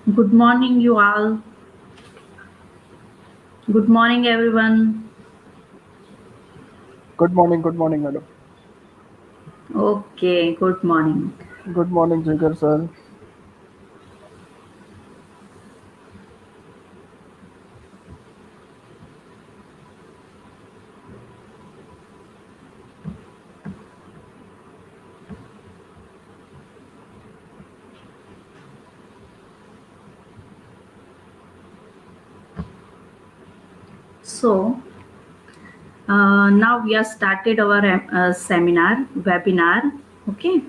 Good morning, you all. Good morning, everyone. Good morning, madam. Okay, good morning. Good morning, Jigar sir. So, now we have started our webinar. Okay.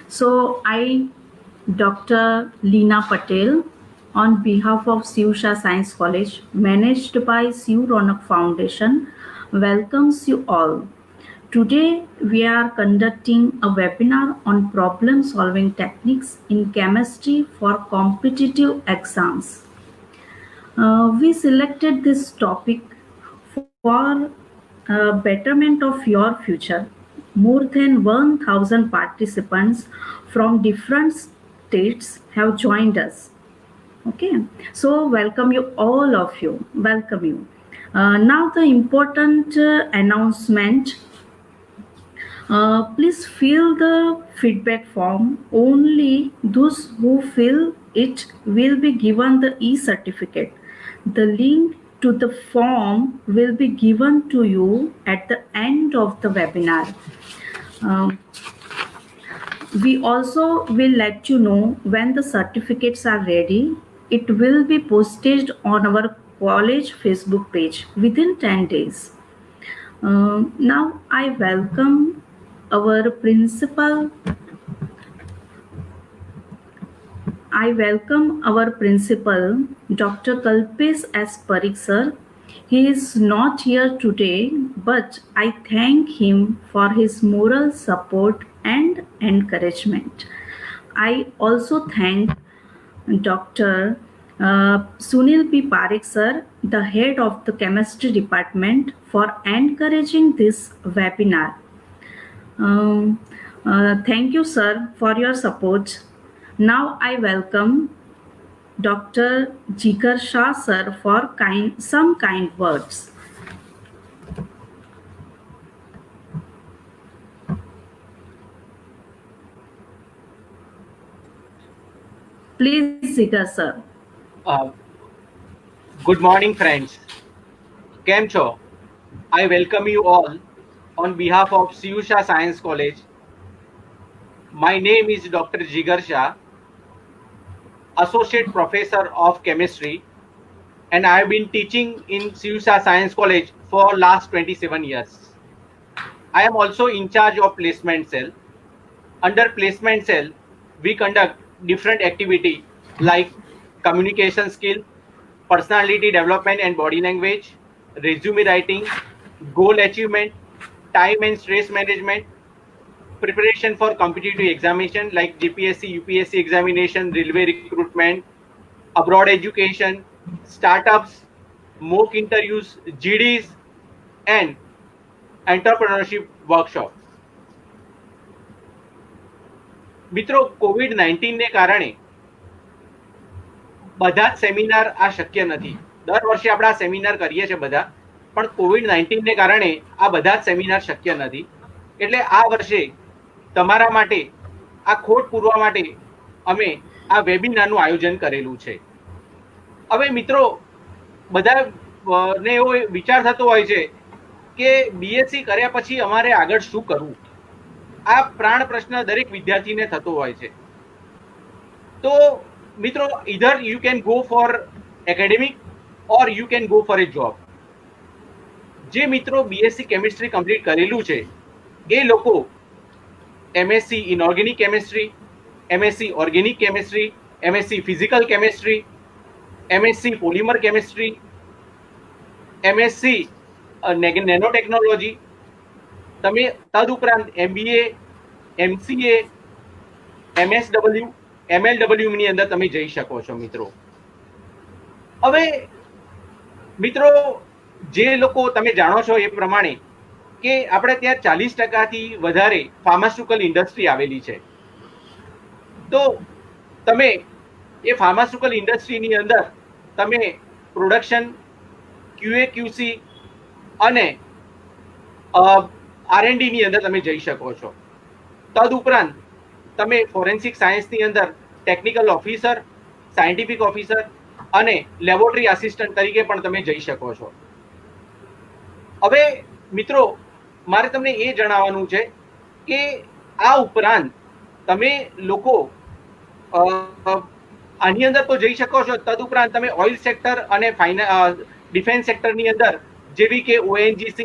So, Dr. Leena Patel, on behalf of C.U.ShahScienceCollege, Science College, managed by C.U. Ronak Foundation, welcomes you all. Today, we are conducting a webinar on problem solving techniques in chemistry for competitive exams. We selected this topic for betterment of your future. More than 1,000 participants from different states have joined us. Okay, so welcome you, all of you. Welcome you. Now, the important announcement, please fill the feedback form. Only those who fill it will be given the e-certificate. The link to the form will be given to you at the end of the webinar. Um, we also will let you know when the certificates are ready. It will be posted on our college Facebook page within 10 days. Now I welcome our principal. I welcome our principal, Dr. Kalpesh S. Parikh sir. He is not here today, but I thank him for his moral support and encouragement. I also thank Dr. Sunil P. Parikh sir, the head of the chemistry department, for encouraging this webinar. Um, thank you, sir, for your support. Now I welcome Dr. Jigar Shah, sir, for some kind words. Please, Jigar, sir. Uh, Good morning, friends. Kem Cho. I welcome you all on behalf of C.U.ShahScienceCollegeAhmedabad. Science College. My name is Dr. Jigar Shah, Associate Professor of Chemistry, and I have been teaching in C.U.ShahScienceCollege Science College for last 27 years. I am also in charge of Placement Cell. Under Placement Cell, we conduct different activity like communication skill, personality development and body language, resume writing, goal achievement, time and stress management, preparation for competitive examination like GPSC, UPSC examination, railway recruitment, abroad education, startups, mock interviews, GDs, and entrepreneurship workshop. મિત્રો COVID-19 ને કારણે બધા જ seminar આ શક્ય નથી. દર વર્ષે આપણે આ સેમિનાર કરીએ છીએ બધા, પણ COVID-19 ને કારણે આ બધા જ સેમિનાર શક્ય નથી. એટલે આ વર્ષે તમારા માટે આ ખોટ પૂરવા માટે અમે આ વેબિનારનું આયોજન કરેલું છે. હવે મિત્રો બધાને એવો વિચાર થતો હોય છે કે બીએસસી કર્યા પછી અમારે આગળ શું કરવું? આ પ્રાણ પ્રશ્ન દરેક વિદ્યાર્થીને થતો હોય છે. તો મિત્રો, either you can go for academic or you can go for a job. જે મિત્રો બીએસસી કેમિસ્ટ્રી કમ્પ્લીટ કરેલું છે એ લોકો MSc inorganic chemistry, MSc organic chemistry, MSc physical chemistry, MSc polymer chemistry, MSc nano technology, તમે તદુપરાંત MBA, MCA, MSW, એમએલડબલ્યુ ની અંદર તમે જઈ શકો છો મિત્રો. હવે મિત્રો, જે લોકો તમે જાણો છો એ પ્રમાણે કે આપણે ત્યાં 40% વધારે ફાર્માસ્યુટિકલ ઇન્ડસ્ટ્રી આવેલી છે. તો તમે એ ફાર્માસ્યુટિકલ ઇન્ડસ્ટ્રીની અંદર તમે પ્રોડક્શન, QA QC અને R&D ની અંદર તમે જઈ શકો છો. તદુપરાંત તમે ફોરેન્સિક સાયન્સની અંદર ટેકનિકલ ઓફિસર, સાયન્ટિફિક ઓફિસર અને લેબોરેટરી આસિસ્ટન્ટ તરીકે પણ તમે જઈ શકો છો. હવે મિત્રો, મારે તમને એ જણાવવાનું છે કે આ ઉપરાંત તમે લોકો આની અંદર તો જઈ શકો છો. તદુપરાંત તમે ઓઇલ સેક્ટર અને ડિફેન્સ સેક્ટરની અંદર જેવી કે ONGC,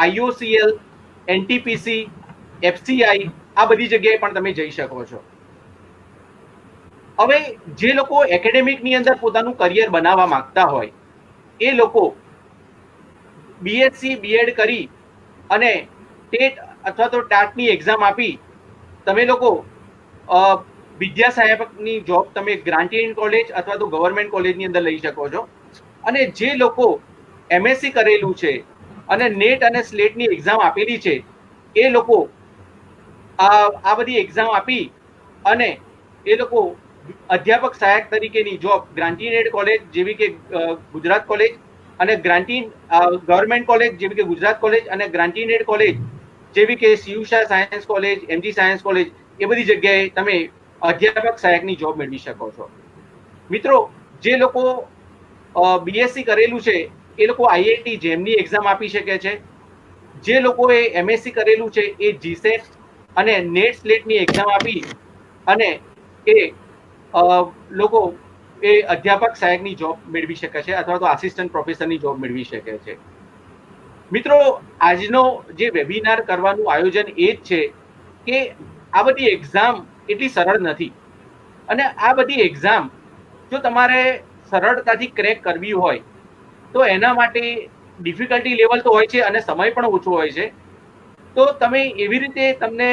IOCL, NTPC, FCI આ બધી જગ્યાએ પણ તમે જઈ શકો છો. હવે જે લોકો એકેડેમિકની અંદર પોતાનું કરિયર બનાવવા માંગતા હોય એ લોકો BSc BEd કરી અને ટેટ અથવા તો ટાટની એક્ઝામ આપી તમે લોકો વિદ્યા સહાયકની જોબ તમે ગ્રાન્ટેડ કોલેજ અથવા તો ગવર્મેન્ટ કોલેજની અંદર લઈ શકો છો. અને જે લોકો MSc કરેલું છે અને નેટ અને સ્લેટની એક્ઝામ આપેલી છે એ લોકો આ બધી એક્ઝામ આપી અને એ લોકો અધ્યાપક સહાયક તરીકેની જોબ ગ્રાન્ટેડ કોલેજ જેવી કે ગુજરાત કોલેજ અને ગવર્મેન્ટ કોલેજ જેવી કે ગુજરાત કોલેજ અને ગ્રાન્ટેડ કોલેજ જેવી કે C.U. Shah science college, MG science college એ બધી જગ્યાએ તમે અધ્યાપક સહાયકની જોબ મેળવી શકો છો. મિત્રો, જે લોકો BSc કરેલું છે એ લોકો IIT જેમની એક્ઝામ આપી શકે છે. જે લોકોએ MSc કરેલું છે એ GSET અને નેટ સ્લેટની એક્ઝામ આપી અને એ લોકો એ અધ્યાપક સહાયકની જોબ મેળવી શકે છે અથવા તો આસિસ્ટન્ટ પ્રોફેસરની જોબ મેળવી શકે છે. મિત્રો, આજનો જે વેબિનાર કરવાનું આયોજન એ જ છે કે આ બધી એક્ઝામ એટલી સરળ નથી અને આ બધી એક્ઝામ જો તમારે સરળતાથી ક્રેક કરવી હોય તો એના માટે ડિફિકલ્ટી લેવલ તો હોય છે અને સમય પણ ઓછો હોય છે. તો તમે એવી રીતે તમને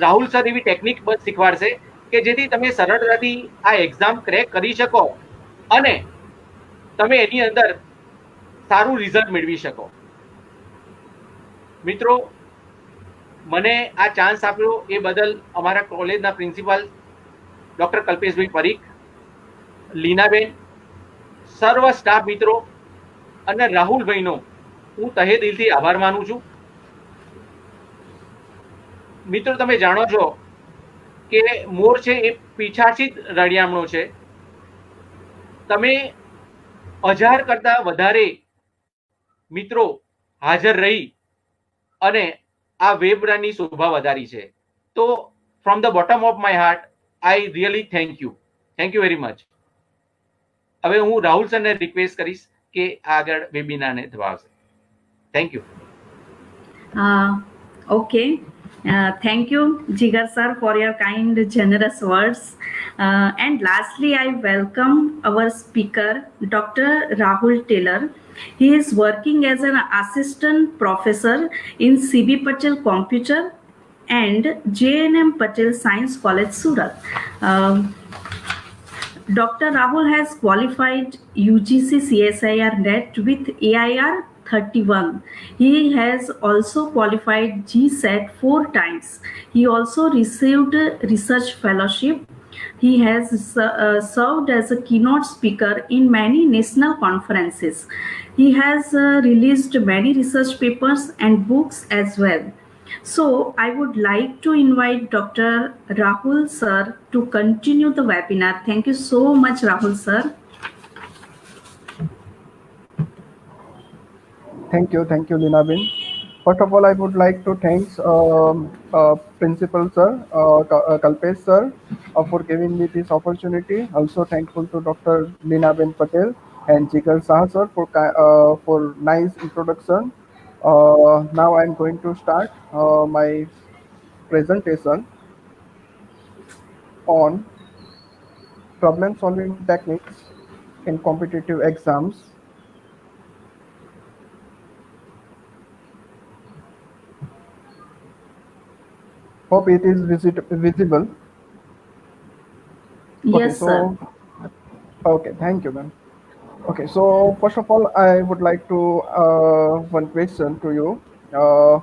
રાહુલ સર એવી ટેકનિક બસ શીખવાડશે કે જેથી તમે સરળતાથી આ એક્ઝામ ક્રેક કરી શકો અને તમે એની અંદર સારું રિઝલ્ટ મેળવી શકો. મિત્રો, મને આ ચાન્સ આપ્યો એ બદલ અમારા કોલેજના પ્રિન્સિપાલ ડોક્ટર કલ્પેશભાઈ પરીખ, લીનાબેન, સર્વ સ્ટાફ મિત્રો અને રાહુલભાઈનો હું તહે દિલથી આભાર માનું છું. મિત્રો, તમે જાણો છો કે મોર છે એ પીછાથી જ રળિયામણો છે. તમે 1000 કરતા વધારે મિત્રો હાજર રહી અને આ વેબની શોભા વધારી છે. તો from the bottom of my heart I really thank you very much. હવે હું રાહુલ સરને રિક્વેસ્ટ કરીશ કે આગળ વેબિનારને ધવાવશે. Thank you. Okay. Thank you, Jigar sir, for your kind, generous words. And lastly, I welcome our speaker, Dr. Rahul Taylor. He is working as an assistant professor in C.B. Patel Computer and J.N.M. Patel Science College, Surat. Dr. Rahul has qualified UGC CSIR NET with AIR 31. He has also qualified GSET 4 times. He also received a research fellowship. He has served as a keynote speaker in many national conferences. He has released many research papers and books as well. So, I would like to invite Dr. Rahul sir to continue the webinar. Thank you so much, Rahul sir. Thank you, Linabin. First of all, I would like to thank Principal Sir, Kalpesh Sir, for giving me this opportunity. Also thankful to Dr. Linabin Patel and Jigar Shah Sir for nice introduction. Now I'm going to start my presentation on problem solving techniques in competitive exams. Hope it is visible. Yes, sir. Okay, thank you, ma'am. Okay, so first of all, I would like to one question to you. How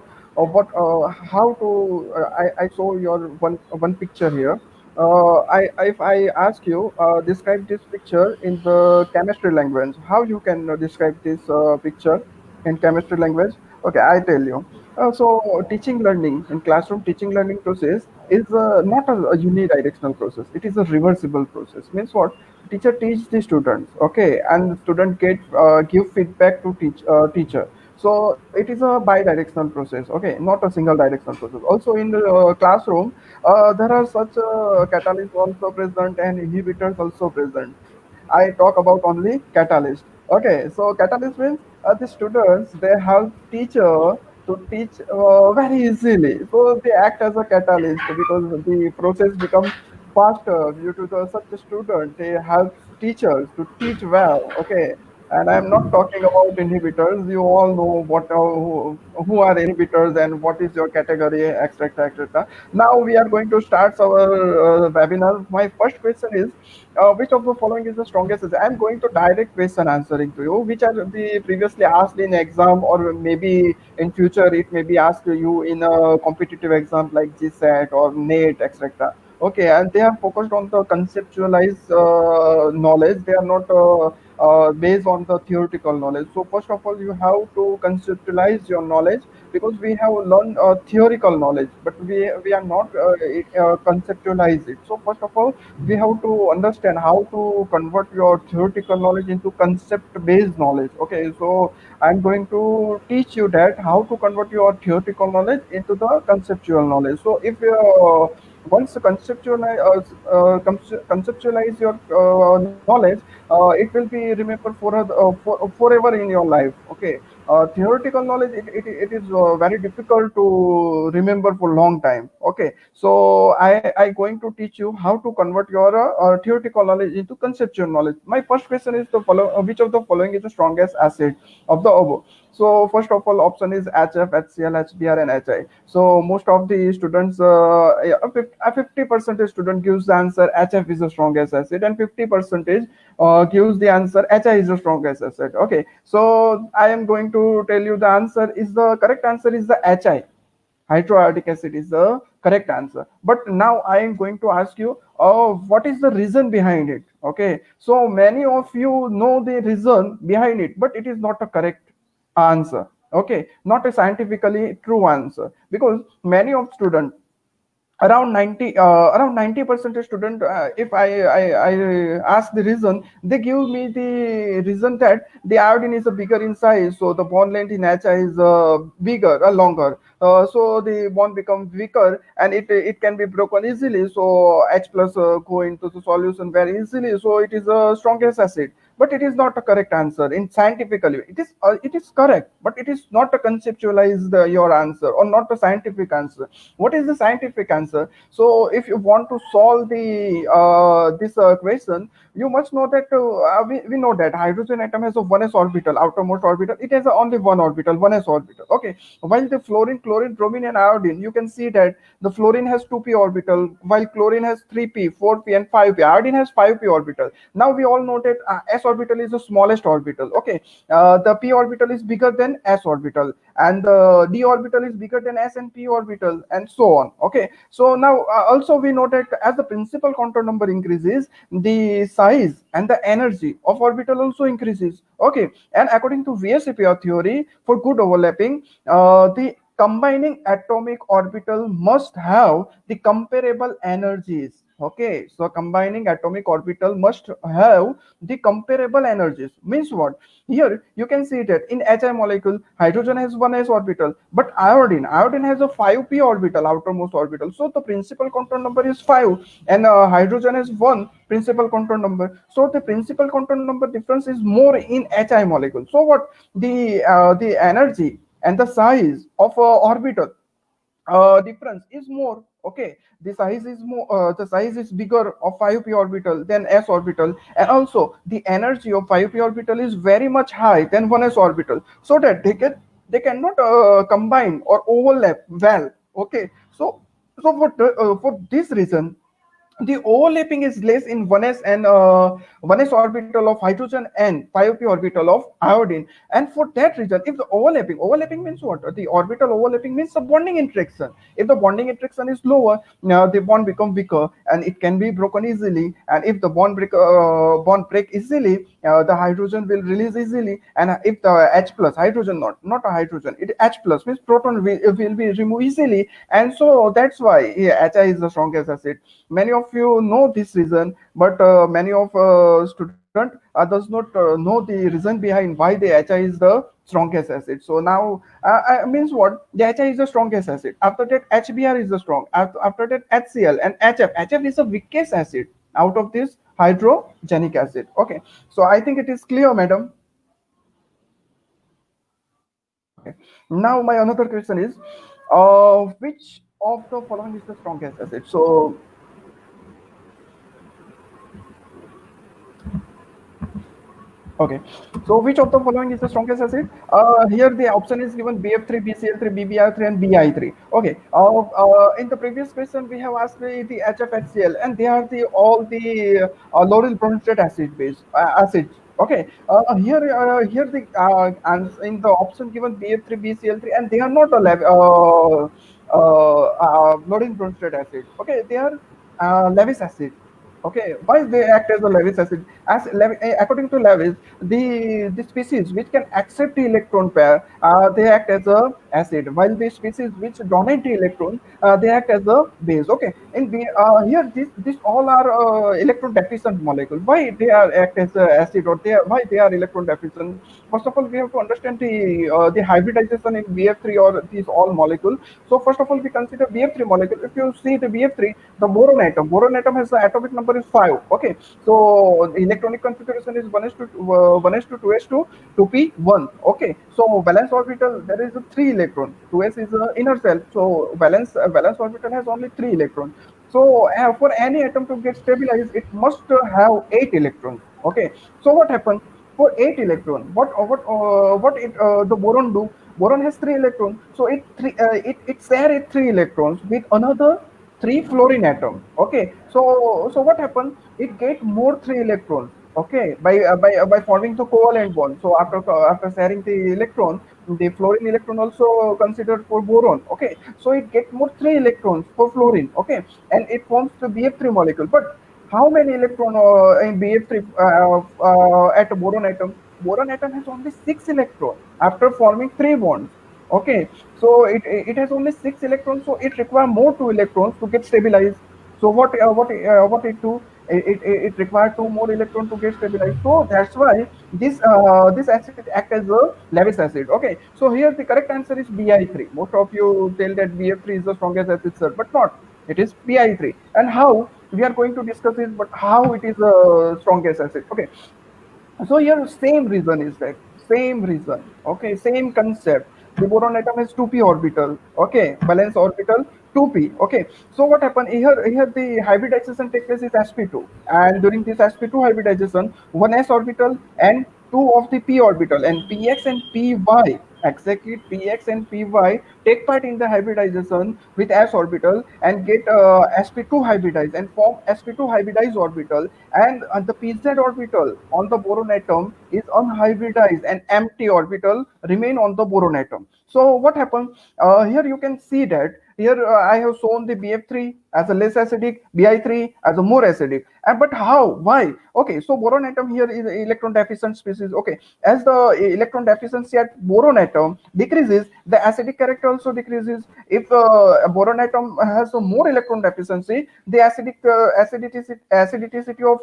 to? I saw your one picture here. If I ask you, describe this picture in the chemistry language, how you can describe this picture in chemistry language? Okay, I tell you. So, teaching learning in classroom teaching learning process is not a unidirectional process. It is a reversible process. Means what? Teacher teach the students, okay, and the student get give feedback to teacher. So it is a bidirectional process, okay, not a single directional process. Also in the classroom, there are such catalysts also present and inhibitors also present. I talk about only catalyst. Okay, so catalyst means the students they help teacher to teach very easily. So they act as a catalyst because the process become faster due to the such a student. They help teachers to teach well. Okay, and I'm not talking about inhibitors. You all know who are inhibitors and what is your category, etc., etc. Now we are going to start our webinar. My first question is, which of the following is the strongest? I'm going to direct question answering to you, which are the previously asked in exam or maybe in future it may be asked to you in a competitive exam like GSAT or NET, etc. Okay, and they are focused on the conceptualized knowledge. They are not based on the theoretical knowledge. So first of all, you have to conceptualize your knowledge because we have learned theoretical knowledge, but we are not conceptualize it. So first of all, we have to understand how to convert your theoretical knowledge into concept based knowledge. Okay, so I'm going to teach you that how to convert your theoretical knowledge into the conceptual knowledge. So if once conceptualize your knowledge, it will be remembered forever in your life. Okay, theoretical knowledge it is very difficult to remember for long time. Okay, so I going to teach you how to convert your theoretical knowledge into conceptual knowledge. My first question is the follow which of the following is the strongest acid of the above? So first of all, option is HF, HCl, HBr, and HI. So most of the students, yeah, 50% student gives the answer HF is the strongest acid, and 50% gives the answer HI is the strongest acid. Okay, so I am going to tell you the answer is the correct answer is the HI. Hydroiodic acid is the correct answer. But now I am going to ask you, what is the reason behind it? Okay, so many of you know the reason behind it, but it is not a correct answer. Okay, not a scientifically true answer because many of students around 90% of student if I ask the reason, they give me the reason that the iodine is a bigger in size, so the bond length in HI is bigger longer, so the bond becomes weaker and it can be broken easily, so H plus go into the solution very easily, so it is a strongest acid. But it is not a correct answer in scientifically. It is correct, but it is not a conceptualized your answer or not a scientific answer. What is the scientific answer? So if you want to solve the this question, you must know that we know that hydrogen atom has a 1s orbital, outermost orbital. It has only one orbital, 1s orbital. Okay, while the fluorine, chlorine, bromine, and iodine, you can see that the fluorine has 2p orbital, while chlorine has 3p, 4p, and 5p. Iodine has 5p orbital. Now we all know that s orbital is the smallest orbital. Okay, the p orbital is bigger than s orbital, and the d orbital is bigger than s and p orbital, and so on. Okay, so now also we know that as the principal contour number increases, the size and the energy of orbital also increases. Okay, and according to VSEPR theory, for good overlapping, the combining atomic orbital must have the comparable energies. Okay, so combining atomic orbital must have the comparable energies. Means what? Here you can see that in HI molecule, hydrogen has 1s orbital, but iodine has a 5p orbital, outermost orbital. So the principal contour number is 5, and hydrogen has 1 principal contour number. So the principal contour number difference is more in HI molecule. So what? The energy and the size of orbital difference is more. Okay, the size is bigger of 5p orbital than s orbital, and also the energy of 5p orbital is very much high than 1s orbital, so that they cannot combine or overlap well. Okay, so for this reason, the overlapping is less in 1s and 1s orbital of hydrogen and 5p orbital of iodine. And for that reason, if the overlapping means what, the orbital overlapping means the bonding interaction. If the bonding interaction is lower, now the bond become weaker and it can be broken easily. And if the bond break easily, the hydrogen will release easily. And if the H plus hydrogen, not a hydrogen, it H plus means proton will be removed easily. And so that's why, yeah, HI is the strongest acid. Many of you know this reason, but many of student does not know the reason behind why the HI is the strongest acid. So now means what, the HI is the strongest acid. After that HBr is the strong. After that HCl and HF is the weakest acid out of this hydrogenic acid. Okay, so I think it is clear, madam. Okay. Now my another question is, which of the following is the strongest acid? So okay, so which of the following is the strongest acid? Here the option is given: BF3, BCl3, BBr3, and Bi3. Okay. In the previous question, we have asked the HFHCl, and they are the all the lauryl bromistate acid base acids. Okay. Here the and in the option given BF3, BCl3, and they are not a lauryl bromistate acid. Okay, they are Lewis acid. Okay, why they act as a Lewis acid? According to Lewis, the species which can accept the electron pair, they act as a acid, while the species which donate the electron, they act as a base. Okay, and here this all are electron deficient molecule. Why they are act as a acid, or why they are electron deficient? First of all, we have to understand the hybridization in BF3 or these all molecule. So first of all, we consider BF3 molecule. If you see the BF3, the boron atom has the atomic number is 5. Okay, so the electronic configuration is 1s to 2s to 2p1. Okay, so valence orbital, there is a 3 electron. 2s is the inner shell, so valence orbital has only 3 electrons. So for any atom to get stabilized, it must have 8 electrons. Okay, so what happens for 8 electron? What the boron do? Boron has 3 electrons, so it share it 3 electrons with another 3 fluorine atom. Okay, so what happens? It get more 3 electrons. Okay, by forming the covalent bond. So after sharing the electron, the fluorine electron also considered for boron. Okay, so it get more 3 electrons for fluorine. Okay, and it forms the BF3 molecule. But how many electron in BF3 at a boron atom? Boron atom has only 6 electrons after forming 3 bonds. Okay, so it has only 6 electrons, so it requires more 2 electrons to get stabilized. So what it do? It requires 2 more electrons to get stabilized. So that's why this acid act as a Lewis acid. Okay, so here the correct answer is Bi3. Most of you tell that BF3 is the strongest acid, sir, but not. It is Bi3. And how, we are going to discuss it, but how it is the strongest acid? Okay, so here same reason is that, same reason. Okay, same concept. The boron atom has 2p orbital. Okay, valence orbital 2p. Okay, so what happened here the hybridization takes place is sp2, and during this sp2 hybridization, one s orbital and two of the p orbital, and px and py, exactly, px and py take part in the hybridization with s orbital and get sp2 hybridized and form sp2 hybridized orbital. And the pz orbital on the boron atom is unhybridized and empty orbital remain on the boron atom. So what happens? Here you can see that here I have shown the BF3 as a less acidic, Bi3 as a more acidic. But how? Why? Okay, so boron atom here is electron deficient species. Okay, as the electron deficiency at boron atom decreases, the acidic character also decreases. If a boron atom has a more electron deficiency, the acidity of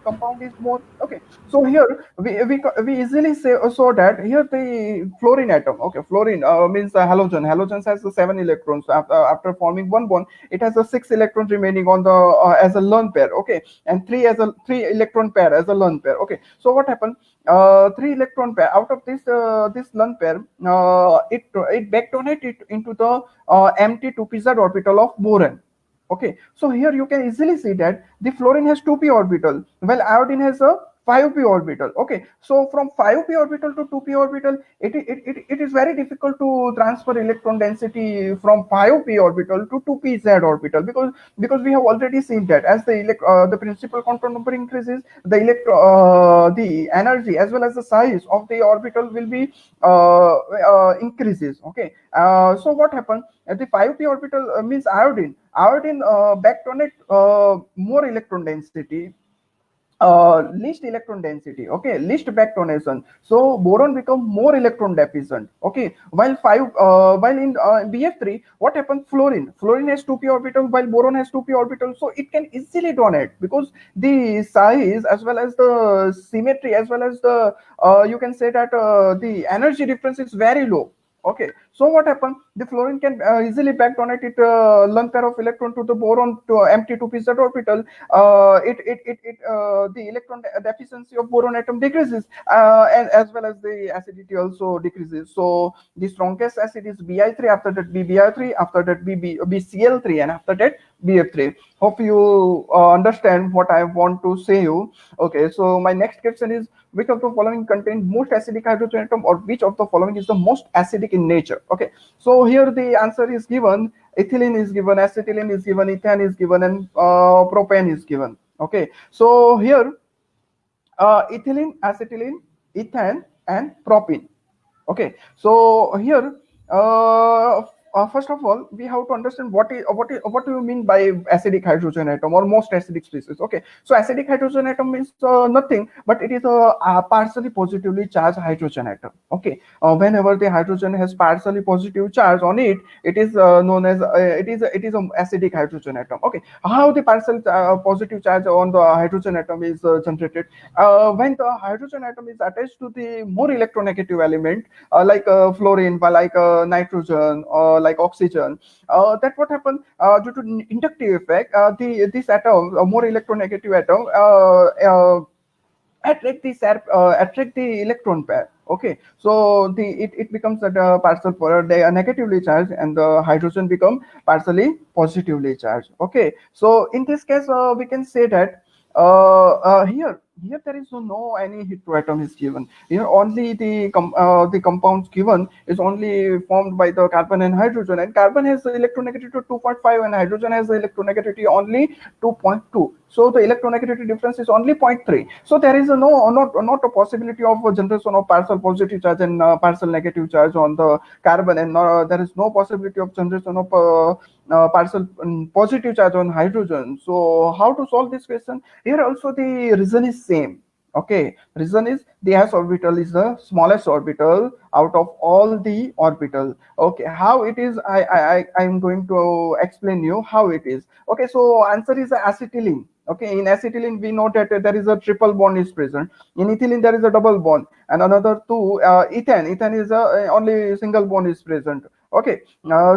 compound is more. Okay, so here we easily say so that here the fluorine atom. Okay, fluorine means halogen. Halogen has the 7 electrons. After forming one bond, it has a 6 electrons remaining on the as a lone pair. Okay, and 3 electron pair as a lone pair. Okay, so what happened? 3 electron pair out of this lone pair, it back donate it into the empty 2p orbital of boron. Okay, so here you can easily see that the fluorine has 2p orbital, while iodine has a 5p orbital. Okay, so from 5p orbital to 2p orbital, it is very difficult to transfer electron density from 5p orbital to 2pz orbital, because we have already seen that as the principal quantum number increases, the energy as well as the size of the orbital will be increases. Okay, so what happens at the 5p orbital means iodine back on it more electron density, least electron density. Okay, least back donation, so boron become more electron deficient. Okay, while in bf3 what happens, fluorine has 2p orbital while boron has 2p orbital, so it can easily donate because the size as well as the symmetry as well as the you can say that the energy difference is very low. Okay, so what happens, the fluorine can easily back donate it lone pair of electron to the boron to empty 2p z orbital. The electron deficiency of boron atom decreases, and as well as the acidity also decreases. So the strongest acid is Bi3, after that BBr3, after that BCl3, and after that BF3. Hope you understand what I want to say you. Okay, so my next question is, which of the following contain most acidic hydrogen atom, or which of the following is the most acidic in nature? Okay, so here the answer is given. Ethylene is given, acetylene is given, ethane is given, and propane is given. Okay, so here ethylene, acetylene, ethane, and propane. Okay, so here first of all we have to understand what do you mean by acidic hydrogen atom or most acidic species. Okay, so acidic hydrogen atom means nothing but it is a partially positively charged hydrogen atom. Okay, whenever the hydrogen has partially positive charge on it, it is known as it is a acidic hydrogen atom. Okay, how the partial positive charge on the hydrogen atom is generated? When the hydrogen atom is attached to the more electronegative element, like fluorine, like nitrogen, or like oxygen, that what happens due to inductive effect, this atom, a more electronegative atom, attract the electron pair. Okay, so it becomes that partial polar, they are negatively charged, and the hydrogen become partially positively charged. Okay, so in this case we can say that here there is no any heteroatom is given. Here only the compounds given is only formed by the carbon and hydrogen, and carbon has the electronegativity to 2.5 and hydrogen has the electronegativity only 2.2. So the electronegativity difference is only 0.3. So there is not a possibility of a generation of partial positive charge and partial negative charge on the carbon, and there is no possibility of generation of partial positive charge on hydrogen. So how to solve this question? Here also the reason is same. Okay, reason is the s orbital is the smallest orbital out of all the orbital. Okay, how it is, I am going to explain you how it is. Okay, so answer is acetylene. Okay, in acetylene we know that there is a triple bond is present. In ethylene there is a double bond, and another two, ethane is only single bond is present. Okay,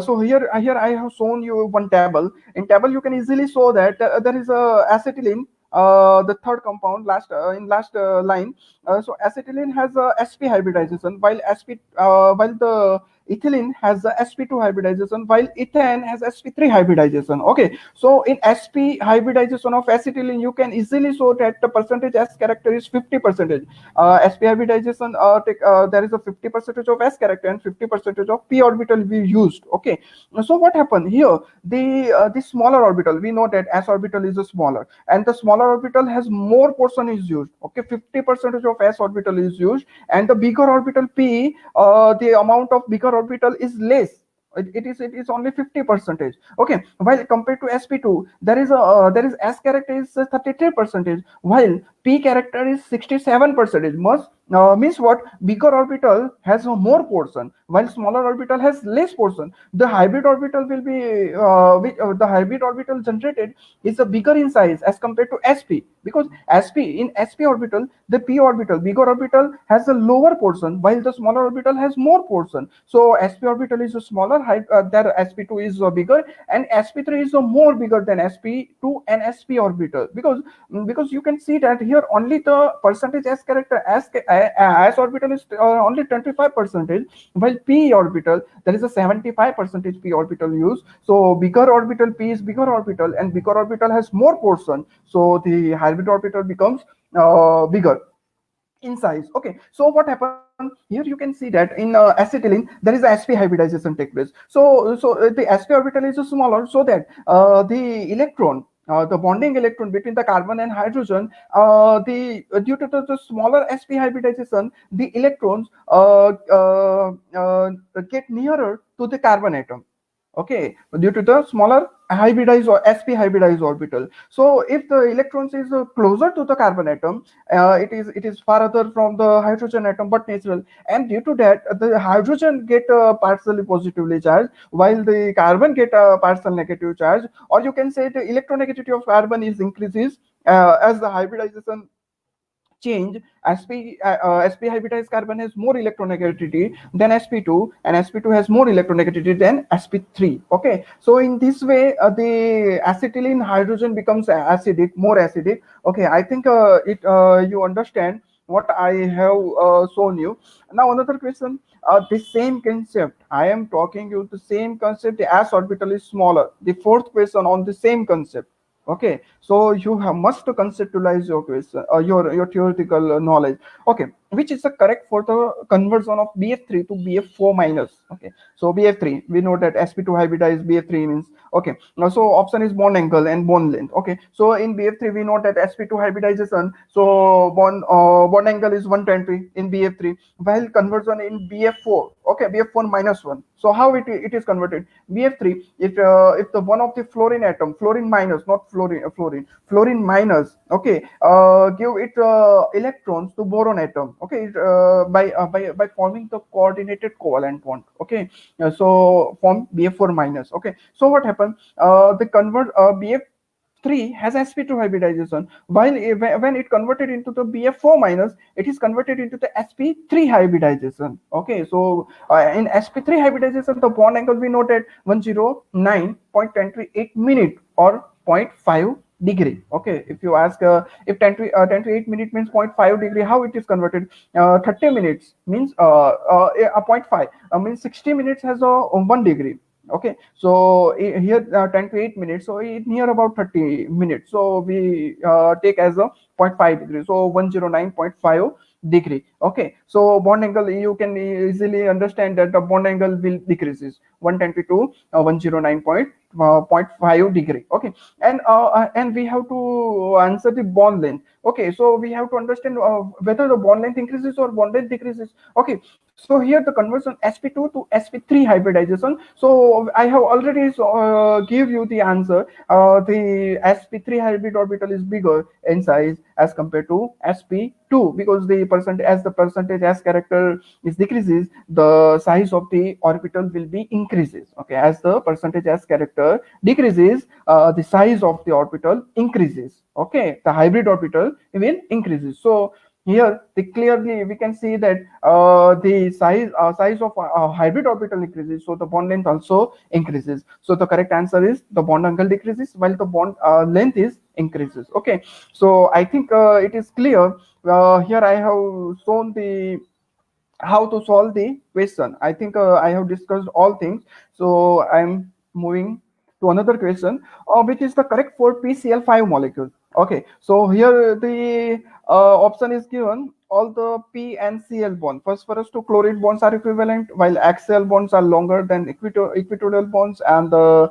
so here I have shown you one table. In table you can easily show that there is a acetylene, the third compound last in last line. So acetylene has a sp hybridization, while the ethylene has the sp2 hybridization, while ethane has sp3 hybridization. Okay, so in sp hybridization of acetylene you can easily show that the percentage s character is 50%. Sp hybridization, there is a 50% of s character and 50% of p orbital we used. Okay, so what happened here, the smaller orbital, we know that s orbital is a smaller, and the smaller orbital has more portion is used. Okay, 50% of s orbital is used, and the bigger orbital p, the amount of bigger orbital is less. It is only 50%. Okay, while compared to sp2 there is s character is 33%, while p character is 67%. Means what, bigger orbital has a more portion while smaller orbital has less portion. The hybrid orbital will be the hybrid orbital generated is a bigger in size as compared to sp, because in sp orbital the p orbital, bigger orbital, has a lower portion while the smaller orbital has more portion. So sp orbital is a smaller, there sp2 is bigger, and sp3 is more bigger than sp2 and sp orbital, because you can see that here only the percentage s character s orbital is only 25%, while p orbital there is a 75% p orbital used. So bigger orbital p is bigger orbital, and bigger orbital has more portion, so the hybrid orbital becomes bigger in size. Okay, so what happened here, you can see that in acetylene there is a sp hybridization take place. So the sp orbital is smaller, so that the electron, the bonding electron between the carbon and hydrogen, the due to the smaller sp hybridization, the electrons get nearer to the carbon atom. Okay, due to the smaller hybridized or sp hybridized orbital. So if the electrons is closer to the carbon atom, it is farther from the hydrogen atom but natural, and due to that the hydrogen get partially positively charged while the carbon get a partial negative charge, or you can say the electronegativity of carbon is increases as the hybridization change. Sp hybridized carbon has more electronegativity than sp2, and sp2 has more electronegativity than sp3. Okay, so in this way the acetylene hydrogen becomes acidic, more acidic. Okay, I think it you understand what I have shown you. Now another question, the same concept I am talking you, the same concept, the s orbital is smaller, the fourth question on the same concept. Okay, so you have must conceptualize your question, your theoretical knowledge. Okay, which is the correct for the conversion of bf3 to bf4 minus. Okay, so bf3, we know that sp2 hybridized bf3 means. Okay, now so option is bond angle and bond length. Okay, so in bf3 we know that sp2 hybridization, so bond angle is 120 in bf3, while conversion in bf4. Okay, bf4 minus 1. So how it is converted? bf3, if the one of the fluorine atom, fluorine minus, not fluorine minus, okay, give it electrons to boron atom. Okay, by forming the coordinated covalent bond. Okay, so form bf4 minus. Okay, so what happened, the convert bf3 has sp2 hybridization, while when it converted into the bf4 minus, it is converted into the sp3 hybridization. Okay, so in sp3 hybridization the bond angle we noted 109.28 minute or zero point 0.5 degree. Okay, if you ask if 10 to 8 minute means 0.5 degree, how it is converted? 30 minutes means zero point 0.5 means 60 minutes has a 1 degree. Okay, so here 10 to 8 minutes, so it near about 30 minutes, so we take as a zero point 0.5 degree, so 109.5 degree. Okay, so bond angle, you can easily understand that the bond angle will decreases 120 to 109.5 degree. Okay, and we have to answer the bond length. Okay, so we have to understand whether the bond length increases or bond length decreases. Okay, so here the conversion sp2 to sp3 hybridization, so I have already give you the answer. The sp3 hybrid orbital is bigger in size as compared to sp2, because the percentage as character is decreases, the size of the orbital will be increases. Okay, as the percentage as character decreases, the size of the orbital increases. Okay, the hybrid orbital will increases. So here clearly we can see that the size of hybrid orbital increases, so the bond length also increases. So the correct answer is the bond angle decreases while the bond length is increases. Okay, so I think it is clear. Here I have shown the how to solve the question. I think I have discussed all things, so I'm moving to another question, which is the correct for PCl5 molecule. Okay, so here the option is given, all the P and Cl bond, phosphorus to chloride bonds are equivalent, while axial bonds are longer than equatorial bonds, and the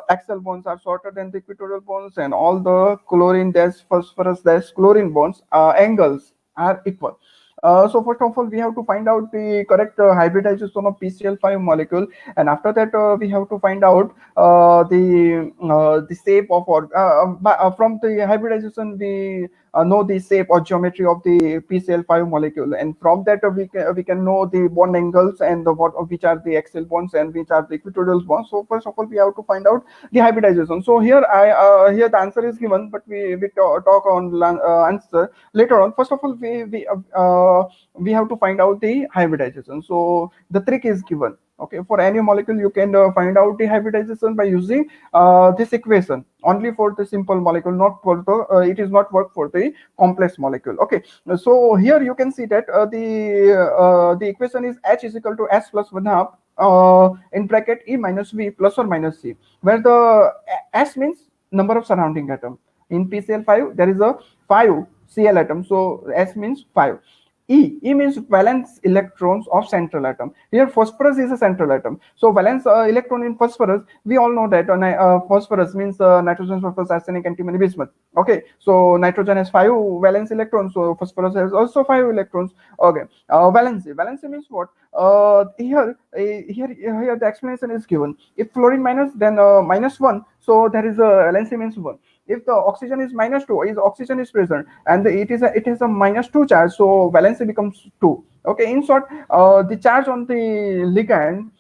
axial bonds are shorter than the equatorial bonds, and all the chlorine dash phosphorus dash chlorine bonds angles are equal. So first of all, we have to find out the correct hybridization of PCl5 molecule, and after that we have to find out the shape of, or from the hybridization we know the shape or geometry of the PCl5 molecule, and from that we can know the bond angles and which are the axial bonds and which are the equatorial bonds. So first of all, we have to find out the hybridization. So here here the answer is given, but we talk on answer later on. First of all, we have to find out the hybridization. So the trick is given. Okay, for any molecule you can find out the hybridization by using this equation only for the simple molecule, not for the it is not work for the complex molecule. Okay, so here you can see that the equation is H is equal to S plus 1/2 in bracket E minus V plus or minus C, where the S means number of surrounding atom. In PCl5 there is a 5 Cl atom. So S means 5. E means valence electrons of central atom. Here phosphorus is a central atom. So valence electron in phosphorus, we all know that phosphorus means nitrogen, phosphorus, arsenic, antimony, bismuth. Okay, so nitrogen has 5 valence electrons, so phosphorus has also 5 electrons. Okay, valency means what? Here the explanation is given. If fluorine minus, then -1, so there is a valency means 1. If the oxygen is -2, is oxygen is present and it is a -2 charge, so valency becomes 2. Okay, in short, the charge on the ligand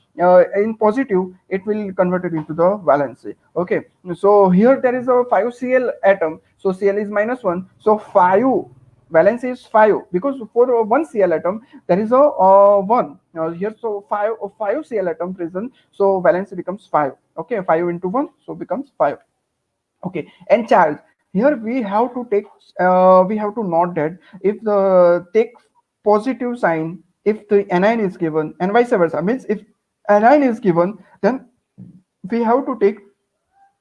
in positive, it will convert it into the valency. Okay, so here there is a 5 Cl atom, so Cl is -1, so 5 valency is 5, because for one Cl atom there is a 1 here, so 5 Cl atom present, so valency becomes 5. Okay, 5 into 1, so becomes 5. Okay, and charge, here we have to take we have to note that if the take positive sign if the anion is given, and vice versa, means if anion is given, then we have to take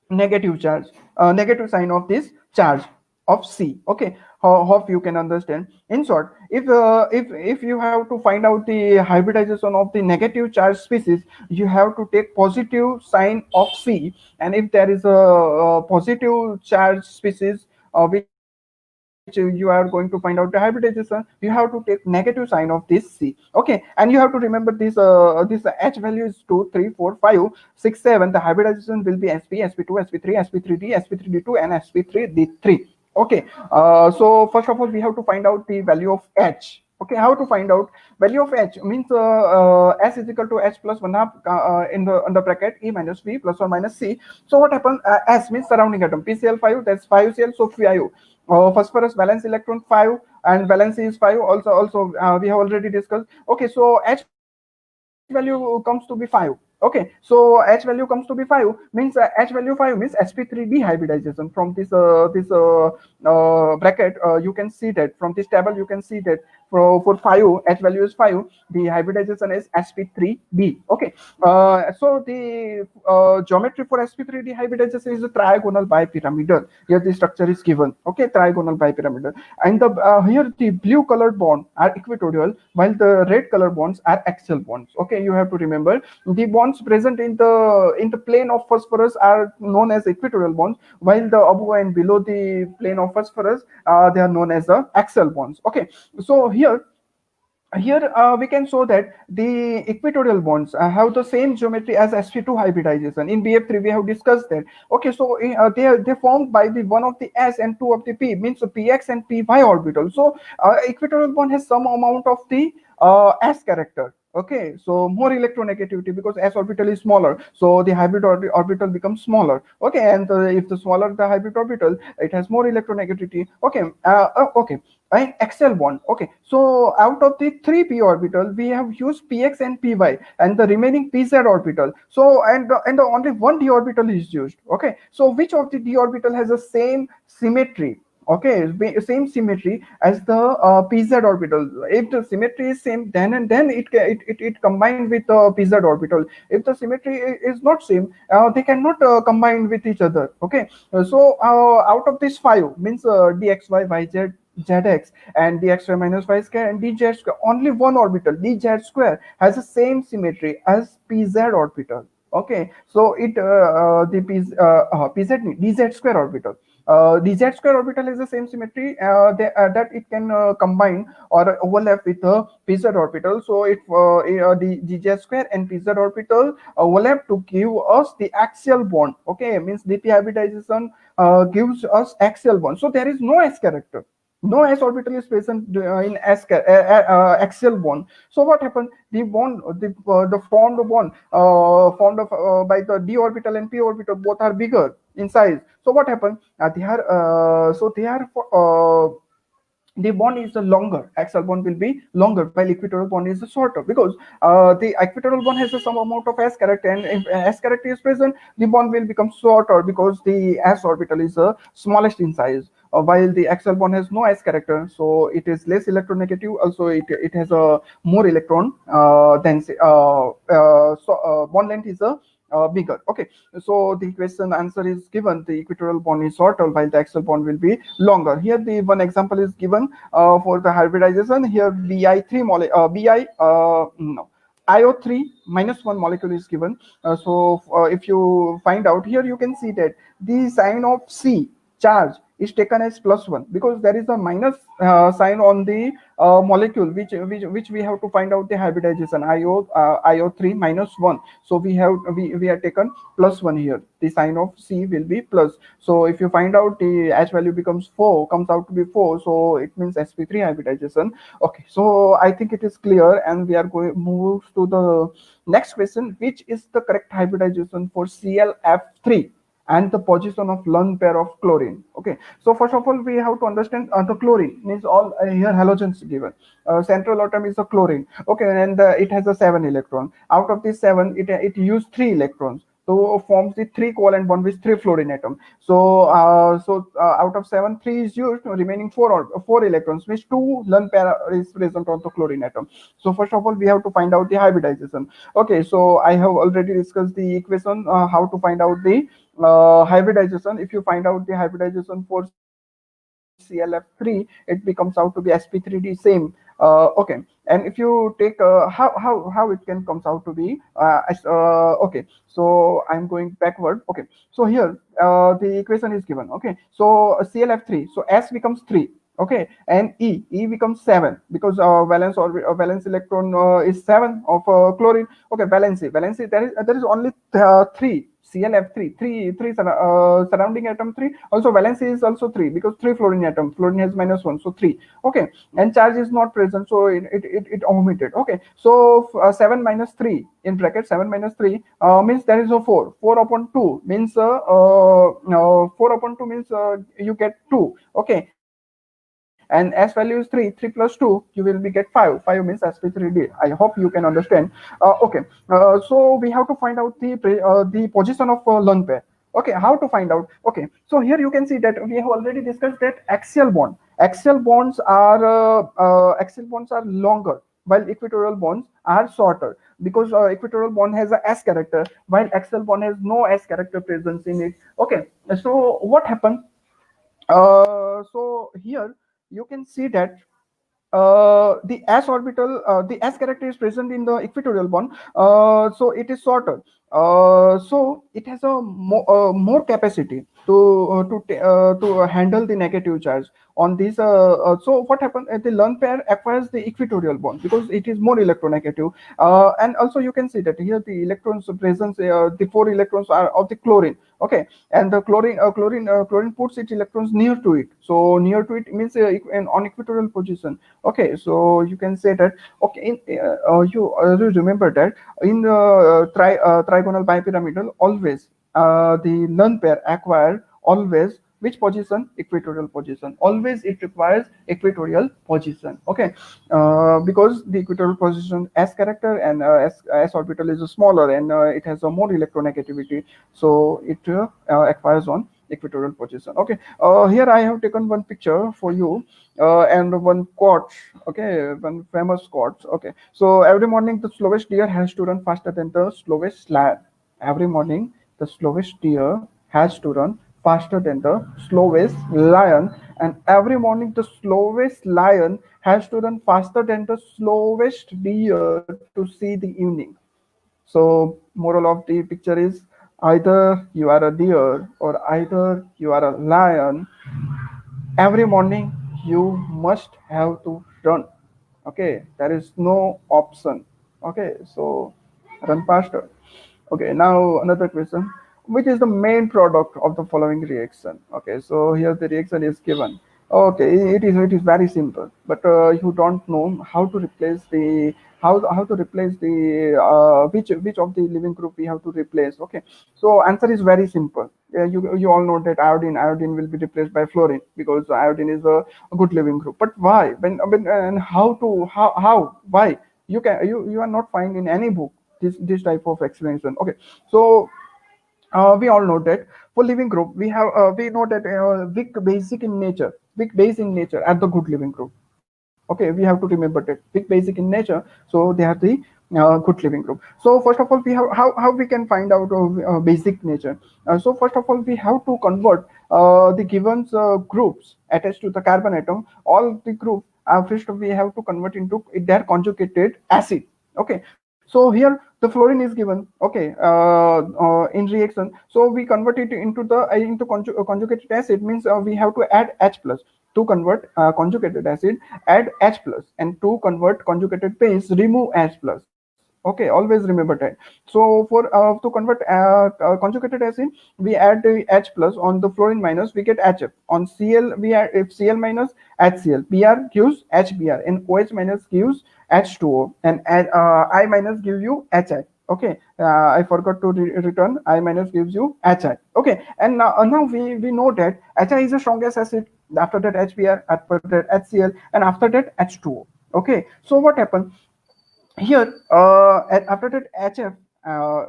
negative charge, negative sign of this charge of C. Okay, hope you can understand. In short, if you have to find out the hybridization of the negative charge species, you have to take positive sign of C, and if there is a positive charge species which you are going to find out the hybridization, you have to take negative sign of this C. Okay, and you have to remember this H value is 2, 3, 4, 5, 6, 7. The hybridization will be sp, sp2, sp3, sp3d, sp3d2, and sp3d3. Okay, so first of all we have to find out the value of H. Okay, how to find out value of H? Means S is equal to H plus 1/2 in the under bracket E minus V plus or minus C. So what happens? S means surrounding atom, PCl5, that's 5 Cl, so 5. Phosphorus valence electron 5, and valency is 5. Also we have already discussed. Okay, so H value comes to be 5. Okay, so H value comes to be 5, means H value 5 means sp3d hybridization. From this bracket, you can see that from this table you can see that for 5, H value is 5, the hybridization is sp3d. Okay, so the geometry for sp3d hybridization is a trigonal bipyramidal. Here the structure is given. Okay, trigonal bipyramidal, and the here the blue colored bonds are equatorial, while the red color bonds are axial bonds. Okay, you have to remember the bonds present in the plane of phosphorus are known as equatorial bonds, while the above and below the plane of phosphorus they are known as the axial bonds. Okay, so here we can show that the equatorial bonds have the same geometry as sp2 hybridization. In bf3 we have discussed that. Okay, so they formed by the one of the s and two of the p, means px and py orbital. So equatorial bond has some amount of the s character. Okay, so more electronegativity, because s orbital is smaller, so the hybrid orbital becomes smaller. Okay, and if the smaller the hybrid orbital, it has more electronegativity. Okay, okay, and axial bond. Okay, so out of the 3 p orbital we have used px and py, and the remaining pz orbital. So and the only one d orbital is used. Okay, so which of the d orbital has the same symmetry? Okay, same symmetry as the pz orbital. If the symmetry is same, then it combined with the pz orbital. If the symmetry is not same, they cannot combine with each other. Okay, so out of this 5, means dxy, yz, zx, and dxy minus y square and dz square, only one orbital, dz square, has the same symmetry as pz orbital. Okay, so the dz square orbital. dz square orbital has the same symmetry that it can combine or overlap with the pz orbital. So if the dz square and pz orbital overlap to give us the axial bond. Okay, means dp hybridization gives us axial bond. So there is no s character. No s orbital is present in axial bond. So what happened? The bond, the formed bond formed by the d orbital and p orbital, both are bigger in size. So what happened? The bond is longer. Axial bond will be longer, while equatorial bond is shorter, because the equatorial bond has some amount of s character, and if s character is present, the bond will become shorter because the s orbital is smallest in size. While the axial bond has no s character, so it is less electronegative. Also, it has a more electron bond length is bigger. Okay, so the question answer is given, the equatorial bond is shorter while the axial bond will be longer. Here the one example is given for the hybridization. Here bi3 bi no IO3 minus 1 molecule is given. If you find out here, you can see that the sign of C charge is taken as +1 because there is a minus sign on the molecule which we have to find out the hybridization IO3 minus 1. So we are taken +1 here. The sign of C will be plus. So if you find out the H value becomes 4, comes out to be 4, so it means sp3 hybridization. Okay, so I think it is clear, and we are going move to the next question, which is the correct hybridization for ClF3 and the position of lone pair of chlorine. Okay, so first of all we have to understand the chlorine means all here halogens given. Central atom is a chlorine. Okay, and it has a 7 electron. Out of these 7, it used 3 electrons, so forms the 3 covalent bond with 3 fluorine atom. Out of 7, 3 is used, remaining 4 electrons, which 2 lone pair is present on the chlorine atom. So first of all we have to find out the hybridization. Okay, so I have already discussed the equation how to find out the hybridization. If you find out the hybridization for ClF3, it becomes out to be sp3d same. Okay, and if you take how it can comes out to be okay, so I'm going backward. Okay, so here the equation is given. Okay, so ClF3, so S becomes 3. Okay, and E becomes 7 because valence electron is 7 of chlorine. Okay, valency there is only 3 ClF3, surrounding atom 3. Also valency is also 3 because 3 fluorine atom, fluorine has -1, so 3. Okay, and charge is not present, so it omitted. Okay, so 7 minus 3 in bracket, 7 minus 3 means there is a 4 upon 2 means 4 upon 2 means you get 2. Okay, and S value is 3 plus 2, you will be get 5 means sp3d. I hope you can understand. Okay, so we have to find out the position of lone pair. Okay, how to find out? Okay, so here you can see that we have already discussed that axial bonds are longer while equatorial bonds are shorter, because equatorial bond has a S character while axial bond has no S character presence in it. Okay, so what happened? So here you can see that the s orbital, the s character is present in the equatorial bond, so it is shorter, so it has a more capacity to handle the negative charge on this. So what happens, the lone pair acquires the equatorial bond because it is more electronegative, and also you can see that here the electrons presence, the 4 electrons are of the chlorine. Okay, and the chlorine puts its electrons near to it, so near to it means on equatorial position. Okay, so you can say that. Okay, you remember that in the trigonal bipyramidal, always the lone pair acquire always which position? Equatorial position. Always it requires equatorial position. Okay, because the equatorial position S character, and S orbital is smaller, and it has a more electronegativity, so it acquires on equatorial position. Okay, here I have taken one picture for you, and one quote. Okay, one famous quote. Okay, so every morning the slowest deer has to run faster than the slowest lion. Every morning the slowest deer has to run faster than the slowest lion, and every morning the slowest lion has to run faster than the slowest deer to see the evening. So moral of the picture is, either you are a deer or either you are a lion, every morning you must have to run. Okay, there is no option. Okay, so run faster. Okay, now another question, which is the main product of the following reaction? Okay, so here the reaction is given. Okay, it is very simple, but you don't know how to replace the, how to replace the which of the living group we have to replace. Okay, so answer is very simple. You all know that iodine will be replaced by fluorine because iodine is a good living group. But why? When and how to how why? You are not find in any book this type of explanation. Okay, so we all know that for living group we know that weak basic in nature, weak base in nature are the good living group. Okay, we have to remember that weak basic in nature, so they are the good living group. So first of all, we have how we can find out basic nature. So first of all, we have to convert the given groups attached to the carbon atom. All the group first we have to convert into their conjugated acid. Okay, so here the fluorine is given. Okay, in reaction, so we convert it into the into conjugated acid, means we have to add H plus. To convert conjugated acid, add H plus, and to convert conjugated base, remove H plus. Okay, always remember that. So for to convert conjugated acid, we add the H plus. On the fluorine minus, we get HF. On Cl, we add, if Cl minus, HCl. Br gives HBr, and OH minus gives H2O, and I minus gives you HI. Okay, I forgot to return. I minus gives you HI. Okay, and now we know that HI is the strongest acid. After that HBr, after that HCl, and after that H2O. Okay, so what happened here? After that HF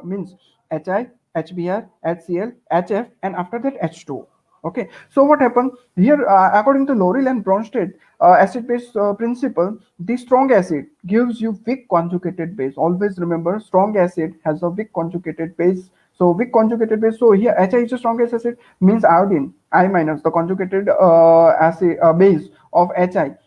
means HI, HBr, HCl, HF, and after that H2O. Okay, so what happened here? According to Laurel and Bronsted acid base principle, the strong acid gives you weak conjugated base. Always remember, strong acid has a weak conjugated base. So weak conjugated base. So here HI is the strongest acid, means iodine I minus, the conjugated acid base of HI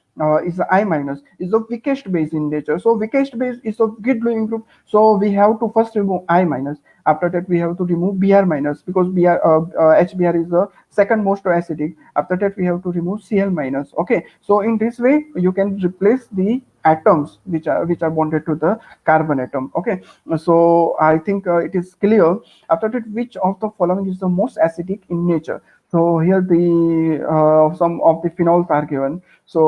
is I minus, is the weakest base in nature. So weakest base is a good living group. So we have to first remove I minus. After that, we have to remove Br minus, because HBr is the second most acidic. After that, we have to remove Cl minus. Okay, so in this way, you can replace the atoms which are bonded to the carbon atom. Okay, so I think it is clear. After that, which of the following is the most acidic in nature? So here the some of the phenols are given. So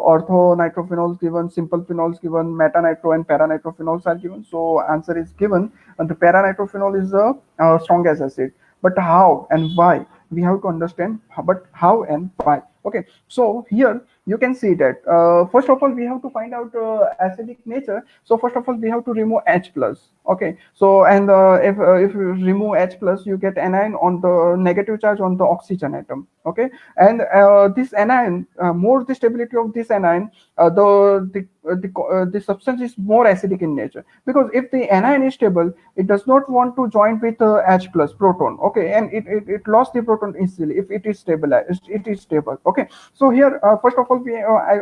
ortho nitrophenols given, simple phenols given, meta nitro and para nitrophenols are given. So answer is given, and the para nitrophenol is the strongest acid. But how and why? We have to understand. But how and why? Okay. So here you can see that first of all we have to find out acidic nature. So first of all we have to remove H plus. Okay. So and if you remove H plus, you get anion on the negative charge on the oxygen atom. Okay, and this anion, more the stability of this anion, the substance is more acidic in nature, because if the anion is stable, it does not want to join with H plus proton. Okay, and it lost the proton easily if it is stabilized. It is stable. Okay, so here first of all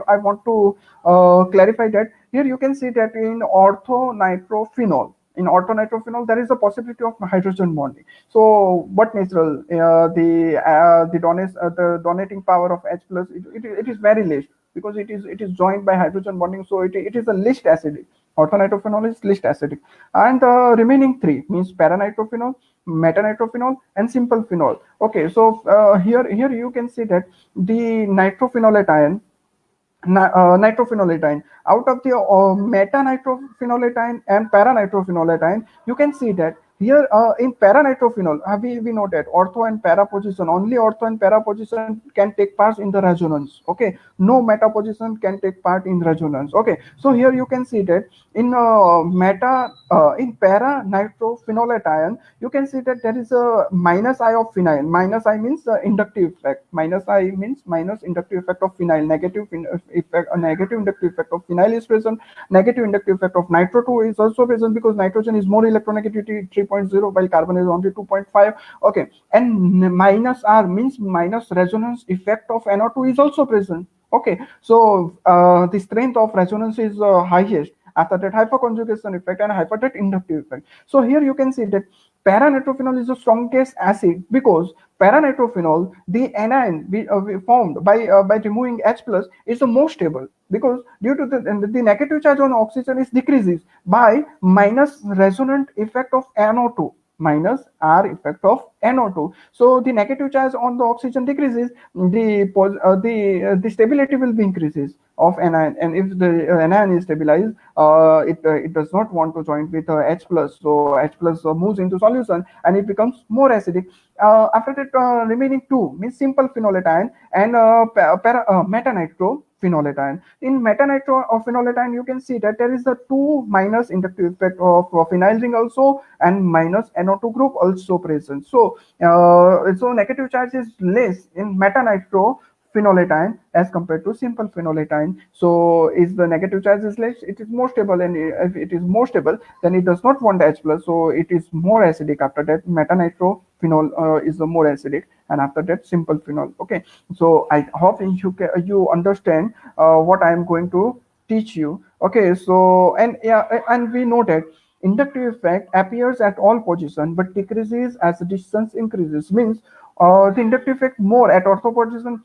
I want to clarify that here you can see that in orthonitrophenol. In orthonitrophenol, there is a possibility of hydrogen bonding. So, what natural the donating power of H plus, it is very less, because it is joined by hydrogen bonding. So it is the least acidic. Orthonitrophenol is least acidic, and the remaining three means paranitrophenol, metanitrophenol, and simple phenol. Okay, so here you can see that the nitrophenolate ion, nitrophenolate. Out of the meta-nitrophenolate and para-nitrophenolate ion, you can see that here in para-nitrophenol, we know that ortho and para position, only ortho and para position can take part in the resonance. Okay, no meta position can take part in resonance. Okay, so here you can see that in in para-nitrophenolate ion, you can see that there is a minus I of phenyl. Minus I means inductive effect. Minus I means minus inductive effect of phenyl. Effect, a negative inductive effect of phenyl is present. Negative inductive effect of nitro 2 is also present, because nitrogen is more electronegativity 3.0 while carbon is only 2.5. Okay, and minus R means minus resonance effect of NO2 is also present. Okay, so the strength of resonance is highest after that hyperconjugation effect and after that inductive effect. So here you can see that paranitrophenol is the strongest acid, because paranitrophenol, the anion we formed by removing H plus, is the most stable, because due to the negative charge on oxygen is decreases by minus resonant effect of NO2, minus R effect of NO2. So the negative charge on the oxygen decreases, the stability will be increases of anion, and if the anion is stabilized, it does not want to join with H plus. So H plus moves into solution and it becomes more acidic. After that, remaining two means simple phenolate ion and metanitrophenolate ion. In metanitrophenolate ion, you can see that there is a 2 minus inductive effect of phenyl ring also, and minus NO2 group also present. So so negative charge is less in metanitrophenolate phenolation as compared to simple phenolation. So is the negative charge is less, it is more stable, and if it is more stable, then it does not want H plus, so it is more acidic. After that, metanitrophenol is the more acidic, and after that, simple phenol. Okay, so I hope you understand what I am going to teach you. Okay, so and yeah, and we know that inductive effect appears at all position but decreases as the distance increases. Means the inductive effect more at ortho position,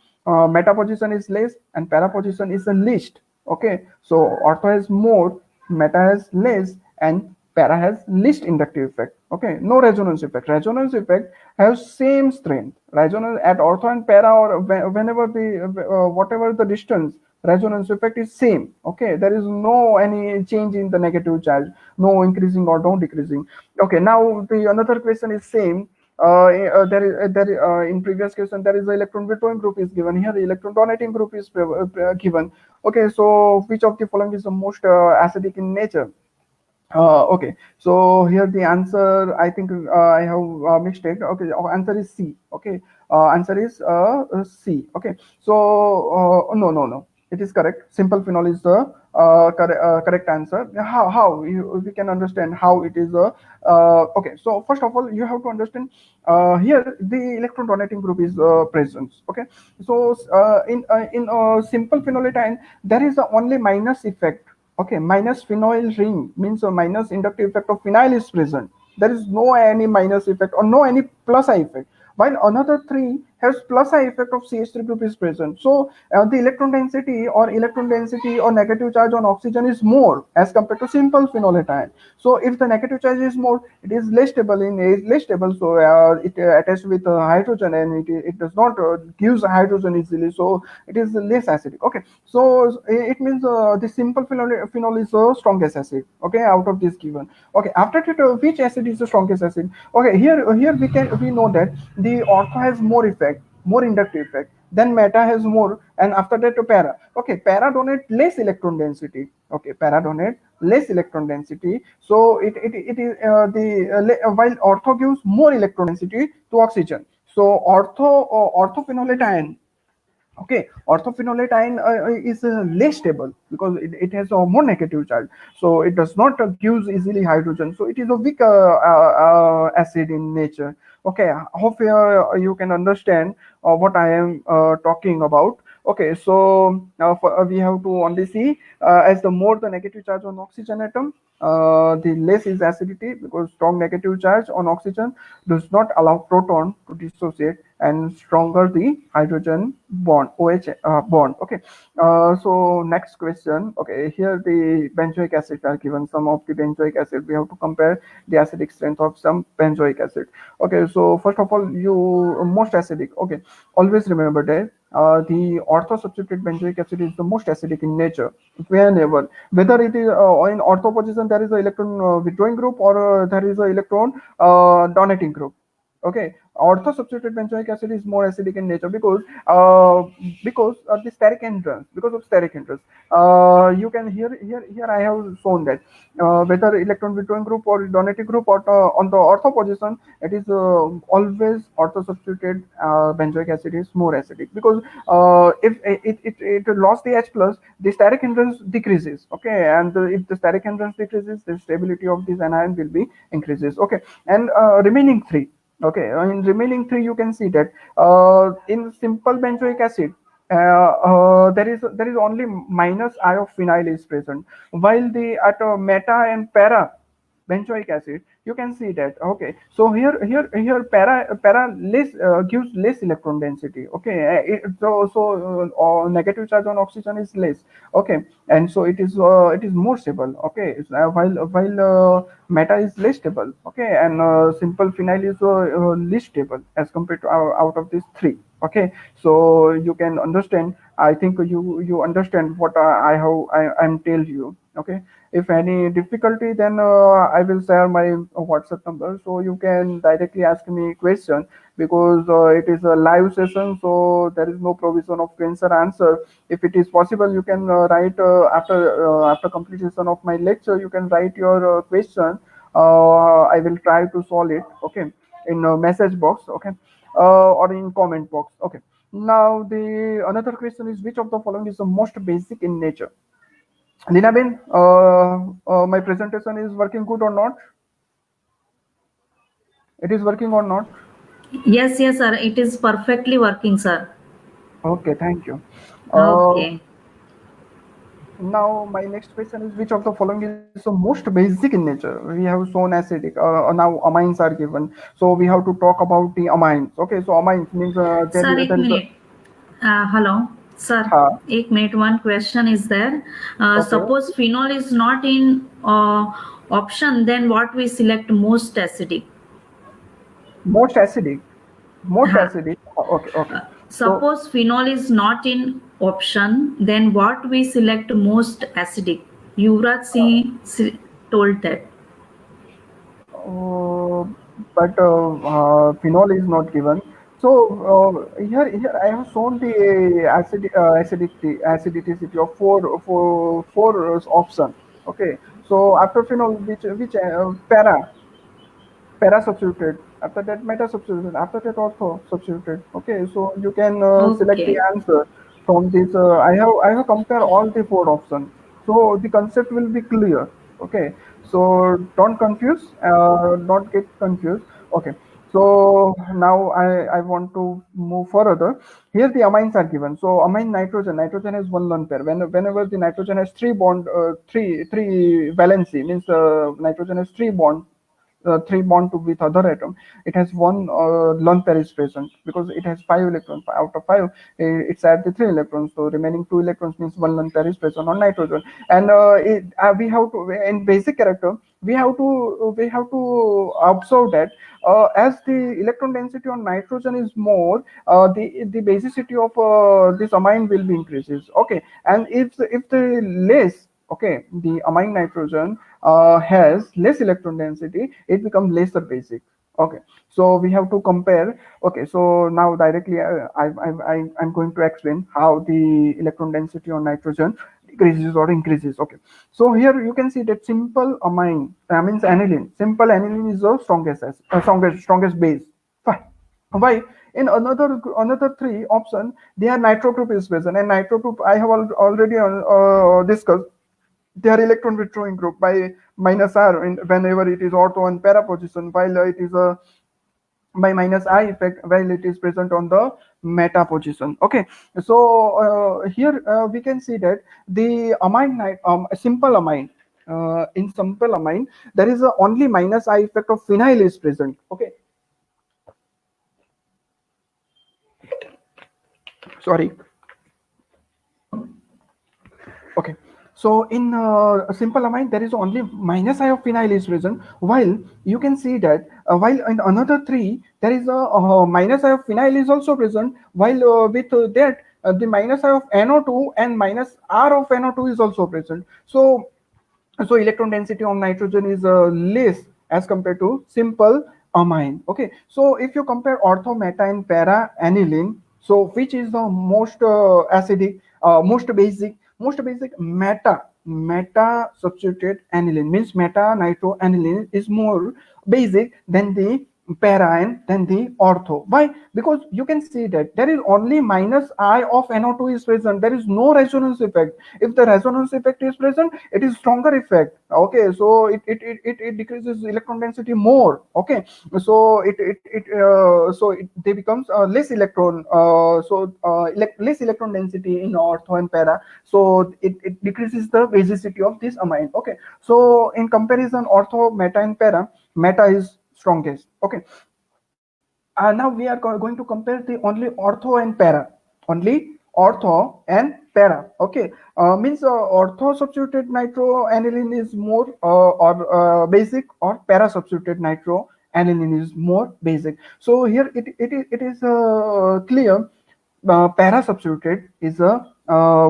meta position is less, and para position is the least. Okay, so ortho has more, meta has less, and para has least inductive effect. Okay, no resonance effect. Resonance effect has same strength. Resonance at ortho and para, or whenever the whatever the distance, resonance effect is same. Okay, there is no any change in the negative charge, no increasing or no decreasing. Okay, now the another question is same. In previous question there is the electron withdrawing group is given. Here the electron donating group is given. Okay, so which of the following is the most acidic in nature? Okay, so here the answer, I think I have mistake. Okay, answer is C. Okay, answer is C. Okay, so no, it is correct. Simple phenol is the correct answer. How we can understand how it is a okay. So first of all, you have to understand here the electron donating group is present. Okay, so in simple phenolation there is only minus effect. Okay, minus phenyl ring means a minus inductive effect of phenyl is present. There is no any minus effect or no any plus I effect. While another three has plus I effect of CH3 group is present. So the electron density or negative charge on oxygen is more as compared to simple phenolation. So if the negative charge is more, it is less stable less stable. So it attached with hydrogen, and it does not gives hydrogen easily. So it is less acidic. Okay, so it means the simple phenol is the strongest acid. Okay, out of this given. Okay, after that, which acid is the strongest acid? Okay, here we know that the ortho has more effect, more inductive effect. Then meta has more, and after that to para. Okay, para donate less electron density. Okay, para donate less electron density. So it is while ortho gives more electron density to oxygen. So orthophenolation. Okay, orthophenolation is less stable because it has a more negative charge, so it does not gives easily hydrogen, so it is a weak acid in nature. Okay, I hope you can understand what I am talking about. Okay, so now we have to only see as the more the negative charge on oxygen atom, the less is acidity, because strong negative charge on oxygen does not allow proton to dissociate, and stronger the hydrogen bond, OH bond. Okay, so next question. Okay, here the benzoic acid are given. Some of the benzoic acid, we have to compare the acidic strength of some benzoic acid. Okay, so first of all, you most acidic. Okay, always remember that the ortho-substituted benzoic acid is the most acidic in nature. Whenever, whether it is in ortho position, there is an electron withdrawing group, or there is an electron donating group. Okay, ortho-substituted benzoic acid is more acidic in nature because of the steric hindrance. Because of steric hindrance, you can here I have shown that whether electron withdrawing group or donating group, or on the ortho position, it is always ortho-substituted benzoic acid is more acidic, because if it lost the H plus, the steric hindrance decreases. Okay, and if the steric hindrance decreases, the stability of this anion will be increases. Okay, and remaining three. Okay, in remaining three, you can see that in simple benzoic acid, there is only minus I of phenyl is present, while the at meta and para benzoic acid, you can see that. Okay, so here para less gives less electron density. Okay, negative charge on oxygen is less. Okay, and so it is more stable. Okay, while meta is less stable. Okay, and simple phenyl is least stable as compared to out of these three. Okay, so you can understand. I think you understand what I'm tell you. Okay, if any difficulty, then I will share my WhatsApp number, so you can directly ask me question, because it is a live session, so there is no provision of question answer. If it is possible, you can write after completion of my lecture, you can write your question. I will try to solve it. Okay, in message box. Okay, or in comment box. Okay. Now the another question is, which of the following is the most basic in nature? Linabin, my presentation is working good or not? It is working or not? Yes, yes, sir. It is perfectly working, sir. Okay, thank you. Uh, Okay. Now my next question is, which of the following is the most basic in nature? We have shown acidic. Now amines are given, so we have to talk about the amines. Okay, so amines means Sir, एक there is a minute. Hello, sir. ha. एक minute. One question is there. Okay, Suppose phenol is not in option, then what we select most acidic? most acidic, most हाँ. acidic. Okay, okay. So Suppose phenol is not in option, then what we select most acidic? Yuvraj Singh told that. uh, but phenol is not given. So here I have shown the acidity of four option. Okay, so after phenol, which para substituted, after that meta substituted, after that ortho substituted. Okay, so you can select the Okay. answer from this. I have compare all the four options, so the concept will be clear. Okay, so don't confuse, not get confused. Okay, so now I want to move further. Here the amines are given. So amine nitrogen has one lone pair. Whenever the nitrogen has three valency, means nitrogen has three bond to with other atom, it has one lone pair is present, because it has 5 electrons. Out of 5, it's at the 3 electrons, so remaining 2 electrons means one lone pair is present on nitrogen. And we have to, in basic character, we have to observe that as the electron density on nitrogen is more, the basicity of this amine will be increases. Okay, and if the less, okay, the amine nitrogen has less electron density, it becomes lesser basic. Okay, so we have to compare. Okay, so now directly I'm going to explain how the electron density on nitrogen decreases or increases. Okay, so here you can see that simple amine, means aniline. Simple aniline is the strongest base. Fine. Why? In another three option, they are nitro group is present, and nitro group I have already discussed. They are electron withdrawing group by minus r whenever it is ortho and para position, while it is a by minus I effect while it is present on the meta position. Okay, so here we can see that the simple amine, in simple amine there is a only minus I effect of phenyl is present. Okay, sorry. Okay, so in a simple amine, there is only minus I of phenyl is present, while you can see that while in another three, there is a minus I of phenyl is also present, while with that the minus I of NO2 and minus R of NO2 is also present. So electron density on nitrogen is less as compared to simple amine. Okay, so if you compare ortho, meta and para aniline, so which is the most acidic, most basic meta substituted aniline, means meta nitro aniline is more basic than the para and then the ortho. Why? Because you can see that there is only minus I of NO2 is present. There is no resonance effect. If the resonance effect is present, it is stronger effect. Okay, so it decreases electron density more. Okay, so they becomes less electron, less electron density in ortho and para, so it decreases the basicity of this amine. Okay, so in comparison, ortho, meta and para, meta is strongest. Okay, now we are going to compare the only ortho and para, only ortho and para. Okay, means ortho substituted nitro aniline is more or basic, or para substituted nitro aniline is more basic. So here it is clear, para substituted is a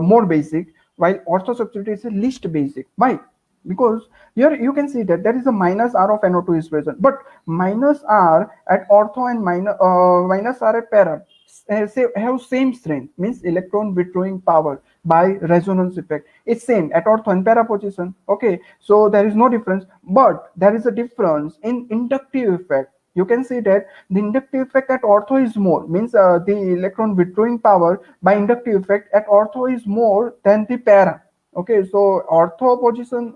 more basic, while ortho substituted is the least basic. Why? Because here you can see that there is a minus R of NO2 is present, but minus R at ortho and minus R at para have same strength, means electron withdrawing power by resonance effect. It's same at ortho and para position. Okay, so there is no difference, but there is a difference in inductive effect. you can see that the inductive effect at ortho is more, means the electron withdrawing power by inductive effect at ortho is more than the para. Okay, so ortho position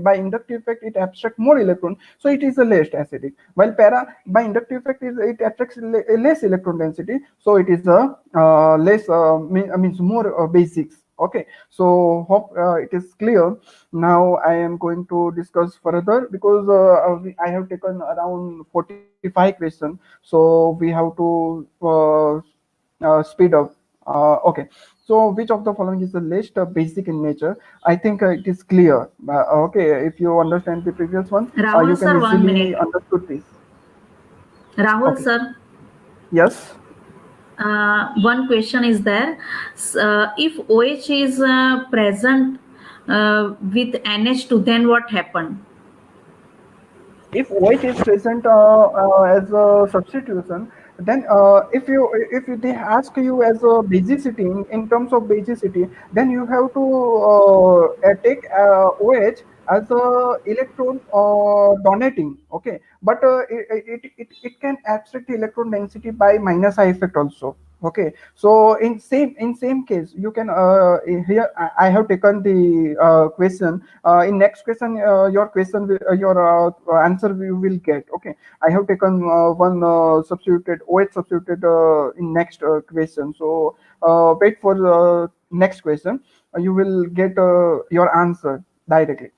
by inductive effect it abstracts more electron, so it is a less acidic. While para by inductive effect it attracts less electron density, so it is a less means more basics. Okay, so hope it is clear. Now I am going to discuss further because I have taken around 45 questions, so we have to speed up. Okay, so which of the following is the least basic in nature? I think it is clear. Okay, if you understand the previous one, Rahul you can sir, 1 minute. easily understood this. Rahul Okay, sir, yes. one question is there. If OH is present with NH2, then what happened? If OH is present as a substitution, then if they ask you as a basicity in terms of basicity, then you have to take OH as a electron donating. Okay, but it can abstract the electron density by minus I effect also. Okay, so in same case you can here I have taken the question. In next question your question your answer we will get. Okay, I have taken one substituted OH substituted in next question, so wait for the next question. You will get your answer directly.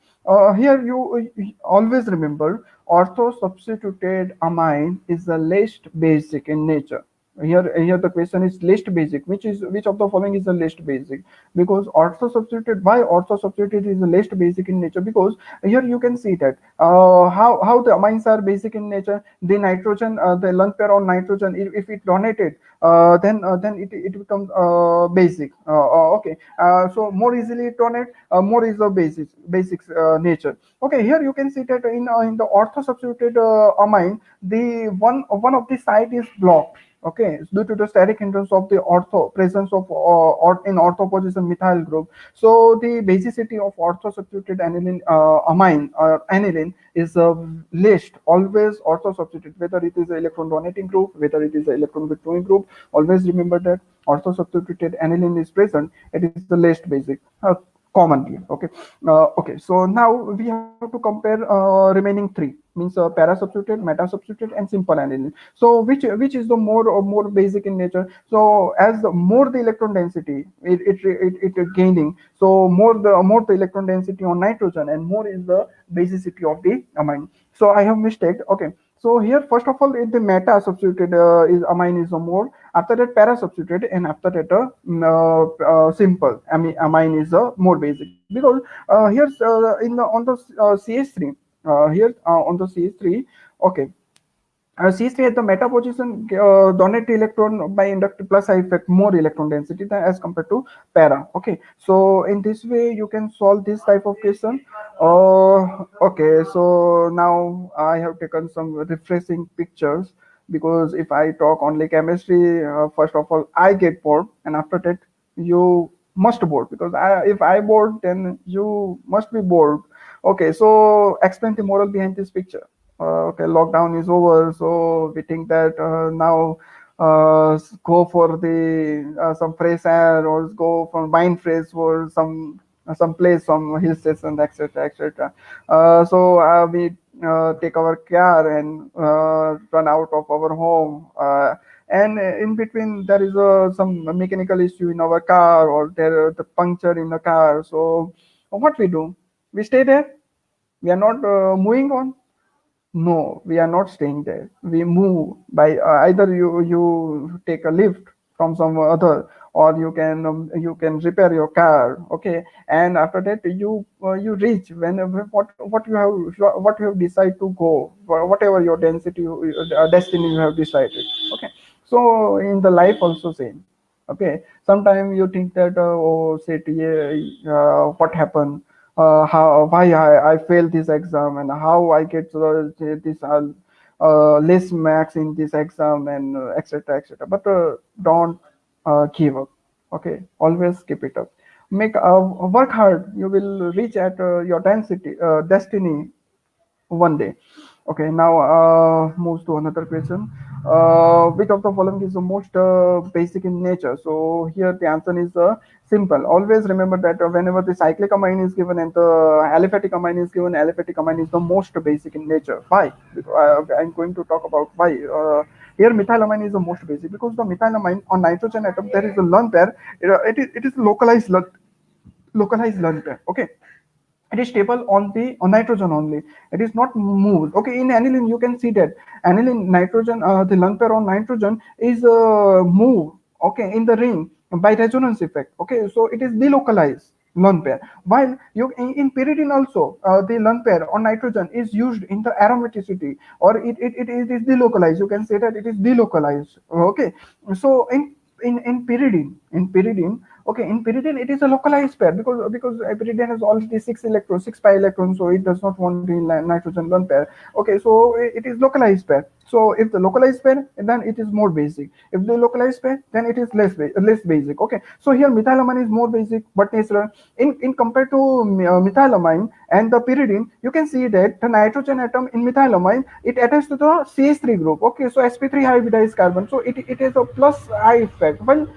Here you always remember ortho substituted amine is the least basic in nature. Here the question is least basic, which of the following is the least basic? Because ortho substituted, why ortho substituted is the least basic in nature? Because here you can see that how the amines are basic in nature. The nitrogen, the lone pair on nitrogen, if it donated, then it becomes basic. Okay, so more easily it donate, more is the basics nature. Okay, here you can see that in the ortho substituted amine, the one of the site is blocked. Okay, due to the steric hindrance of the ortho presence of or in ortho position methyl group. So the basicity of ortho substituted aniline amine or aniline is list always ortho substituted, whether it is an electron donating group, whether it is an electron withdrawing group. Always remember that ortho substituted aniline is present. It is the least basic. Commonly. Okay, okay, so now we have to compare remaining three, means para substituted, meta substituted, and simple aniline. So which is the more basic in nature? So as the more the electron density it gaining, so more the electron density on nitrogen and more is the basicity of the amine. So I have mistake. Okay, so here first of all the meta substituted is amine is a more, after that para substituted, and after that simple amine is a more basic. Because here's in the on the CH3 here on the CH3. Okay, C3 at the meta position donate electron by inductive plus I effect more electron density than as compared to para. Okay, so in this way you can solve this type of question. Okay, so now I have taken some refreshing pictures, because if I talk only chemistry, first of all I get bored, and after that you must bored, because if I bored then you must be bored. Okay, so explain the moral behind this picture. Okay, lockdown is over, so we think that now go for the some fresh air, or go for mind fresh for some place, some hill station, etc., etc. So we take our car and run out of our home, and in between there is some mechanical issue in our car, or there the puncture in the car. So what we do? We stay there. We are not moving on. No, we are not staying there. We move by either you take a lift from some other, or you can repair your car. Okay, and after that you reach whenever what you have decided to go, whatever your destiny you have decided. Okay, so in the life also same. Okay, sometimes you think that oh say yeah, what happened, how why I failed this exam, and how I get this less marks in this exam, and etc., etc. But don't give up. Okay, always keep it up. Make work hard. You will reach at your density destiny one day. Okay, now moves to another question. Which of the following is the most basic in nature? So here the answer is simple. Always remember that whenever the cyclic amine is given and the aliphatic amine is given, aliphatic amine is the most basic in nature. Why? Because, I'm going to talk about why. Here methylamine is the most basic because the methylamine on nitrogen atom there is a lone pair. It is localized lone pair. Okay, it is stable on the on nitrogen only. It is not moved. Okay, in aniline you can see that aniline nitrogen, the lone pair on nitrogen is moved, okay, in the ring by resonance effect. Okay, so it is delocalized lone pair. While you in pyridine also, the lone pair on nitrogen is used in the aromaticity, or it is delocalized. You can say that it is delocalized. Okay, so in pyridine, okay, in pyridine it is a localized pair because pyridine has already six pi electrons, so it does not want the nitrogen lone pair. Okay, so it is localized pair. So if the localized pair, then it is more basic. If the localized pair, then it is less basic. Okay, so here methylamine is more basic but natural. In compared to methylamine and the pyridine, you can see that the nitrogen atom in methylamine, it attaches to the CH3 group. Okay, so sp3 hybridized carbon, so it is a plus I effect. While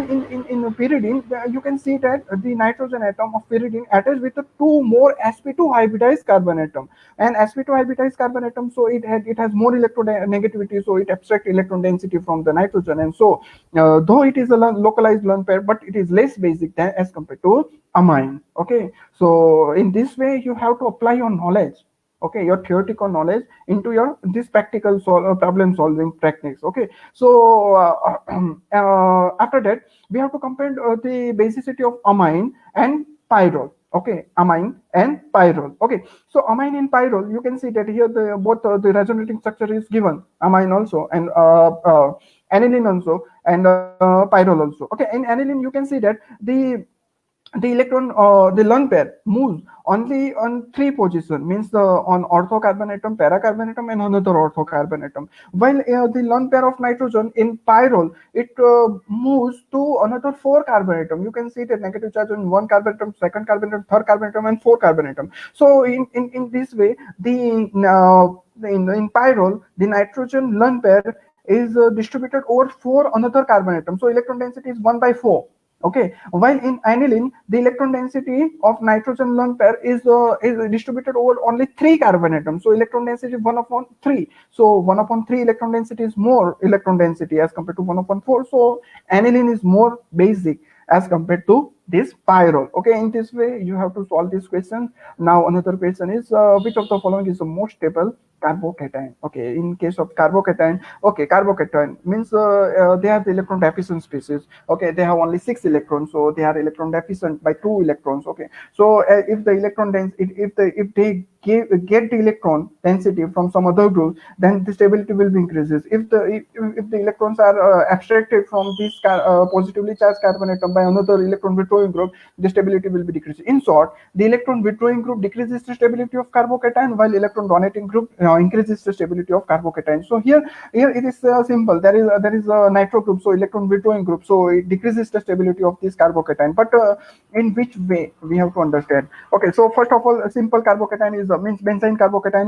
in pyridine, you can see that the nitrogen atom of pyridine attached with the two more sp2 hybridized carbon atom, and sp2 hybridized carbon atom, so it has more electronegativity, so it abstracts electron density from the nitrogen, and so though it is a localized lone pair, but it is less basic than as compared to amine. Okay, so in this way you have to apply your knowledge, okay, your theoretical knowledge into your this practical problem solving techniques. Okay, so after that we have to compare the basicity of amine and pyrrole. Okay, amine and pyrrole. Okay, so amine and pyrrole, you can see that here the both the resonating structure is given, amine also and aniline also, and pyrrole also. Okay, in aniline you can see that the electron, the lone pair moves only on three position, means the on ortho carbon atom, para carbon atom, and another ortho carbon atom. While the lone pair of nitrogen in pyrrole, it moves to another four carbon atom. You can see the negative charge on one carbon atom, second carbon atom, third carbon atom, and four carbon atom. So in this way, in pyrrole, the nitrogen lone pair is distributed over four another carbon atom. So electron density is 1/4. Okay, while in aniline the electron density of nitrogen lone pair is distributed over only three carbon atoms, so electron density is 1/3. So 1/3 electron density is more electron density as compared to 1/4. So aniline is more basic as compared to this pyrrole. Okay, in this way you have to solve this question. Now another question is which of the following is the most stable carbocation? Okay, in case of carbocation, okay, carbocation means they have the electron deficient species. Okay, they have only 6 electrons, so they are electron deficient by 2 electrons. Okay, so if the electron density, if they get the electron density from some other group, then the stability will be increases. If the electrons are abstracted from this positively charged carbon atom by another electron withdrawing group, the stability will be decreased. In short, the electron withdrawing group decreases the stability of carbocation, while electron donating group increases the stability of carbocation. So here it is simple. There is a nitro group, so electron withdrawing group, so it decreases the stability of this carbocation. But in which way we have to understand? Okay, so first of all, a simple carbocation is means benzene carbocation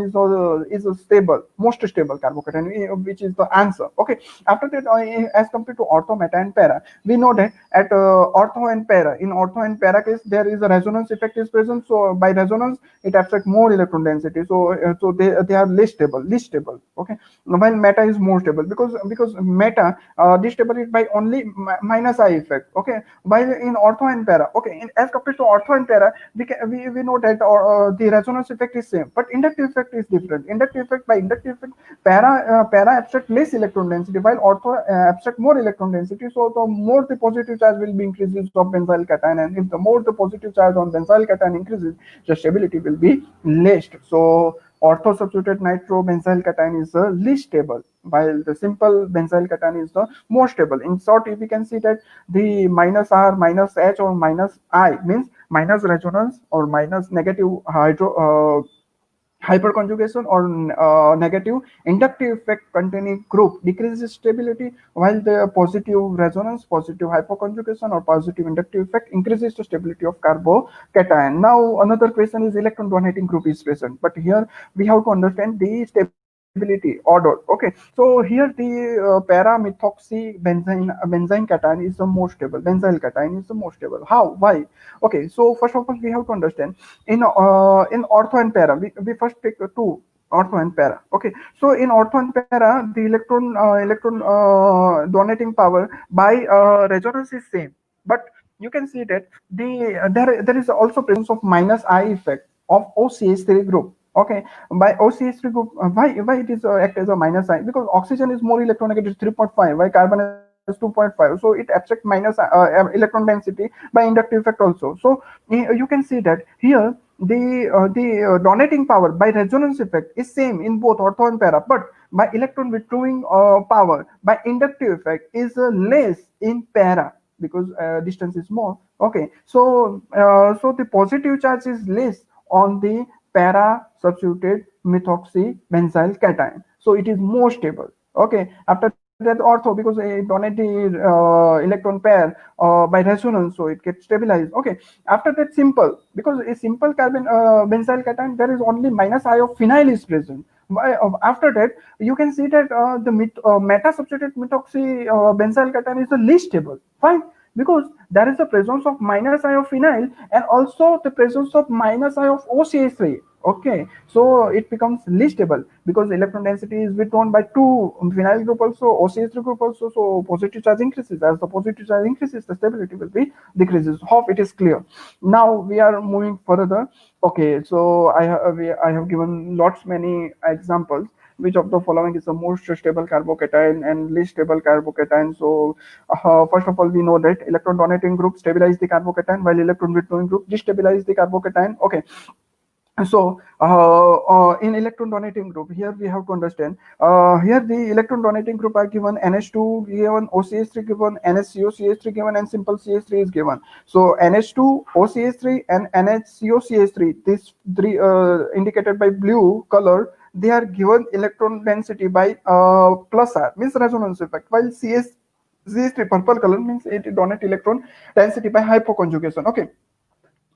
is a stable, most stable carbocation, which is the answer. Okay, after that, as compared to ortho, meta, and para, we know that at ortho and para, in ortho and para case, there is a resonance effect is present. So by resonance, it affects more electron density. So they are least stable. Okay, while meta is more stable because meta destable it by only minus I effect. Okay, while in ortho and para, okay, as compared to ortho and para, we know that the resonance effect is same, but inductive effect is different. Inductive effect, para abstract less electron density, while ortho abstract more electron density. So the more the positive charge will be increases of benzyl cation, and if the more the positive charge on benzyl cation increases, the stability will be less. So ortho-substituted nitrobenzyl cation is the least stable, while the simple benzyl cation is the more stable. In short, if we can see that the minus R, minus H, or minus I means minus resonance or minus negative hyperconjugation or negative inductive effect containing group decreases stability, while the positive resonance, positive hyperconjugation or positive inductive effect increases the stability of carbocation. Now another question is electron donating group is present, but here we have to understand the stability order. Okay, so here the para-methoxy benzene cation is the most stable, benzyl cation is the most stable. How? Why? Okay, so first of all we have to understand in ortho and para, we first take two, ortho and para. Okay, so in ortho and para the electron donating power by resonance is same, but you can see that there is also presence of minus I effect of OCH3 group. Okay, by OCH3 group, why it is act as a minus I? Because oxygen is more electronegative 3.5, while carbon is 2.5, so it abstract minus electron density by inductive effect also. So you can see that here the donating power by resonance effect is same in both ortho and para, but by electron withdrawing power by inductive effect is less in para because distance is more. Okay, so the positive charge is less on the para substituted methoxy benzyl cation, so it is more stable. Okay, after that ortho, because a donate the electron pair by resonance, so it gets stabilized. Okay, after that simple, because a simple carbon benzyl cation, there is only minus I of phenyl is present. After that you can see that the meta substituted methoxy benzyl cation is the least stable. Why? Because there is the presence of minus I of phenyl and also the presence of minus I of OCH3. Okay, so it becomes least stable because electron density is withdrawn by two phenyl group also, OCH3 group also, so positive charge increases. As the positive charge increases, the stability will be decreases. Hope it is clear. Now we are moving further. Okay, so I have given lots many examples. Which of the following is the most stable carbocation and least stable carbocation? So first of all, we know that electron donating group stabilize the carbocation, while electron withdrawing group destabilize the carbocation. Okay, so in electron donating group, here we have to understand, here the electron donating group are given NH2 given, OCH3 given, NHCOCH3 given, and simple CH3 is given. So NH2, OCH3 and NHCOCH3, these three indicated by blue color, they are given electron density by plus R, means resonance effect, while CH3 purple color means it donate electron density by hypoconjugation. Okay,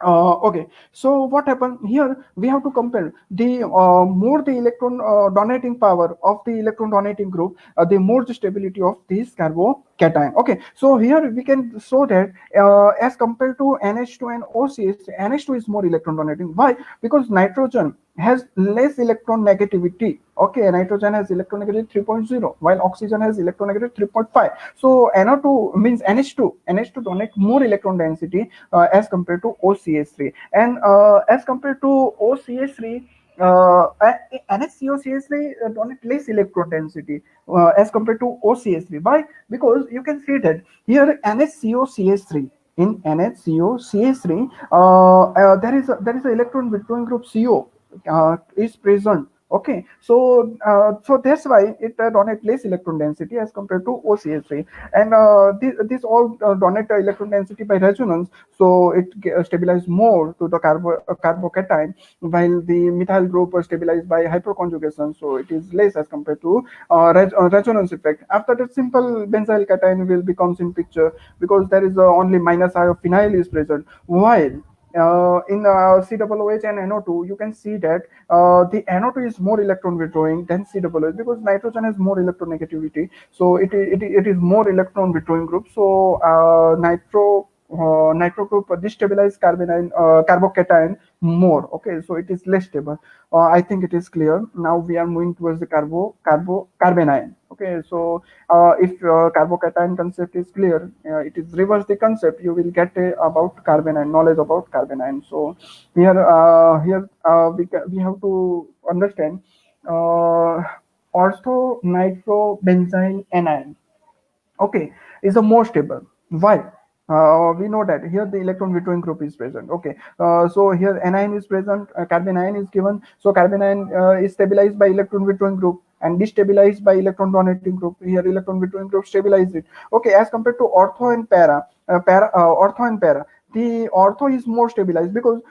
okay, so what happened here? We have to compare the more the electron donating power of the electron donating group, the more the stability of this carbocation. Okay, so here we can show that as compared to NH2 and OCH, NH2 is more electron donating. Why? Because nitrogen has less electron negativity. Okay, nitrogen has electron negativity 3.0, while oxygen has electron negativity 3.5. So NO2 means NH2 donate more electron density as compared to OCH3, and as compared to OCH3, NHCOCH3 donate less electron density as compared to OCH3. Why? Because you can see that here NHCOCH3, in NHCOCH3 there is an electron withdrawing group CO is present. Okay, so that's why it donate less electron density as compared to OCH3, and this all donate electron density by resonance, so it stabilize more to the carbocation, while the methyl group are stabilized by hyperconjugation, so it is less as compared to resonance effect. After that, simple benzyl cation will becomes in picture because there is only minus I of phenyl is present, while in COOH and NO2, you can see that the NO2 is more electron withdrawing than COOH because nitrogen has more electronegativity, so it is more electron withdrawing group. So nitro group destabilize carbocation more. Okay, so it is less stable. I think it is clear. Now we are moving towards the carbanion. Okay, so if carbocation concept is clear, it is reverse the concept. You will get about carbanion, knowledge about carbanion. So we have to understand ortho nitro benzyl anion. Okay, is the more stable. Why? We know that here the electron withdrawing group is present. Okay, so here anion is present, carbanion is given, so carbanion is stabilized by electron withdrawing group and destabilized by electron donating group. Here electron withdrawing group stabilize it. Okay, as compared to ortho and para, ortho and para, the ortho is more stabilized, because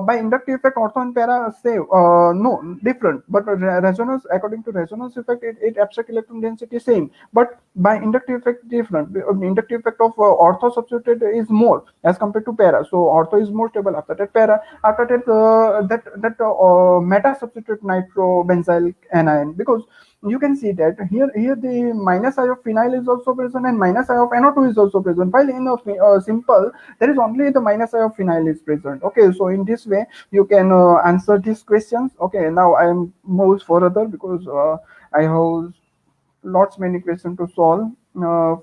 by inductive effect ortho and para say no different, but resonance, according to resonance effect, it abstract electron density same, but by inductive effect different. Inductive effect of ortho substituted is more as compared to para, so ortho is more stable. After that para, after that meta substitute nitrobenzyl anion, because you can see that here the minus I of phenyl is also present and minus I of NO2 is also present, while in a simple there is only the minus I of phenyl is present. Okay, so in this way you can answer these questions. Okay, now I am moves further, because I have lots many questions to solve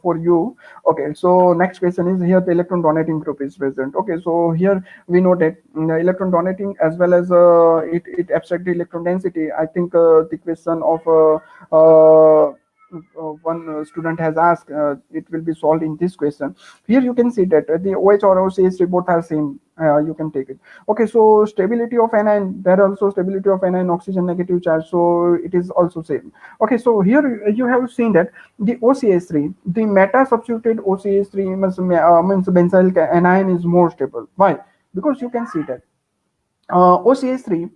for you. Okay, so next question is, here the electron donating group is present. Okay, so here we know that electron donating as well as it abstract the electron density. I think the question of one student has asked, it will be solved in this question. Here you can see that the OH or OCH both are same. You can take it. Okay, so stability of anion, there also stability of anion, oxygen negative charge, so it is also same. Okay, so here you have seen that the OCH3, the meta substituted OCH3 means benzyl anion is more stable. Why? Because you can see that OCH3,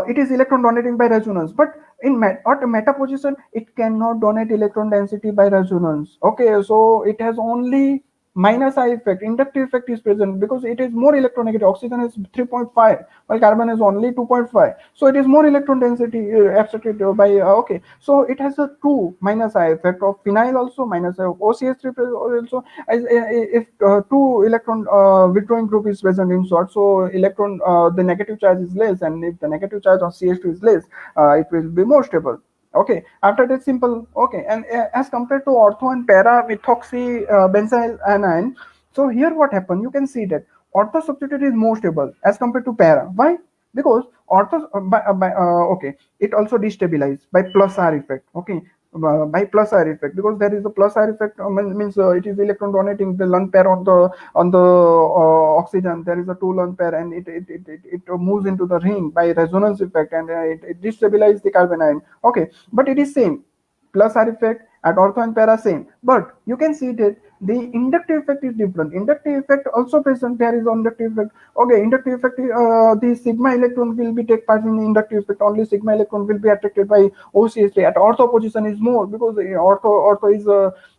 it is electron donating by resonance, but at a meta position, it cannot donate electron density by resonance. Okay, so it has only minus I effect. Inductive effect is present because it is more electronegative. Oxygen is 3.5, while carbon is only 2.5. So it is more electron density abstracted by okay. So it has a two minus I effect of phenyl also, minus I of OCH3 also. If two electron withdrawing group is present in short, so electron the negative charge is less, and if the negative charge of CH2 is less, it will be more stable. Okay, after that simple. Okay, and as compared to ortho and para methoxy benzyl anion, so here what happened, you can see that ortho substitute is more stable as compared to para. Why? Because ortho okay, it also destabilized by plus R effect. Okay, by plus R effect, because there is a plus R effect, means it is electron donating the lone pair on the oxygen. There is a two lone pair, and it moves into the ring by resonance effect, and it destabilizes the carbonyl. Okay, but it is same plus R effect at ortho and para same, but you can see that the inductive effect is different. Inductive effect also present. There is inductive effect. Okay, inductive effect. The sigma electron will be take part in the inductive effect. Only sigma electron will be attracted by OCH3. At ortho position is more, because ortho is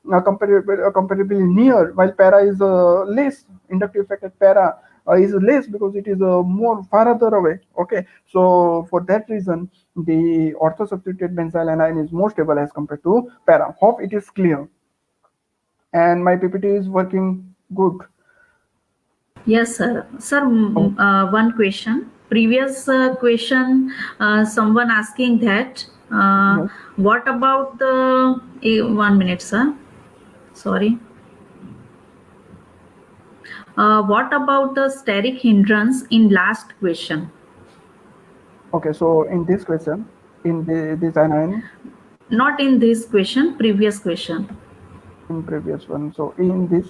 comparably near, while para is less. Inductive effect at para is less because it is more farther away. Okay, so for that reason, the ortho substituted benzyl anion is more stable as compared to para. Hope it is clear. And my PPT is working good. Yes, sir. Sir, Oh, one question. Previous question, someone asking that, yes. what about the, 1 minute, sir. Sorry. What about the steric hindrance in last question? Okay, so in this question, in this anion, Not in this question, previous question. in previous one, so in this,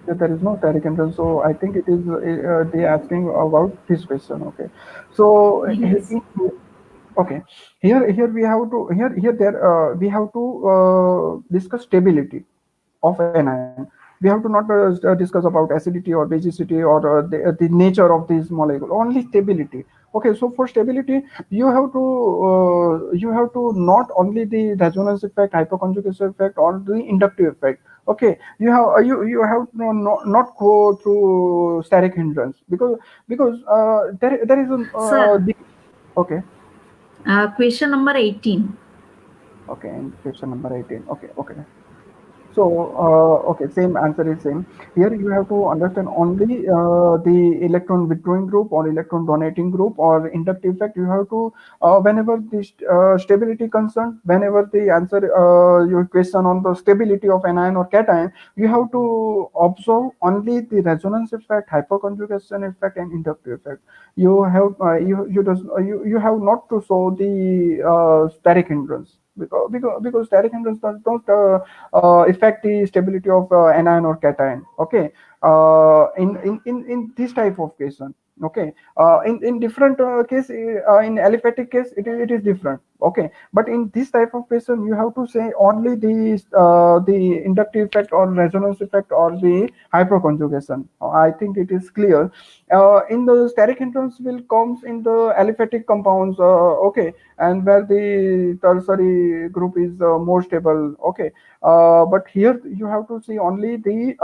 there is no direct entrance. So I think it is they asking about this question. Okay, so Yes. okay, here we have to here there we have to discuss stability of anion. We have to not discuss about acidity or basicity or the nature of this molecule, only stability. Okay, so for stability, you have to not only the resonance effect, hyperconjugation effect, or the inductive effect. Okay, you have to not go through steric hindrance, because there is a Sir, okay. question number 18. Okay, and question number 18. Okay, okay. So, okay, same answer is same. Here you have to understand only the electron withdrawing group or electron donating group or inductive effect. You have to, whenever the stability concerned, whenever the answer your question on the stability of anion or cation, you have to observe only the resonance effect, hyperconjugation effect, and inductive effect. You have you have not to show the steric hindrance, because steric hindrance don't affect the stability of anion or cation. Okay, in this type of question, Okay, in different case, in aliphatic case, it is different. Okay, but in this type of question, you have to say only the inductive effect or resonance effect or the hyperconjugation. I think it is clear. In the steric hindrance will comes in the aliphatic compounds. Okay, and where the tertiary group is more stable. Okay, but here you have to see only the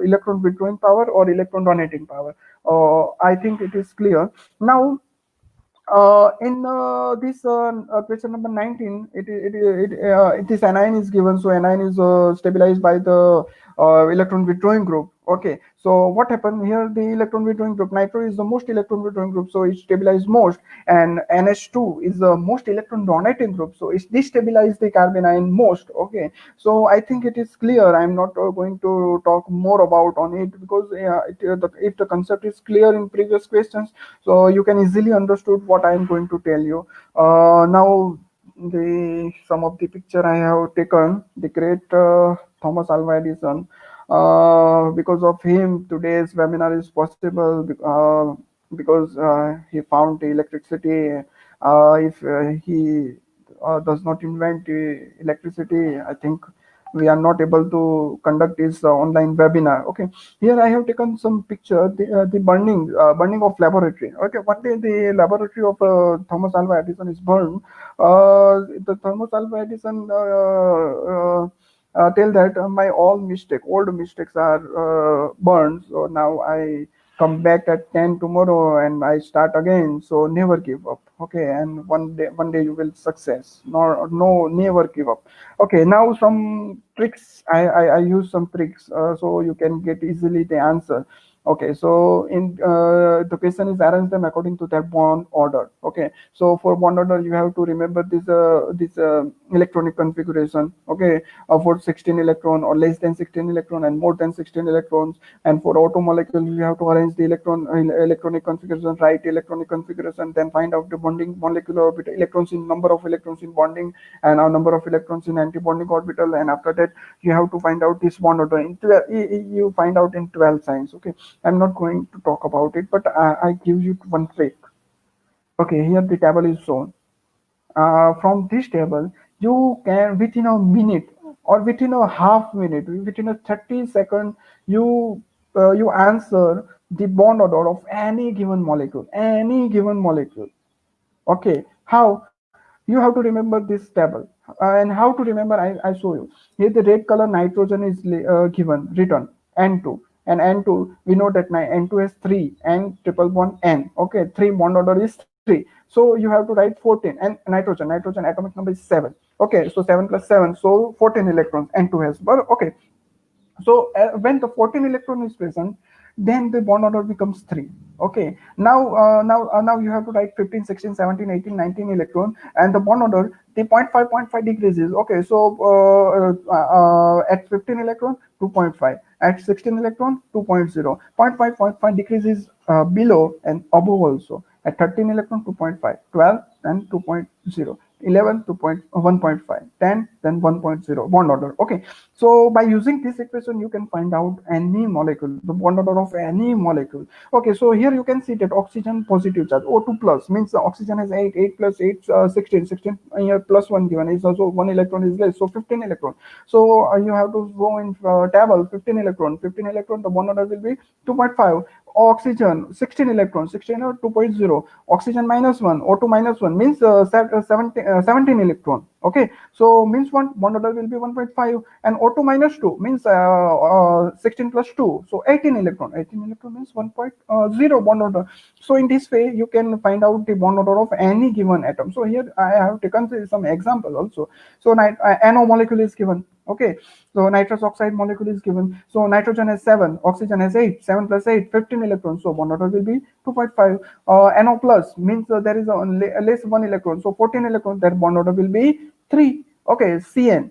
electron withdrawing power or electron donating power. I think it is clear. Now, in this question number 19, this anion is given. So anion is stabilized by the electron withdrawing group. Okay, so what happened here? The electron withdrawing group, nitro is the most electron withdrawing group, so it stabilized most, and NH2 is the most electron donating group, so it destabilized the carbanion most. Okay, so I think it is clear. I'm not going to talk more about on it, because if the concept is clear in previous questions, so you can easily understood what I am going to tell you. Now, the some of the picture I have taken, the great Thomas Alva Edison. Because of him, today's webinar is possible, because he found the electricity. If he does not invent electricity, I think we are not able to conduct this online webinar. Okay, here I have taken some picture, the burning of laboratory. Okay, one day the laboratory of Thomas Alva Edison is burned. The Thomas Alva Edison tell that my old mistakes are burned, so now I come back at 10 tomorrow and I start again. So never give up. Okay, and one day you will success. No, never give up. Okay, now some tricks. I use some tricks so you can get easily the answer. Okay, so in the question is arrange them according to their bond order. Okay, so for bond order you have to remember this electronic configuration. Okay, for 16 electron or less than 16 electron and more than 16 electrons. And for auto molecule you have to arrange the electronic configuration, right electronic configuration, then find out the bonding molecular orbital electrons in number of electrons in bonding, and a number of electrons in anti-bonding orbital. And after that you have to find out this bond order in you find out in 12 signs. Okay, I'm not going to talk about it, but I give you one trick. Okay, here the table is shown. From this table you can, within a minute or within a half minute, within a 30 second, you answer the bond order of any given molecule. Okay, how? You have to remember this table. And how to remember, I show you. Here the red color nitrogen is given, written N2. And N2, we know that N2 has 3 and triple bond N. Okay, 3 bond order is 3. So you have to write 14. And nitrogen atomic number is 7. Okay, so 7 plus 7, so 14 electrons N2 has. But okay, so when the 14 electron is present, then the bond order becomes 3. Okay, now you have to write 15, 16, 17, 18, 19 electron, and the bond order, the 0.5 decreases. Okay, so at 15 electron 2.5, at 16 electron 2.0, 0.5 decreases below and above also. At 13 electron 2.5, 12 and 2.0, 11 2.1.5, 10 then 1.0 bond order. Okay, so by using this equation you can find out any molecule, the bond order of any molecule. Okay, so here you can see that oxygen positive charge, O2 plus, means the oxygen has 8 plus 8 16, here plus 1 given is also 1 electron is less, so 15 electron. So you have to go in table 15 electron, the bond order will be 2.5. Oxygen 16 electrons, 16 or 2.0. Oxygen minus 1, O2 minus 1 means 17 electron. Okay, so means one bond order will be 1.5, and O2 minus 2 means 16 plus 2, so 18 electron. 18 electron means 1.0 bond order. So in this way you can find out the bond order of any given atom. So here I have taken some example also. So NO molecule is given. Okay, so nitrous oxide molecule is given. So nitrogen has 7, oxygen has 8, 7 plus 8, 15 electrons. So bond order will be 2.5. NO plus means there is a less 1 electron. So 14 electrons, that bond order will be 3. Okay, CN,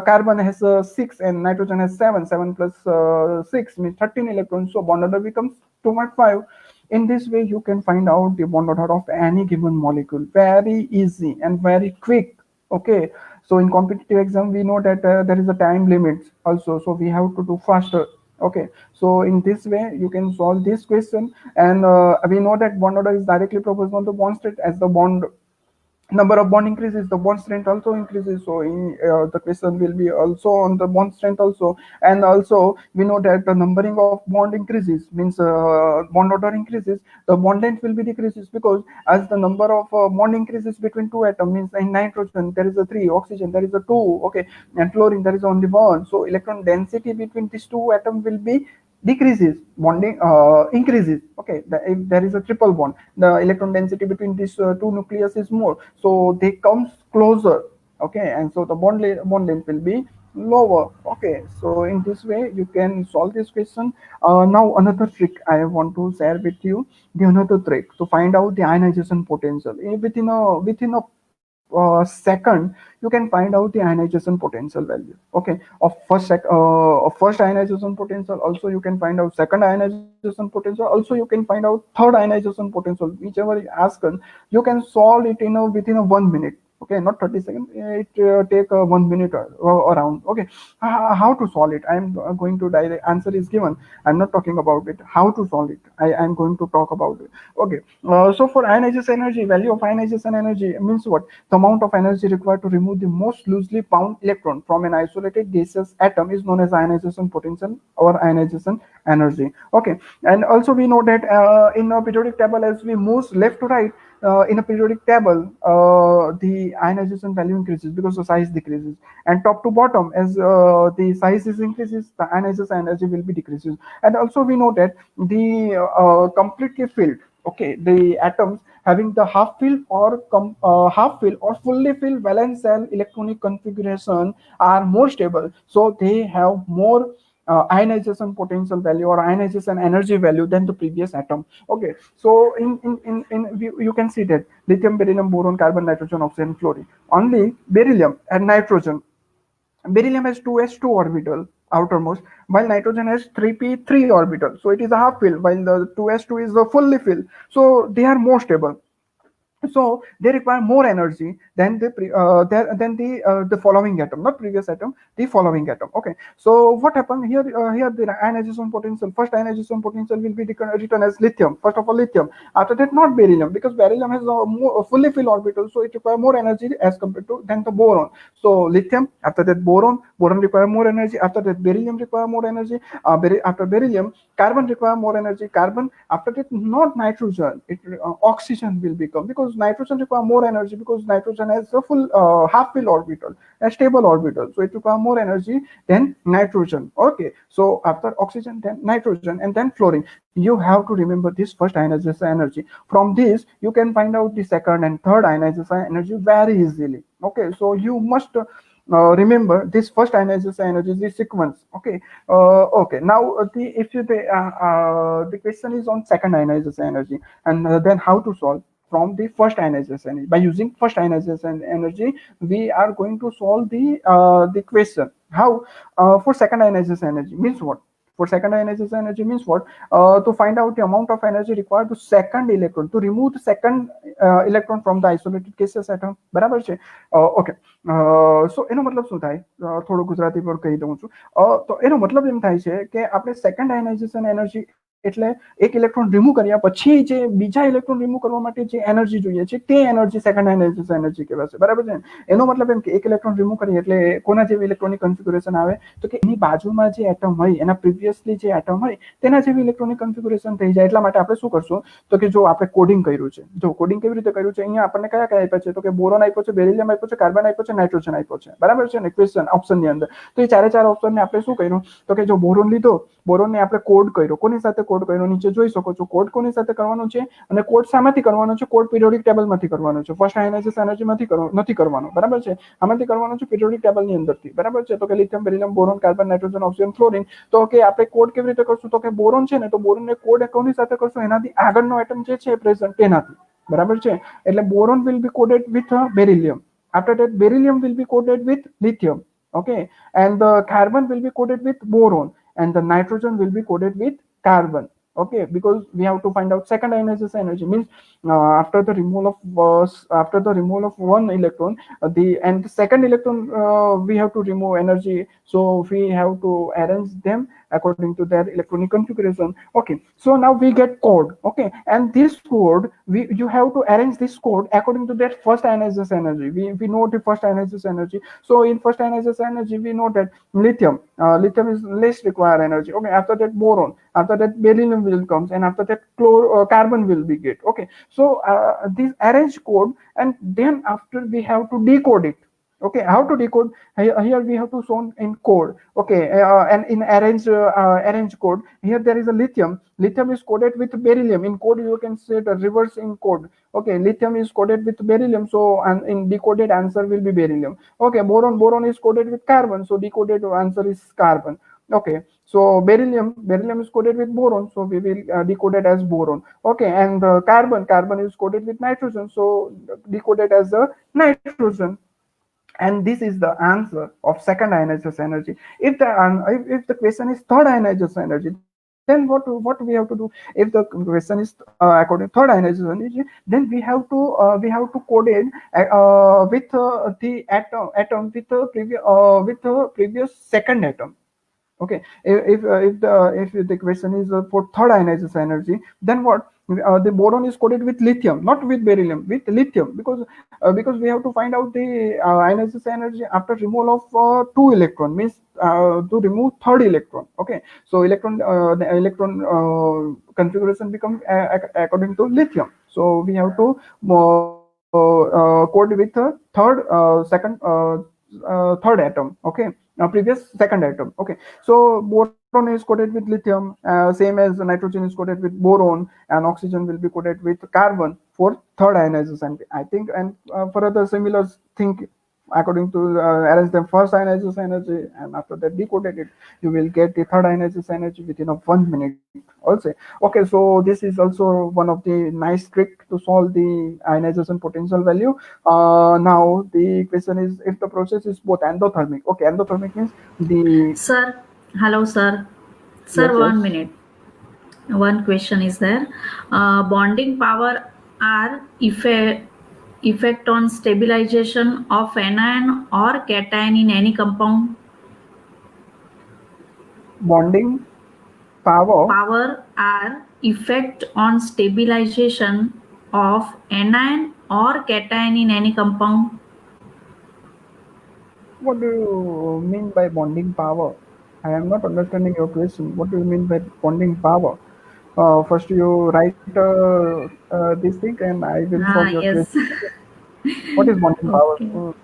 carbon has 6 and nitrogen has 7. 7 plus 6 means 13 electrons. So bond order becomes 2.5. In this way, you can find out the bond order of any given molecule. Very easy and very quick. Okay, so in competitive exam we know that there is a time limit also, so we have to do faster. Okay, so in this way you can solve this question, and we know that bond order is directly proportional to bond state. As the bond number of bond increases, the bond strength also increases. So in the question will be also on the bond strength also. And also we know that the numbering of bond increases means bond order increases, the bond length will be decreases, because as the number of bond increases between two atoms, means in nitrogen there is a three, oxygen there is a two, okay, and chlorine there is only one. So electron density between these two atoms will be decreases, bonding increases. Okay, if there is a triple bond, the electron density between these two nucleus is more, so they comes closer. Okay, and so the bond length will be lower. Okay, so in this way you can solve this question. Now another trick I want to share with you, the another trick to find out the ionization potential. Within a second you can find out the ionization potential value, okay, of first ionization potential. Also you can find out second ionization potential. Also you can find out third ionization potential, whichever you ask. You can solve it within a 1 minute. Okay, not 30 seconds, it take 1 minute around. Okay, how to solve it, I'm going to direct answer is given. I'm not talking about it, how to solve it I'm going to talk about it. Okay, so for ionization energy, value of ionization energy means what? The amount of energy required to remove the most loosely bound electron from an isolated gaseous atom is known as ionization potential or ionization energy. Okay, and also we know that in a periodic table, as we move left to right in a periodic table, the ionization value increases because the size decreases, and top to bottom, as the size is increases, the ionization energy will be decreases. And also we know that the completely filled, okay, the atoms having the half filled or fully filled valence shell electronic configuration are more stable, so they have more ionization potential value or ionization energy value than the previous atom. Okay, so you can see that lithium, beryllium, boron, carbon, nitrogen, oxygen, fluorine. Only beryllium and nitrogen. Beryllium has 2s2 orbital outermost, while nitrogen has 3p3 orbital. So it is a half filled, while the 2s2 is a fully filled. So they are more stable, so they require more energy than the following atom, not previous atom, the following atom. Okay, so what happened here? Here the ionization potential, first ionization potential will be written as lithium. First of all, lithium. After that, not beryllium, because beryllium has a fully filled orbital, so it requires more energy as compared to than the boron. So lithium. After that, boron require more energy. After that, beryllium require more energy. After beryllium, carbon require more energy. Carbon. After that, not nitrogen, oxygen will become, because nitrogen require more energy, because nitrogen has a full half filled orbital, a stable orbital, so it require more energy than nitrogen. Okay, so after oxygen, then nitrogen, and then fluorine. You have to remember this first ionization energy. From this you can find out the second and third ionization energy very easily. Okay, so you must remember this first ionization energy, the sequence. Okay, okay. Now the question is on second ionization energy, and then how to solve from the first ionization energy. By using first ionization energy, we are going to solve the question. How? For second ionization energy means what? For second ionization energy means what? To find out the amount of energy required to second electron, to remove the second electron from the isolated gaseous atom. બરાબર છે? Okay, સો એનો મતલબ શું થાય? થોડું ગુજરાતી પર કહી દઉં છું. તો એનો મતલબ એમ થાય છે કે આપણે સેકન્ડ આયનાઇઝેશન એનર્જી એટલે એક ઇલેક્ટ્રોન રિમૂવ કર્યા પછી જે બીજા ઇલેક્ટ્રોન રિમૂવ કરવા માટે જે એનર્જી જોઈએ છે તે એનર્જી સેકન્ડ આયનાઇઝેશન એનર્જી કહેવાશે. બરાબર છે? એનો મતલબ એમ કે એક ઇલેક્ટ્રોન રિમૂવ કરીએ એટલે કોના જેવી ઇલેક્ટ્રોનિક કન્ફિગ્યુરેશન આવે? તો કે એની બાજુમાં જે એટમ હોય, એના પ્રિવિયસલી જે એટમ હોય તેના જેવી ઇલેક્ટ્રોનિક કન્ફિગ્યુરેશન થઈ જાય. એટલા માટે આપણે શું કરશું? તો કે જો આપણે કોડિંગ કર્યું છે, જો કોડિંગ કેવી રીતે કર્યું છે, અહીંયા આપણને કયા કયા આપ્યા છે? તો કે બોરોન આપ્યો છે, બેરિલિયમ આપ્યો છે, કાર્બન આપ્યો છે, નાઇટ્રોજન આપ્યો છે. બરાબર છે ને? ક્વેશ્ચન ઓપ્શનની અંદર તો એ ચારે ચાર ઓપ્શનને આપણે શું કર્યું? તો કે જો બોરોન લીધો, બોરોનને આપણે કોડ કર્યો. કોની સાથે કોડ કર્યો? નીચે જોઈ શકો છો. કોડ કોની સાથે કરવાનો છે અને કોડ શામાંથી કરવાનો છે? કોડ પિરિયોડિક ટેબલમાંથી કરવાનો છે. ફર્સ્ટ આયનાઇઝેશન એનર્જીમાંથી નથી કરવાનો. બરાબર છે? આમાંથી કરવાનો છે પિરિયોડિક ટેબલની અંદરથી. બરાબર છે? તો કે lithium, beryllium, boron, carbon, nitrogen, oxygen, fluorine. તો કે આપણે કોડ કેવી રીતે કરશું? તો કે બોરોન છે ને, તો બોરોનને કોડ કોની સાથે કરશું? એનાથી આગળનો એટમ જે છે પ્રેઝન્ટ તેનાથી. બરાબર છે? એટલે boron will be coded with beryllium. After that, beryllium will be coated with lithium. Okay, and the carbon will be coated with boron, and the nitrogen will be coated with carbon. Okay, because we have to find out second ionization energy. Means after the removal of one electron, the second electron we have to remove energy. So we have to arrange them according to their electronic configuration. Okay, so now we get code. Okay, and this code, you have to arrange this code according to that first ionization energy. We know the first ionization energy. So in first ionization energy, we know that lithium is less require energy. Okay, after that boron, after that beryllium will comes, and after that carbon will be get. Okay, so this arrange code, and then after we have to decode it. Okay, how to decode? Here we have to show in code. Okay, and in arrange code, here there is a lithium is coded with beryllium. In code you can say the reverse in code. Okay, lithium is coded with beryllium, so and in decoded answer will be beryllium. Okay, boron is coded with carbon, so decoded answer is carbon. Okay, so beryllium is coded with boron, so we will decode it as boron. Okay, and carbon is coded with nitrogen, so decoded as a nitrogen. And this is the answer of second ionization energy. If the question is third ionization energy, then what we have to do? If the question is according to third ionization energy, then we have to code it with the atom with the previous second atom. Okay, if the question is for third ionization energy, then what? The boron is coded with lithium, not with beryllium, with lithium, because we have to find out the ionization energy after removal of two electron, means to remove third electron. Okay, so the electron configuration becomes according to lithium, so we have to code with third atom. Okay, previous second atom. Okay, so boron is coated with lithium, same as nitrogen is coated with boron, and oxygen will be coated with carbon for third ionization, I think. And for other similar thing, according to arrange them first ionization energy, and after that decoded it, you will get the third ionization energy within a 1 minute also. Okay, so this is also one of the nice trick to solve the ionization potential value. Now the question is, if the process is both endothermic. Okay, endothermic means the Sir, hello, sir. yes, Sir, yes. 1 minute. One question is there. Bonding power are effect on stabilization of anion or cation in any compound. Bonding power. Power are effect on stabilization of anion or cation in any compound. What do you mean by bonding power? I am not understanding your question. What do you mean by bonding power? First, you write this thing, and I will solve Ah, your question. yes. What is bonding power? Okay.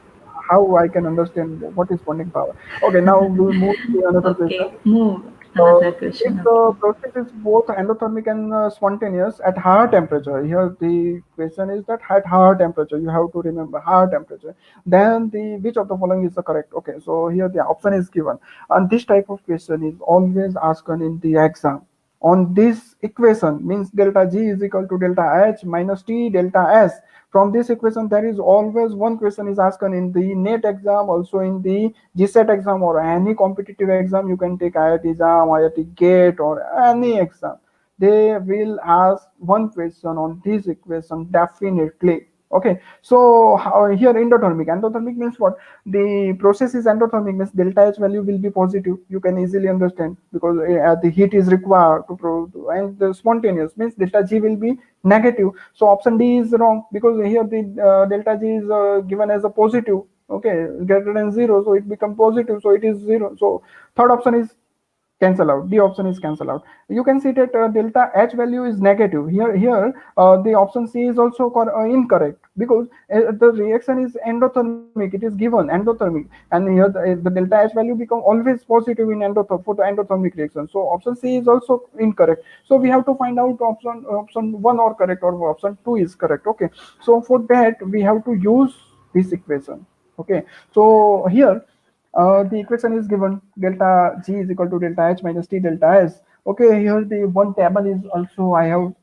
How I can understand what is bonding power? Okay, now we move to another question. Okay. Move. Another If question. Okay. the process is both endothermic and spontaneous at higher temperature, here the question is that at higher temperature, you have to remember higher temperature, then the which of the following is the correct? Okay, so here the option is given, and this type of question is always asked in the exam. On this equation, means delta G is equal to delta H minus T delta S. From this equation, there is always one question is asked in the NET exam, also in the GSET exam, or any competitive exam. You can take IIT exam, IIT GATE, or any exam. They will ask one question on this equation definitely. Okay, so here endothermic means what? The process is endothermic, means delta H value will be positive. You can easily understand, because the heat is required to produce. And the spontaneous means delta G will be negative. So option D is wrong, because here the delta G is given as a positive. Okay, greater than zero, so it becomes positive, so it is zero. So third option is cancel out. The option is cancel out. You can see that delta H value is negative. Here the option C is also incorrect, because the reaction is endothermic. It is given endothermic, and here the delta H value become always positive in for the endothermic reaction. So option C is also incorrect. So we have to find out option one or correct, or option two is correct. Okay, so for that we have to use this equation. Okay, so here the equation is given, delta G is equal to delta H minus T delta S. Okay, here the one table is also I have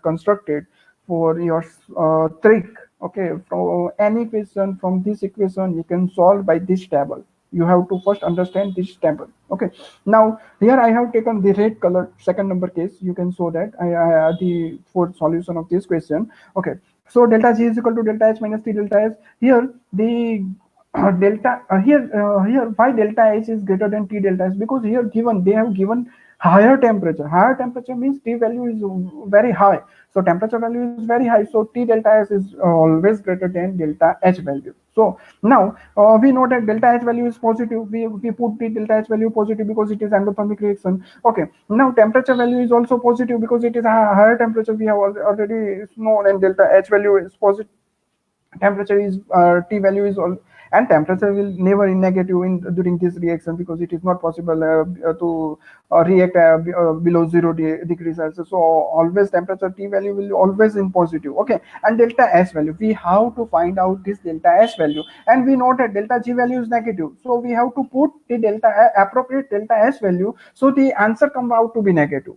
constructed for your trick. Okay, from any question from this equation you can solve by this table. You have to first understand this table. Okay, now here I have taken the red color second number case. You can show that the for solution of this question. Okay, so delta G is equal to delta H minus T delta S. Here the here why delta H is greater than T delta S, because here given they have given higher temperature means T value is very high, so temperature value is very high, so T delta S is always greater than delta H value. So now we know that delta H value is positive, we put the delta H value positive because it is endothermic reaction. Okay, now temperature value is also positive because it is a higher temperature, we have already known, and delta H value is positive, temperature is T value is all, and temperature will never in negative in during this reaction, because it is not possible to react below 0 degrees Celsius. So always temperature T value will always in positive. Okay, and delta S value, we have to find out this delta S value, and we know that delta G value is negative, so we have to put the appropriate delta S value, so the answer come out to be negative.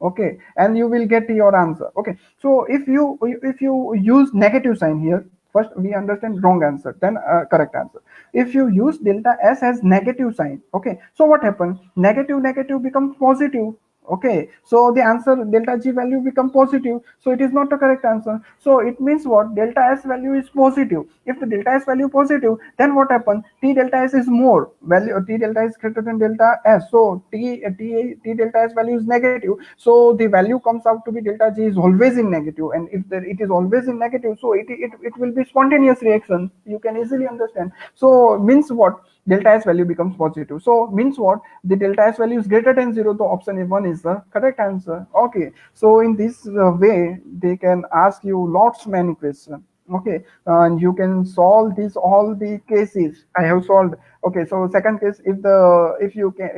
Okay, and you will get your answer. Okay, so if you use negative sign here, first we understand wrong answer, then correct answer. If you use delta S as negative sign, okay, so what happens, negative becomes positive. Okay, so the answer delta G value become positive, so it is not the correct answer. So it means what, delta S value is positive. If the delta S value positive, then what happens, T delta S is more value, T delta is greater than delta S, so T delta S value is negative, so the value comes out to be delta G is always in negative, and if it is always in negative, so it will be spontaneous reaction, you can easily understand. So means what, delta S value becomes positive, so means what, the delta S value is greater than 0, so option 1 is the correct answer. Okay, so in this way they can ask you lots many questions. Okay, and you can solve this all the cases I have solved. Okay, so second case, if you can,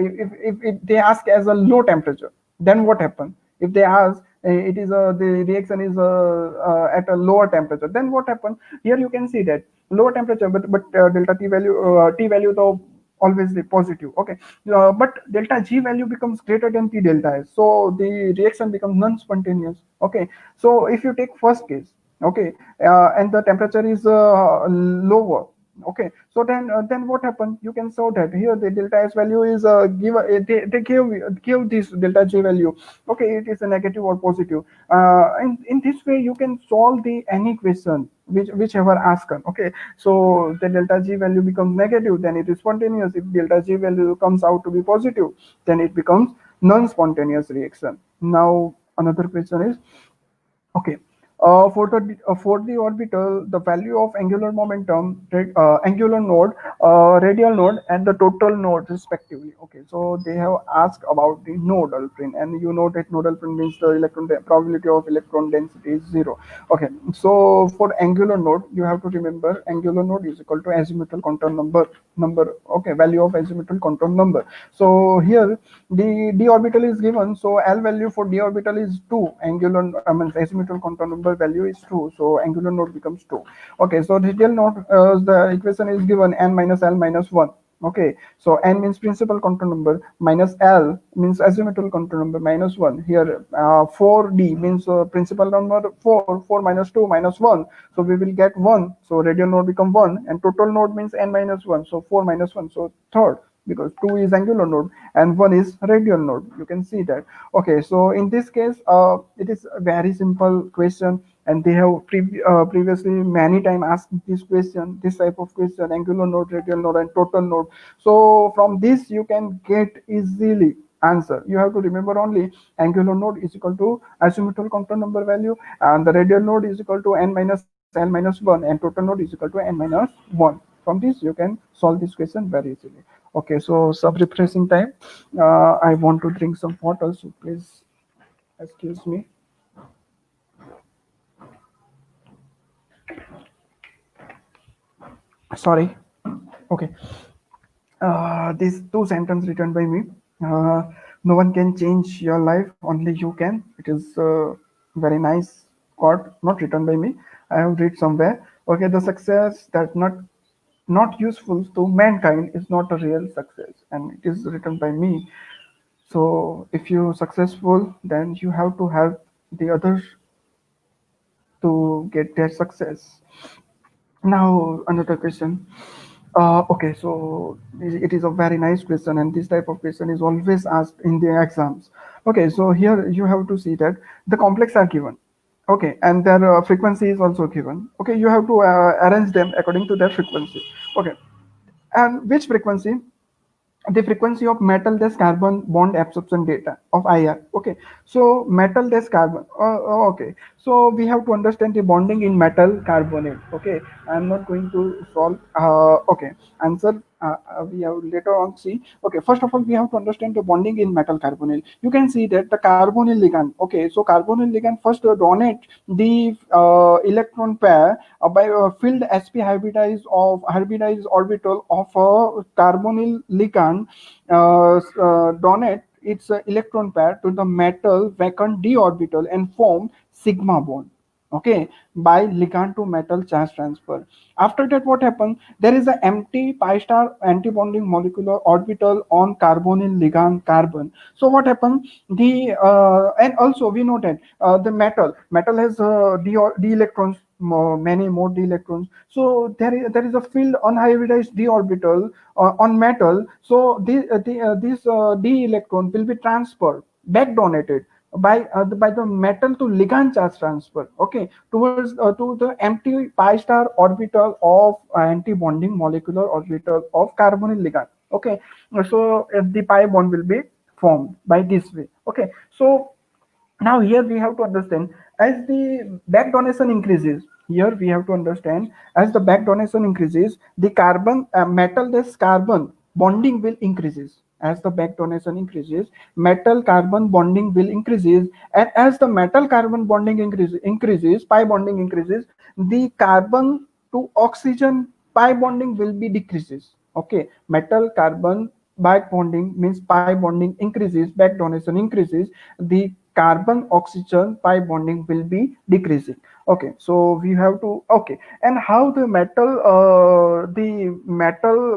if they ask as a low temperature, then what happens, if they ask it is the reaction is at a lower temperature, then what happens, here you can see that lower temperature, but delta T value though always the positive. Okay, but delta G value becomes greater than T delta S, so the reaction becomes non-spontaneous. Okay, so if you take first case, okay, and the temperature is lower. Okay, so then what happened, you can show that here the delta S value is they give this delta G value. Okay, it is a negative or positive, and in this way you can solve the any question whichever asked. Okay, so the delta G value becomes negative, then it is spontaneous. If delta G value comes out to be positive, then it becomes non-spontaneous reaction. Now another question is, okay, for the orbital, the value of angular momentum, angular node, radial node, and the total node respectively. Okay, so they have asked about the nodal print, and you know that nodal print means the probability of electron density is 0. Okay, so for angular node, you have to remember angular node is equal to azimuthal contour number. Okay, value of azimuthal contour number. So here the d orbital is given, so L value for d orbital is 2, angular azimuthal contour number value is 2, so angular node becomes 2. Okay, so radial node, the equation is given n minus L minus 1. Okay, so n means principal contour number, minus L means azimuthal contour number, minus 1. Here 4d means principal number 4 minus 2 minus 1, so we will get 1, so radial node become 1, and total node means n minus 1, so 4 minus 1, so third, because 2 is angular node and 1 is radial node, you can see that. Okay, so in this case it is a very simple question, and they have previously many time asked this question, this type of question, angular node, radial node, and total node. So from this you can get easily answer. You have to remember only angular node is equal to azimuthal contour number value, and the radial node is equal to n minus L minus 1, and total node is equal to n minus 1. From this you can solve this question very easily. Okay, so some refreshing time. I want to drink some water, so please excuse me. Sorry. Okay. These two sentences written by me. No one can change your life, only you can. It is very nice quote, not written by me. I have read somewhere. Okay, the success that not useful to mankind is not a real success, and it is written by me. So if you're successful, then you have to help the others to get their success. Now another question. Okay, so it is a very nice question, and this type of question is always asked in the exams. Okay, so here you have to see that the complex are given. Okay, and their frequency is also given. Okay, you have to arrange them according to their frequency. Okay, and which frequency? The frequency of metal dash carbon bond absorption data of IR. Okay, so metal dash carbon. Okay, so we have to understand the bonding in metal carbonate. Okay, I'm not going to solve. Okay, answer. We have later on see. Okay, first of all, we have to understand the bonding in metal carbonyl. You can see that the carbonyl ligand. Okay, so carbonyl ligand first donate the electron pair by filled sp hybridized orbital of a carbonyl ligand donate its electron pair to the metal vacant d orbital and form sigma bond. Okay, by ligand to metal charge transfer. After that, what happens? There is an empty pi star antibonding molecular orbital on carbonyl ligand carbon. So what happens? The and also we know that the metal has d electrons, many more d electrons. So there is a filled unhybridized d orbital on metal. So this d electron will be transferred, back donated by the metal to ligand charge transfer. Okay, towards to the empty pi star orbital of anti-bonding molecular orbital of carbonyl ligand. Okay, so the pi bond will be formed by this way. Okay, so now here we have to understand, as the back donation increases, here we have to understand, as the back donation increases, the carbon metal this carbon bonding will increases. As the back donation increases, metal carbon bonding will increases, and as the metal carbon bonding increases, pi bonding increases, the carbon to oxygen pi bonding will be decreases. Okay, metal carbon back bonding means pi bonding increases, back donation increases, the carbon oxygen pi bonding will be decreasing. Okay, so we have to, okay, and how the metal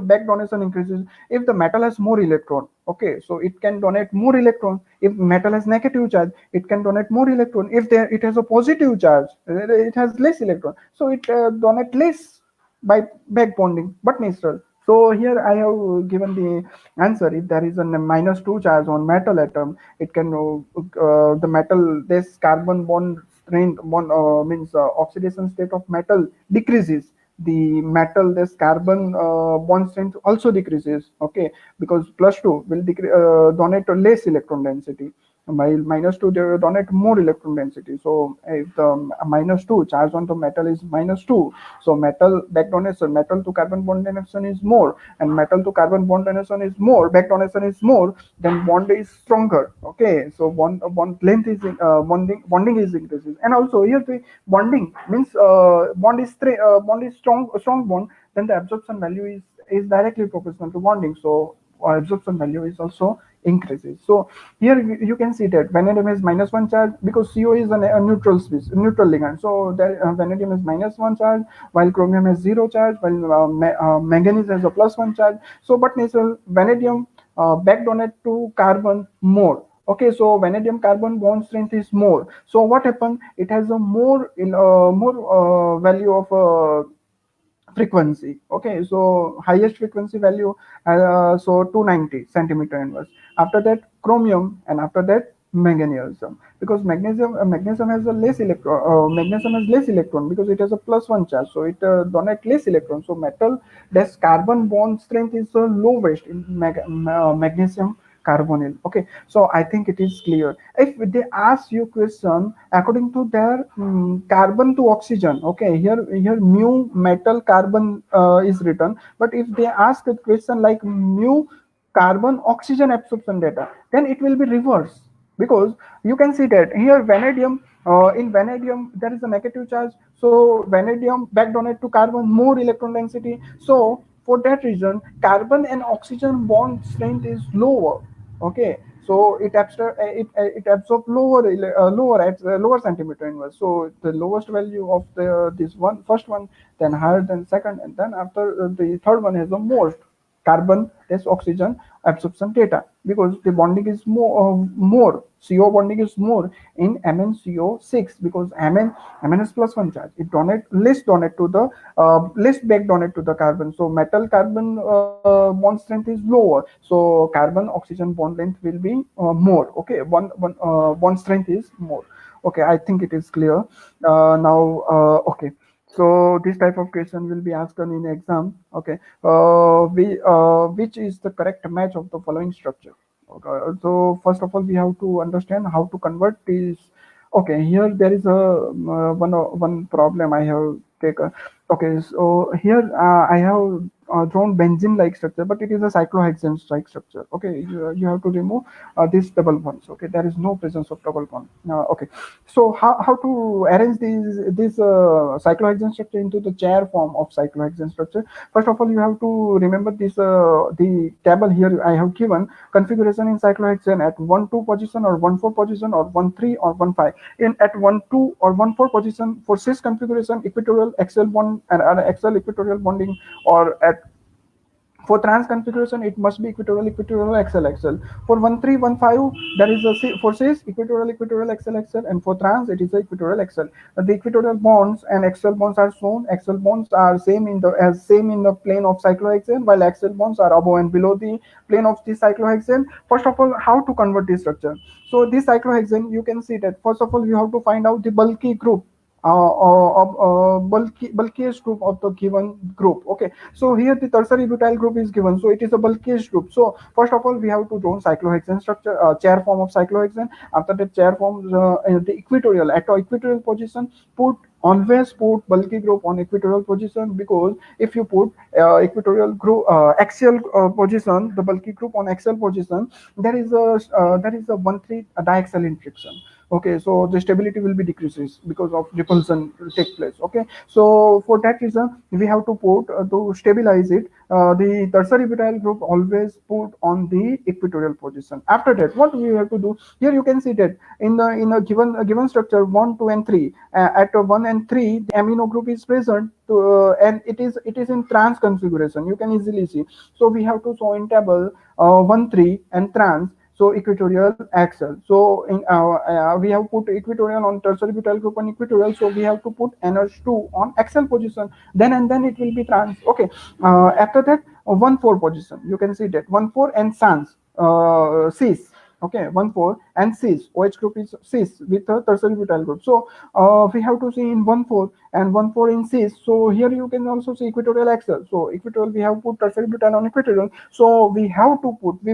back donation increases? If the metal has more electron, okay, so it can donate more electron. If metal has negative charge, it can donate more electron. If it has a positive charge, it has less electron, so it donate less by back bonding, but natural. So here I have given the answer. If there is a -2 charge on metal atom, it can the metal this carbon bond strength bond means oxidation state of metal decreases. The metal this carbon bond strength also decreases. Okay, because +2 will donate a less electron density, while -2 they donate more electron density. So if the -2 charge on the metal is -2, so metal back donation, metal to carbon bond donation is more, and metal to carbon bond donation is more, back donation is more, then bond is stronger. Okay, so bond length is bonding is increases. And also here the bonding means bond is strong bond, then the absorption value is directly proportional to bonding. So absorption value is also increases. So here you can see that vanadium is -1 charge because CO is a neutral species, neutral ligand. So there vanadium is -1 charge, while chromium has 0 charge, while manganese has a +1 charge. So but natural vanadium back donate to carbon more. Okay, so vanadium carbon bond strength is more. So what happened? It has a more value of frequency. Okay, so highest frequency value, so 290 centimeter inverse. After that chromium, and after that magnesium, because magnesium has a less electron, magnesium has less electron because it has a +1 charge, so it donate less electron. So metal that's carbon bond strength is the lowest in magnesium carbonyl. Okay, so I think it is clear. If they ask you question according to their carbon to oxygen, okay, here mu metal carbon is written, but if they ask a question like mu carbon oxygen absorption data, then it will be reverse, because you can see that here vanadium, in vanadium there is a negative charge, so vanadium back donate to carbon more electron density. So for that reason carbon and oxygen bond strength is lower. Okay, so it absorbs lower at lower centimeter inverse. So the lowest value of the this one first one, then higher than second, and then after the third one has the most carbon less oxygen absorption data, because the bonding is more CO bonding is more in MnCO6, because Mn is +1 charge, it donate to the less back donate to the carbon. So metal carbon bond strength is lower, so carbon oxygen bond length will be more. Okay, bond strength is more. Okay, I think it is clear now. Okay, So this type of question will be asked in exam. Okay, which is the correct match of the following structure? Okay, so first of all, we have to understand how to convert this. Okay, here there is a one problem I have taken. Okay, so here I have drawn benzene-like structure, but it is a cyclohexane-like structure. Okay, you have to remove these double bonds. Okay, there is no presence of double bond. Okay, so how to arrange this cyclohexane structure into the chair form of cyclohexane structure? First of all, you have to remember this the table here I have given configuration in cyclohexane at 1 2 position or 1 4 position or 1 3 or 1 5. In at 1 2 or 1 4 position for cis configuration, equatorial axial bond and axial equatorial bonding, or at for trans configuration, it must be equatorial, equatorial, axial, axial. For 1 3 1 5, there is a for cis equatorial, equatorial, axial, axial, and for trans, it is a equatorial, axial. The equatorial bonds and axial bonds are shown. Axial bonds are same in the plane of cyclohexane, while axial bonds are above and below the plane of the cyclohexane. First of all, how to convert this structure? So this cyclohexane, you can see that first of all, you have to find out the bulky group bulkiest group of the given group. Okay, so here the tertiary butyl group is given, so it is a bulkiest group. So first of all, we have to draw cyclohexane structure, chair form of cyclohexane. After that chair form, the equatorial at equatorial position, always put bulky group on equatorial position, because if you put equatorial group axial position, the bulky group on axial position, there is a 1 3 diaxial interaction. Okay, so the stability will be decreases because of repulsion take place. Okay, so for that reason, we have to put to stabilize it, the tertiary butyl group always put on the equatorial position. After that, what we have to do here, you can see that in a given structure 1 2 and 3, at 1 and 3 the amino group is present to, and it is in trans configuration, you can easily see. So we have to show in table 1 3 and trans, so equatorial, axial. So we have put equatorial on tertiary butyl group on equatorial, so we have to put NH2 on axial position, then it will be trans. Okay, after that 1 4 position, you can see that 1 4 and sans cis. Okay, 1 4 and cis, OH group is cis with a tertiary butyl group. So we have to see in 1 4 and 1 4 in cis. So here you can also see equatorial, axial. So equatorial, we have put tertiary butyl on equatorial, so we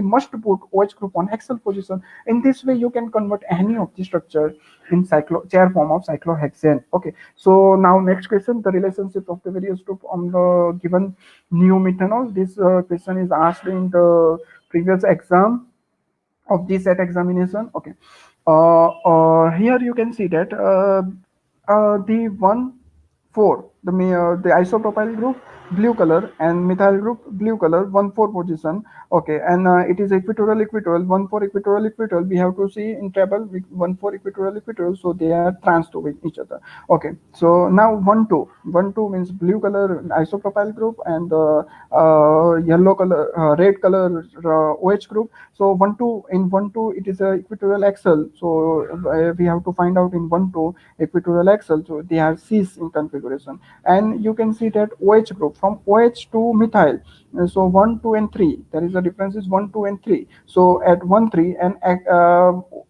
must put OH group on axial position. In this way, you can convert any of the structure in chair form of cyclohexane. Okay, so now next question, the relationship of the various group on the given new methanol. This question is asked in the previous exam of the set examination. Okay, here you can see that the 1 4, the isopropyl group blue color and methyl group blue color, 1 4 position. Okay, and it is equatorial, equatorial, 1 4 equatorial, equatorial. We have to see in table with 1 4 equatorial, equatorial, so they are trans to with each other. Okay, so now 1 2 1 2 means blue color isopropyl group and yellow color red color OH group. So 1 2, in 1 2 it is a equatorial, axial, so we have to find out in 1 2 equatorial, axial, so they are cis in configuration. And you can see that OH group from OH to methyl, so 1 2 and 3, there is a difference is 1 2 and 3. So at 1 3 and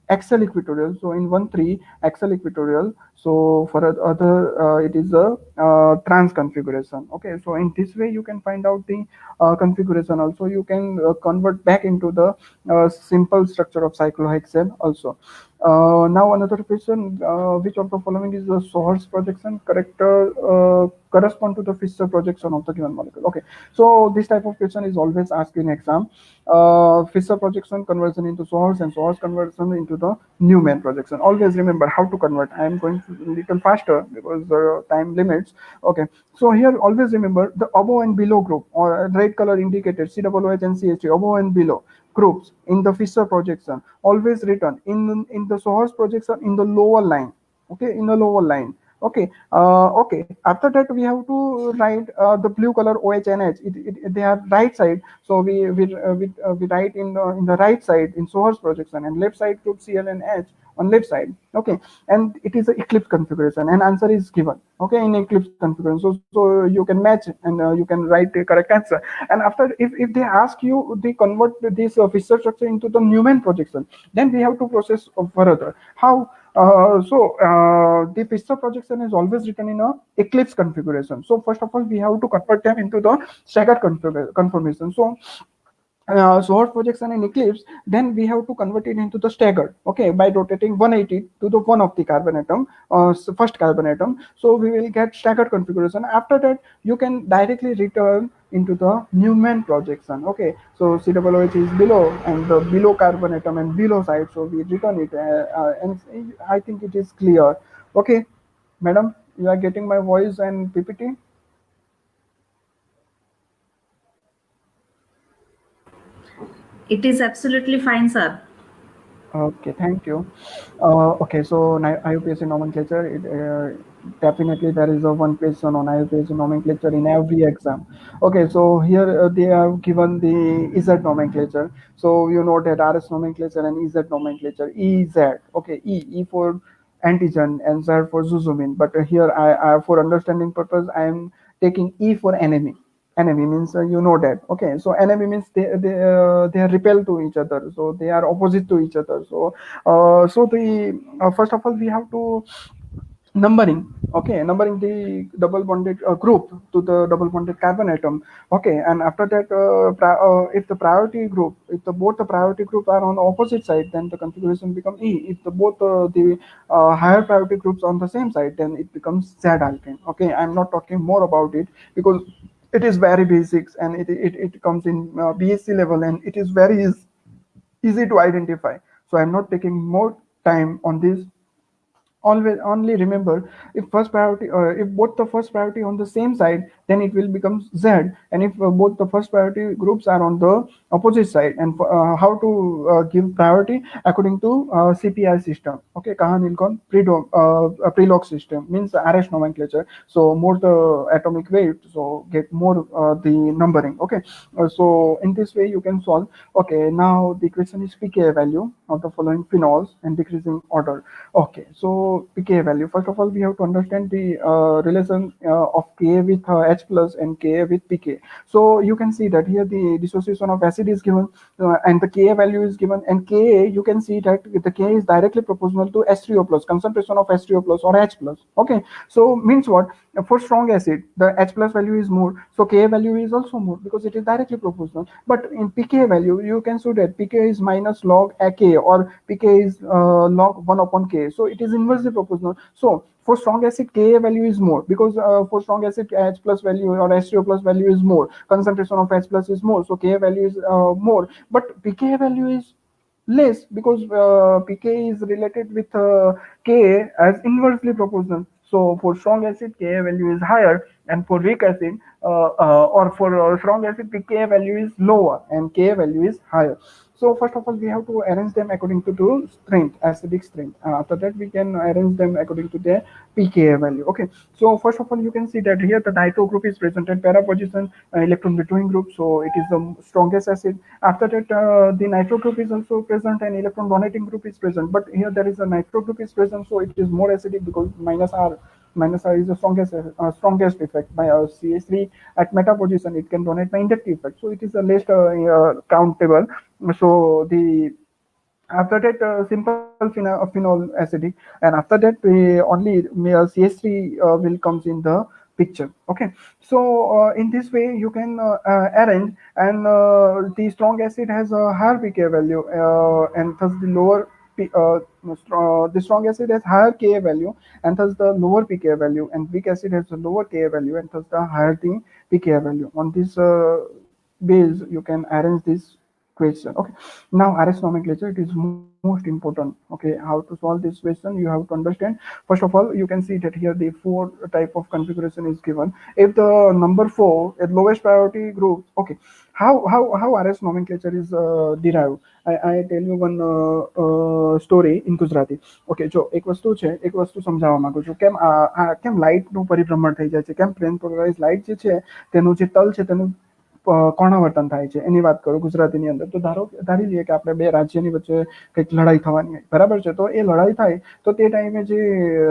axial equatorial, so in 1 3 axial equatorial, so for other it is a trans configuration. Okay, so in this way you can find out the configuration. Also you can convert back into the simple structure of cyclohexane also. Now another question, which of the following is the source projection correct correspond to the Fischer projection of the given molecule? Okay, so this type of question is always asked in exam. Fischer projection conversion into source and source conversion into the Newman projection. Always remember how to convert. I am going a little faster because time limits. Okay, so here always remember the above and below group, or red color indicated COOH and CH3, above and below groups in the Fischer projection always written in the source projection in the lower line. Okay, in the lower line. Okay, okay, after that we have to write the blue color OHNH, they are right side, so we write in the right side in source projection, and left side group Cl and H on left side. Okay, and it is a eclipse configuration, and answer is given. Okay, in eclipse configuration, so you can match and you can write the correct answer. And after, if they ask you they convert this Fischer structure into the Newman projection, then we have to process further. How? The pistol projection is always written in a eclipse configuration. So first of all, we have to convert them into the staggered conformation. Sword projection in eclipse, then we have to convert it into the staggered, okay, by rotating 180 to the one of the carbon atom, first carbon atom. So we will get staggered configuration. After that, you can directly return into the Newman projection, okay. So COOH is below, and the below carbon atom and below side, so we return it, and I think it is clear. Okay, madam, you are getting my voice and PPT. It is absolutely fine, sir. Okay, thank you. Okay, so IUPAC nomenclature, definitely there is a one question on IUPAC nomenclature in every exam. Okay, so here they have given the Z nomenclature. So you know that RS nomenclature and EZ nomenclature. EZ, okay, E for antigen and Z for zoomin. But here, for understanding purpose, I am taking E for enemy. Enemy means, you know that, okay. So enemy means they are repel to each other, so they are opposite to each other. So the first of all, we have to numbering, okay, numbering the double bonded group to the double bonded carbon atom, okay. And after that, if the priority group, if the both the priority group are on the opposite side, then the configuration become E. If the both the higher priority groups on the same side, then it becomes Z alkane, okay. I'm not talking more about it because it is very basics, and it comes in BSc level, and it is very easy to identify. So I'm not taking more time on this. Always only remember, if first priority, if both the first priority on the same side, then it will become Z. And if both the first priority groups are on the opposite side, and how to give priority according to CPI system, okay, Kahan-Ilkon prelog system, means RS nomenclature. So more the atomic weight, so get more the numbering, okay. So in this way you can solve. Okay, now the question is pKa value of the following phenols and decreasing order. Okay, so pKa value. First of all, we have to understand the relation of Ka with H plus and Ka with pK. So you can see that here the dissociation of acid is given, and the Ka value is given, and Ka, you can see that the Ka is directly proportional to H3O plus, concentration of H3O plus or H plus. Okay, so means what? For strong acid, the H plus value is more, so Ka value is also more because it is directly proportional. But in pK value, you can see that pK is minus log Ka, or pK is log 1 upon K. So it is inversely proportional. So for strong acid, Ka value is more because for strong acid, H plus value or H3O plus value is more. Concentration of H plus is more, so Ka value is more. But pK value is less because pK is related with Ka as inversely proportional. So for strong acid, Ka value is higher, and for weak acid, or for strong acid, pK value is lower and Ka value is higher. So first of all, we have to arrange them according to the strength, acidic strength. After that, we can arrange them according to their pKa value. Okay. So first of all, you can see that here the nitro group is present at para position, electron withdrawing group. So it is the strongest acid. After that, the nitro group is also present, and electron donating group is present. But here there is a nitro group is present, so it is more acidic because minus R is the strongest effect. By CH3 at meta position, it can donate by inductive effect. So it is the least countable. So the after that, simple phenol acidic, and after that, only CH3 will comes in the picture. Okay, so in this way you can arrange, and the strong acid has a higher pK value, and thus the lower the strong acid has higher Ka value, and thus the lower pK value, and weak acid has a lower Ka value, and thus the higher the pK value. On this base, you can arrange this question. Okay, now RS nomenclature, it is most important. Okay, how to solve this question, you have to understand. First of all, you can see that here the four type of configuration is given. If the number 4 at lowest priority group, okay, how RS nomenclature is derived. I tell you one story in Gujarati. Okay, જો એક વસ્તુ છે, એક વસ્તુ સમજાવવા માંગુ છું. કેમ લાઇટનું પરિભ્રમણ થઈ જાય છે, કેમ પ્લેન પોલરાઇઝ લાઇટ જે છે તેનું જે તલ છે તેનું કોણાવર્તન થાય છે એની વાત કરું ગુજરાતીની અંદર, તો ધારી લઈએ કે આપણે બે રાજ્યની વચ્ચે કંઈક લડાઈ થવાની હોય, બરાબર છે. તો એ લડાઈ થાય તો તે ટાઈમે જે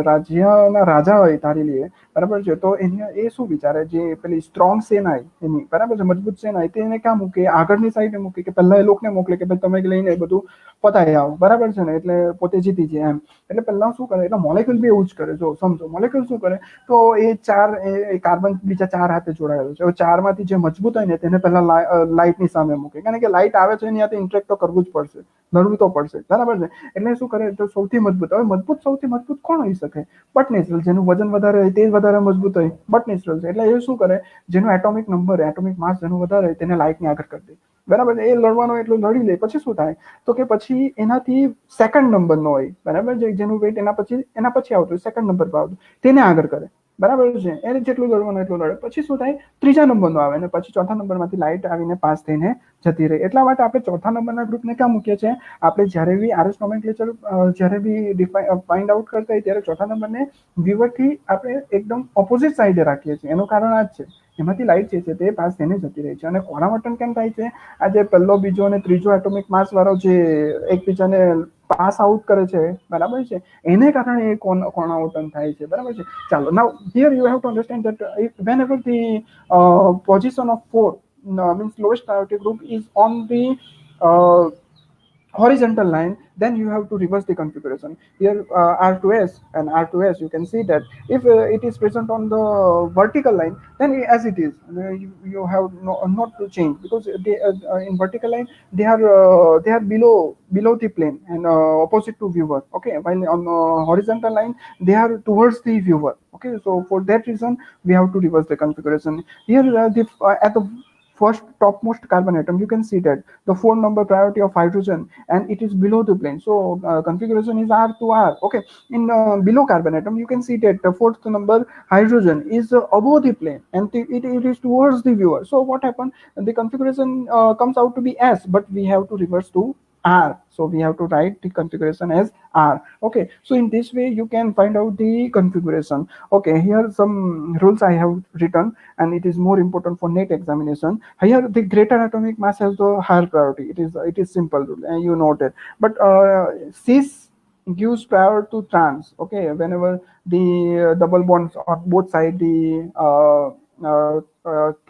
રાજ્યના રાજા હોય ધારી લઈએ, બરાબર છે, તો એ શું વિચારે, જે પેલી સ્ટ્રોંગ સેના એની, બરાબર છે, મજબૂત સેના તેને ક્યાં મૂકે, આગળની સાઈડે મૂકે, કે પહેલા એ લોકોને મોકલે કે ભાઈ તમે લઈને બધું પતાવી આવો, બરાબર છે ને, એટલે પોતે જીતી જાય એમ. એટલે પહેલા શું કરે, એટલે મોલેક્યુલ બી એવું જ કરે. જો સમજો, મોલેક્યુલ શું કરે, તો એ કાર્બન બીજા 4 હાથે જોડાયેલો છે. હવે 4 માંથી જે મજબૂત હોય ને તેને પહેલા લાઇટની સામે મૂકે, કારણ કે લાઇટ આવે છે એની સાથે ઇન્ટરેક્ટ તો કરવું જ પડશે, લડવું તો પડશે, બરાબર છે. એટલે શું કરે, તો સૌથી મજબૂત, હવે સૌથી મજબૂત કોણ હોઈ શકે, બટ નેચરલ, જેનું વજન વધારે હોય તે વધારે મજબૂત હોય, બટ નેચરલ છે. એટલે એ શું કરે, જેનો એટોમિક નંબર, એટોમિક માસ જેનું વધારે હોય તેને લાઇટની આગળ કરી દે, બરાબર. એ લડવાનો એટલું લડી લે, પછી શું થાય, તો કે પછી એનાથી સેકન્ડ નંબરનો હોય, બરાબર, જેનું વેઇટ એના પછી આવતું સેકન્ડ નંબર પર આવતું, તેને આગળ કરે, બરાબર છે. એને જેટલું લડવાનું એટલું લડે. પછી શું થાય, ત્રીજા નંબરનો આવે અને પછી ચોથા નંબરમાંથી લાઇટ આવીને પાસ થઈને જતી રહી. એટલા માટે આપણે ચોથા નંબરના ગ્રુપને ક્યાં મૂકીએ છીએ, આપણે જ્યારે બી આરએસ નોમેનક્લેચર જ્યારે બી ફાઇન્ડ આઉટ કરતા હોય ત્યારે ચોથા નંબરને વ્યુઅરથી આપણે એકદમ ઓપોઝિટ સાઈડે રાખીએ છીએ. એનું કારણ આ જ છે, એમાંથી લાઇટ જે છે તે પાસ થઈને જતી રહી છે. અને કોણાવર્તન કેમ થાય છે, આ જે પહેલો, બીજો અને ત્રીજો એટોમિક માસ વાળો જે એકબીજાને પાસ આઉટ કરે છે, બરાબર છે, એને કારણે એ કોણાવર્તન થાય છે, બરાબર છે. ચાલો, now here you have to understand that whenever the position of 4 means lowest priority group is on the uh, horizontal line, then you have to reverse the configuration. Here R2S and R2S, you can see that if it is present on the vertical line, then as it is, you have not to change, because they in vertical line they are below the plane and opposite to viewer. Okay, while on horizontal line they are towards the viewer. Okay, so for that reason we have to reverse the configuration. Here at the first topmost carbon atom, you can see that the 4 number priority of hydrogen, and it is below the plane, so configuration is R to R. Okay, in below carbon atom, you can see that the 4th number hydrogen is above the plane, and it is towards the viewer. So what happened, the configuration comes out to be S, but we have to reverse to R, so we have to write the configuration as R. Okay, so in this way you can find out the configuration. Okay, here some rules I have written, and it is more important for NET examination. Here the greater atomic mass has the higher priority. It is simple rule, and you note it. But cis gives prior to trans. Okay, whenever the double bonds on both sides, the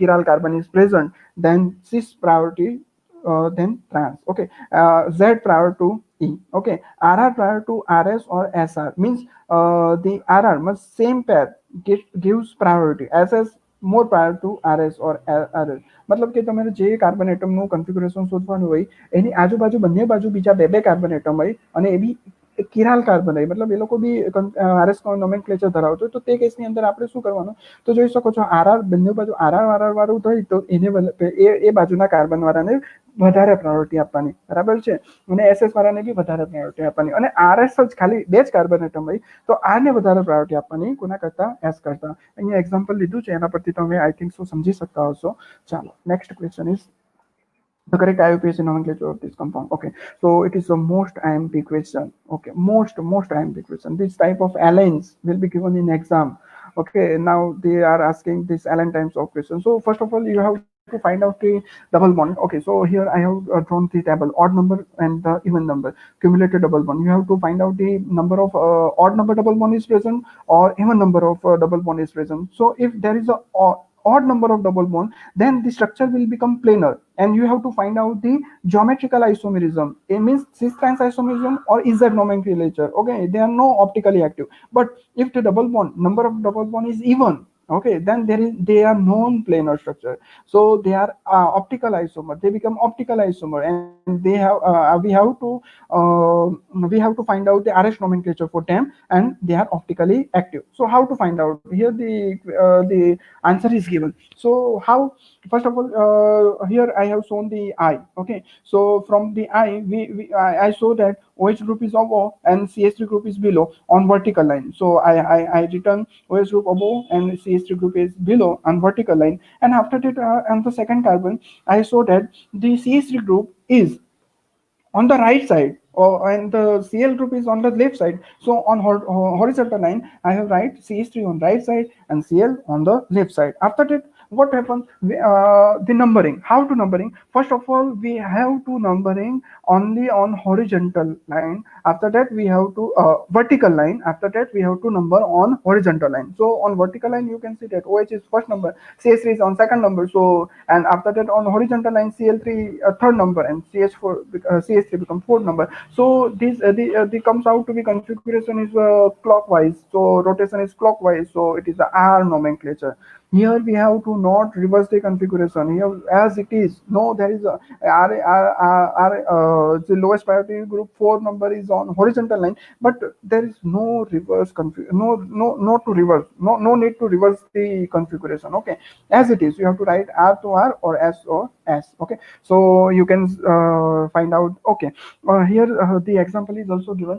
chiral carbon is present, then cis priority, then trans. Okay, Z prior to E. Okay, RR prior to RS or SR means the RR must same pair gives priority. SS more prior to RS or RS. મતલબ કે તમારે જે carbon એટમનું configuration શોધવાનું હોય એની આજુબાજુ બંને બાજુ બીજા બે કાર્બન એટમ હોય, અને એ બી કિરાલ કાર્બન હોય, મતલબ એ લોકો બી આરએસ નોમેનક્લેચર ધરાવતો હોય. તો તે કેસની અંદર આપણે શું કરવાનું, તો જોઈ શકો છો, આરઆર બંને બાજુ આરઆર વાળું હોય તો એને એ બાજુના કાર્બન વાળાને વધારે પ્રાયોરિટી આપવાની, બરાબર છે, અને એસએસ વાળાને બી વધારે પ્રાયોરિટી આપવાની, અને આરએસ જ ખાલી બે જ કાર્બન એટમ હોય તો આને વધારે પ્રાયોરિટી આપવાની કોના કરતા, એસ કરતા. અહીંયા એક્ઝામ્પલ લીધું છે, એના પરથી તમે આઈ થિંક શું સમજી શકતા હશો. ચાલો, next question is the correct IUPAC nomenclature of this compound. Okay, so it is the most IMP question. Okay, most IMP question. This type of allines will be given in exam. Okay, now they are asking this allen types of questions. So first of all, you have to find out the double bond. Okay, so here I have drawn the table, odd number and the even number, cumulative double bond. You have to find out the number of odd number double bond is present or even number of double bond is present. So if there is a odd number of double bond, then the structure will become planar, and you have to find out the geometrical isomerism. It means cis trans isomerism or Z nomenclature. Okay, they are no optically active. But if the double bond number of double bond is even, okay, then they are non-planar structure, so they are optical isomer, they become optical isomer, and they have we have to find out the RS nomenclature for them, and they are optically active. So how to find out, here the answer is given. So how, first of all, here I have shown the I. Okay, so from the I I show that OH group is above and CH3 group is below on vertical line. So I written OH group above and CH3 group is below on vertical line, and after that on the second carbon I show that the CH3 group is on the right side, and the Cl group is on the left side. So on horizontal line I have write CH3 on right side and Cl on the left side. After that what happens? The numbering. How to numbering? First of all, we have to numbering only on horizontal line. After that, we have to vertical line. After that, we have to number on horizontal line. So on vertical line, you can see that OH is first number, CH3 is on second number. So and after that on horizontal line, Cl3 third number, and CH3 becomes fourth number. So this the comes out to be configuration is clockwise. So rotation is clockwise. So it is the R nomenclature. Here we have to not reverse the configuration here as it is. No, there is a the lowest priority group 4 number is on horizontal line, but there is no reverse no to reverse, no need to reverse the configuration. Okay, as it is, you have to write R to R or S or S. Okay, so you can find out. Okay, here the example is also given.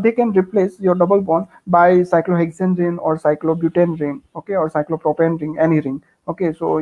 They can replace your double bond by cyclohexane ring or cyclobutane ring. Okay, or cyclopropane ring, any ring. Okay, so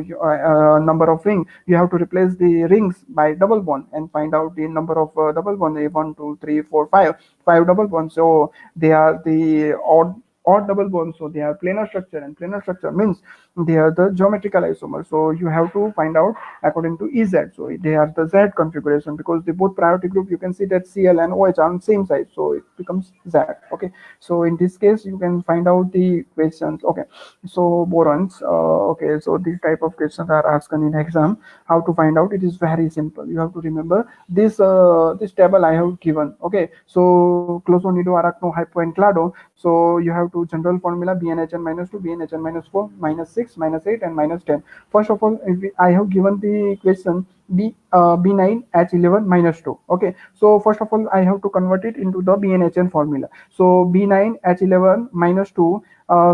number of ring, you have to replace the rings by double bond and find out the number of double bond. 1 2 3 4 5 5 double bonds. So they are the odd double bonds, so they are planar structure, and planar structure means they are the geometrical isomer. So you have to find out according to Ez. So they are the Z configuration, because the both priority group, you can see that Cl and OH are on same side, so it becomes Z. Okay, so in this case you can find out the questions. Okay, so borons. Okay, so these type of questions are asked in exam. How to find out? It is very simple. You have to remember this table I have given. Okay, so closonido, arachno, hypo, and clado. So you have to general formula BnHn minus 2, BnHn minus 4, minus 6, minus 8, and minus 10. First of all, I have given the question B9H11 minus 2. Okay, so first of all, I have to convert it into the BnHn formula. So B9H11 minus 2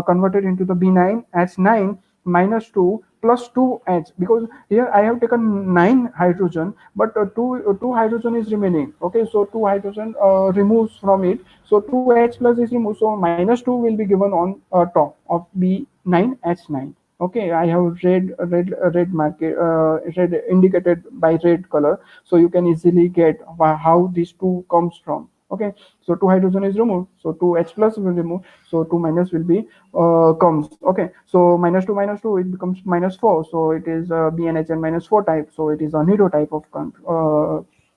converted into the B9H9 minus 2 plus 2H, because here I have taken 9 hydrogen, but 2 hydrogen is remaining. Okay, so 2 hydrogen removes from it, so 2H plus is removed, so minus 2 will be given on top of B9H9. Okay, I have red market, red indicated by red color, so you can easily get how these two comes from. Okay, so 2 hydrogen is removed, so 2H plus will remove, so 2 minus will be comes. Okay, so minus 2 it becomes minus 4, so it is BnHn minus 4 type, so it is a nido type of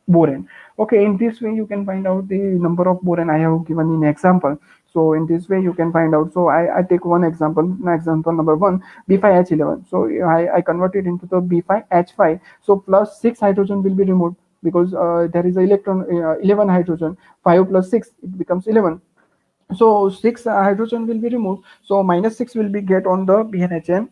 boron. Okay, in this way you can find out the number of boron I have given in example. So in this way you can find out. So I take one example. Example number 1, B5H11. So I convert it into the B5H5. So plus 6 hydrogen will be removed, because there is a electron 11 hydrogen. 5 plus 6, it becomes 11. So 6 hydrogen will be removed, so minus 6 will be get on the BnHn,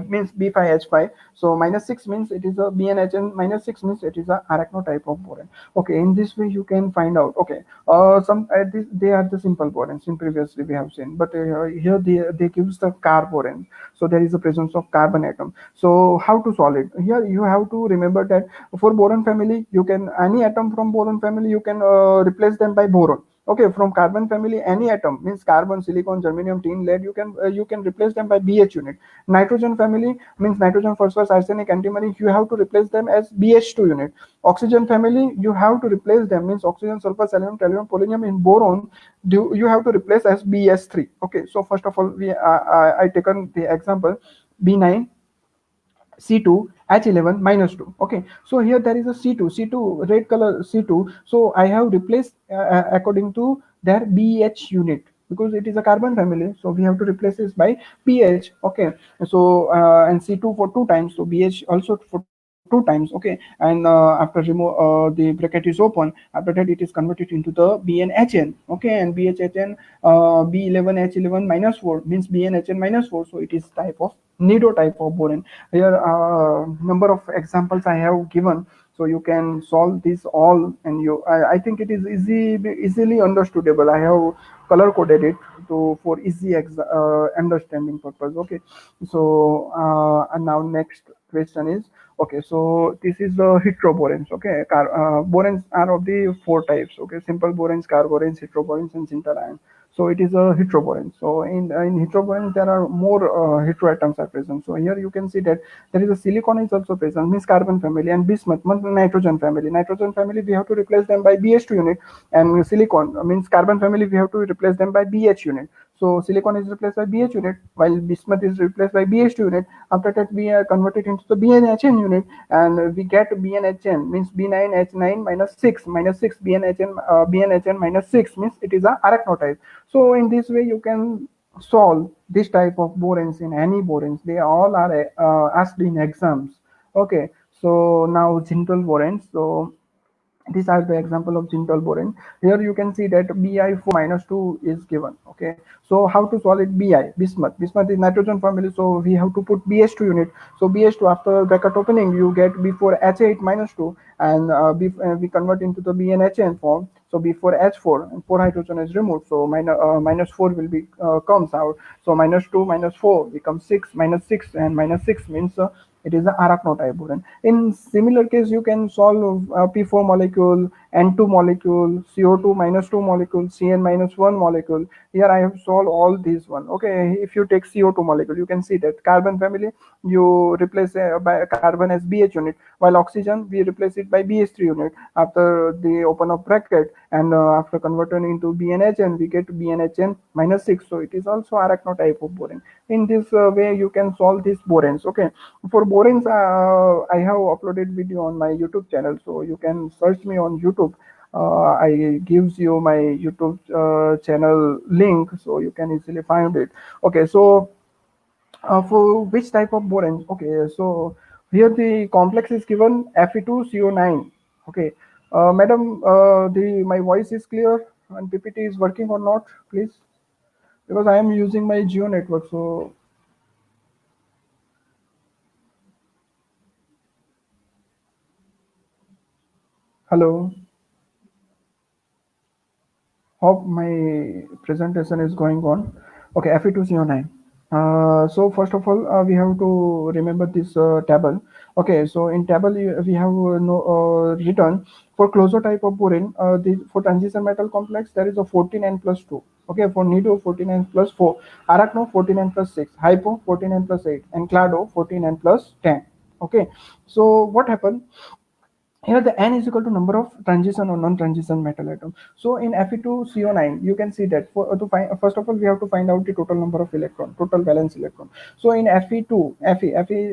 means B5H5. So minus 6 means it is a BnHn, minus 6 means it is a arachno type of boron. Okay, in this way you can find out. Okay, they are the simple borons in previously we have seen, but here they gives the carboron. So there is a presence of carbon atom. So how to solve it? Here you have to remember that for boron family, you can any atom from boron family you can replace them by boron. Okay, from carbon family, any atom means carbon, silicon, germanium, tin, lead, you can replace them by BH unit. Nitrogen family means nitrogen, phosphorus, arsenic, antimony, you have to replace them as BH2 unit. Oxygen family, you have to replace them, means oxygen, sulfur, selenium, tellurium, polonium. In boron, you have to replace as BS3. Okay, so first of all, I taken the example B9 C2 H11 minus 2. Okay, so here there is a C2 red color C2, so I have replaced according to their BH unit, because it is a carbon family, so we have to replace this by pH. Okay, so and C2 for 2 times, so BH also for 2 times. Okay, and after remove the bracket is open, after that it is converted into the BnHn. Okay, and BHHn B11H11 minus 4 means BnHn minus 4, so it is type of nido type of boron. Here number of examples I have given, so you can solve this all, and I think it is easily understandable. I have color coded it to for easy understanding purpose. Okay, so and now next question is, okay, so this is the heteroborans. Okay, borans are of the 4 types. Okay, simple borans, carborans, heteroborans, and sinter ion. So it is a heteroboron. So in heteroboron there are more heteroatoms are present. So here you can see that there is a silicon is also present, means carbon family, and bismuth means nitrogen family. Nitrogen family we have to replace them by BH2 unit, and silicon means carbon family we have to replace them by BH unit. So silicon is replaced by BH unit, while bismuth is replaced by BH2 unit. After that, we are converted into the BNHN unit, and we get BNHN means B9H9 minus 6 BNHN minus 6 means it is a arachnotype. So in this way, you can solve this type of borans in any borans. They all are asked in exams. Okay, so now Zintal borans. So these are the example of Zintal boron. Here you can see that Bi4 minus 2 is given. Okay, so how to solve it? Bi, bismuth. Bismuth is nitrogen family, so we have to put BH2 unit. So BH2, after bracket opening, you get before H8 minus 2, and we convert into the BNHN form. So before H4, and 4 hydrogen is removed, so minus 4 will be comes out. So minus 2 minus 4 becomes 6, minus 6, and minus 6 means it is the arachnotype boron. In similar case, you can solve P4 molecule, N2 molecule, CO2 minus 2 molecule, Cn minus 1 molecule. Here I have solved all these one. Okay, if you take CO2 molecule, you can see that carbon family, you replace by carbon as BH unit, while oxygen we replace it by BH3 unit. After the open up bracket, and after converting into BNHN, we get BNHN minus 6. So it is also arachnotype of boron. In this way, you can solve these borans. Okay, for borans, I have uploaded video on my YouTube channel, so you can search me on YouTube. I gives you my YouTube channel link, so you can easily find it. Okay, so for which type of boron? Okay, so here the complex is given Fe2CO9. Okay, madam, the my voice is clear and PPT is working or not, please? Because I am using my Geo network, so hello. Hope my presentation is going on. Okay, Fe2CO9. So first of all, we have to remember this table. Okay, so in table we have written for closer type of boron, for transition metal complex there is a 14N plus 2. Okay, for Nido 14N plus 4, Arachno 14N plus 6, Hypo 14N plus 8, and Clado 14N plus 10. Okay, so what happened? Here the n is equal to number of transition or non-transition metal atom. So in Fe2CO9, you can see that for to find, first of all we have to find out the total number of electron, total valence electron. So in Fe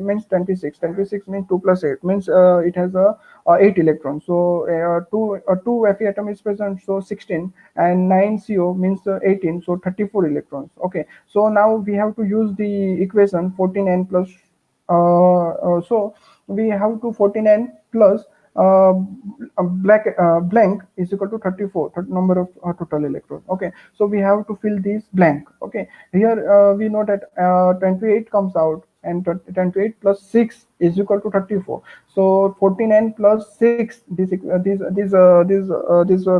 means 26. 26 means 2 plus 8 means it has a 8 electrons. So two Fe atom is present, so 16, and 9 CO means 18, so 34 electrons. Okay, so now we have to use the equation 14n plus so we have to 14n plus blank is equal to 34 number of total electrons. Okay, so we have to fill this blank. Okay, here we know that 28 comes out, and 28 plus 6 is equal to 34. So 14n plus 6, this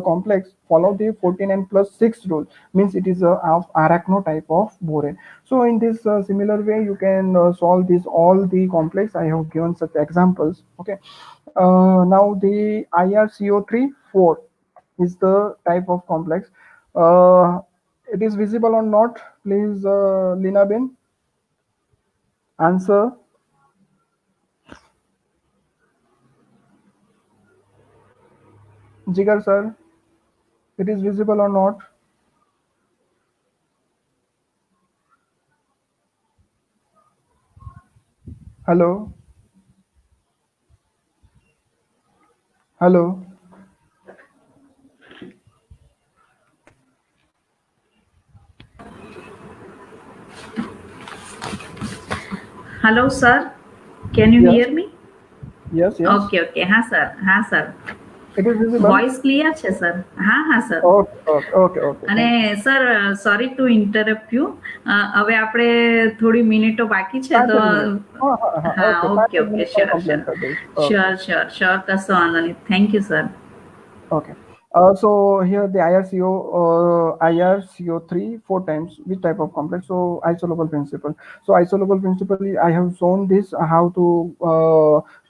complex follow the 14n plus 6 rule, means it is a arachno type of boron. So in this similar way, you can solve this all the complex. I have given such examples. Okay, now the IRCO3 4 is the type of complex. It is visible or not? Please, Lina Ben, answer. Jigar sir, it is visible or not? Hello, hello. Hello, sir. Can you Yes, hear me? yes, yes. Okay, okay. हाँ sir, हाँ sir. It is visible. Voice clear છે sir? હા હા sir. Okay, okay, okay, okay. અને Thank you. Sir sorry to interrupt you. હવે આપણે થોડી મિનિટો બાકી છે 5 તો મિનિટ. હા, હા, હા ઓકે. ઓકે 5 ઓકે મિનિટમાં શ્યોર શ્યોર કમ્પ્લેન કરી દઈશ. ઓકે. શ્યોર શ્યોર શ્યોર કશો વાંધો નહીં. Thank you sir. Okay. So here the IRCO3 4 times which type of complex? So isolable principle. So isolable principle, I have shown this how to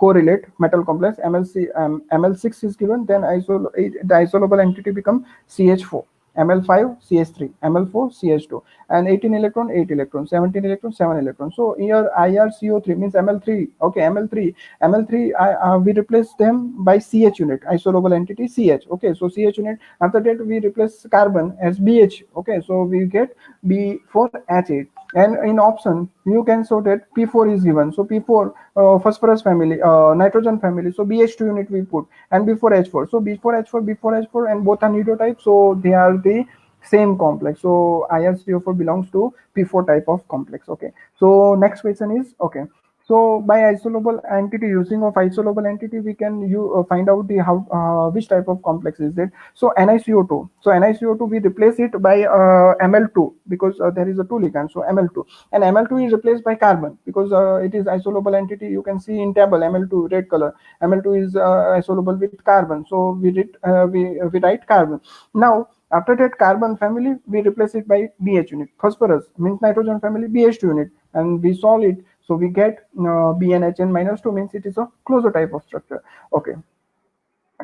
correlate metal complex. ML6 is given, then the isolable entity become CH4. Ml5 CH3, Ml4 CH2, and 18 electron 8 electrons, 17 electrons 7 electrons. So here IrCO3 means Ml3. Okay, Ml3 we replace them by CH unit, isolable entity CH. Okay, so CH unit. After that we replace carbon as BH. Okay, so we get B4H8. And in option you can show that P4 is given. So P4 phosphorus family, nitrogen family. So BH2 unit we put, and before H4. So before H4, and both are nucleotype. So they are the same complex. So IrCO4 belongs to P4 type of complex. Okay. So next question is, okay. So by isolable entity, using of isolable entity, we can find out the how which type of complex is it. So NiCO2. So NiCO2 we replace it by Ml2, because there is a two ligand. So Ml2, and Ml2 is replaced by carbon, because it is isolable entity. You can see in table Ml2 red color. Ml2 is isolable with carbon. So we write carbon. Now after that carbon family, we replace it by BH unit. Phosphorus means nitrogen family, BH2 unit, and we solve it. So we get BNHN minus 2, means it is a closure type of structure. Okay.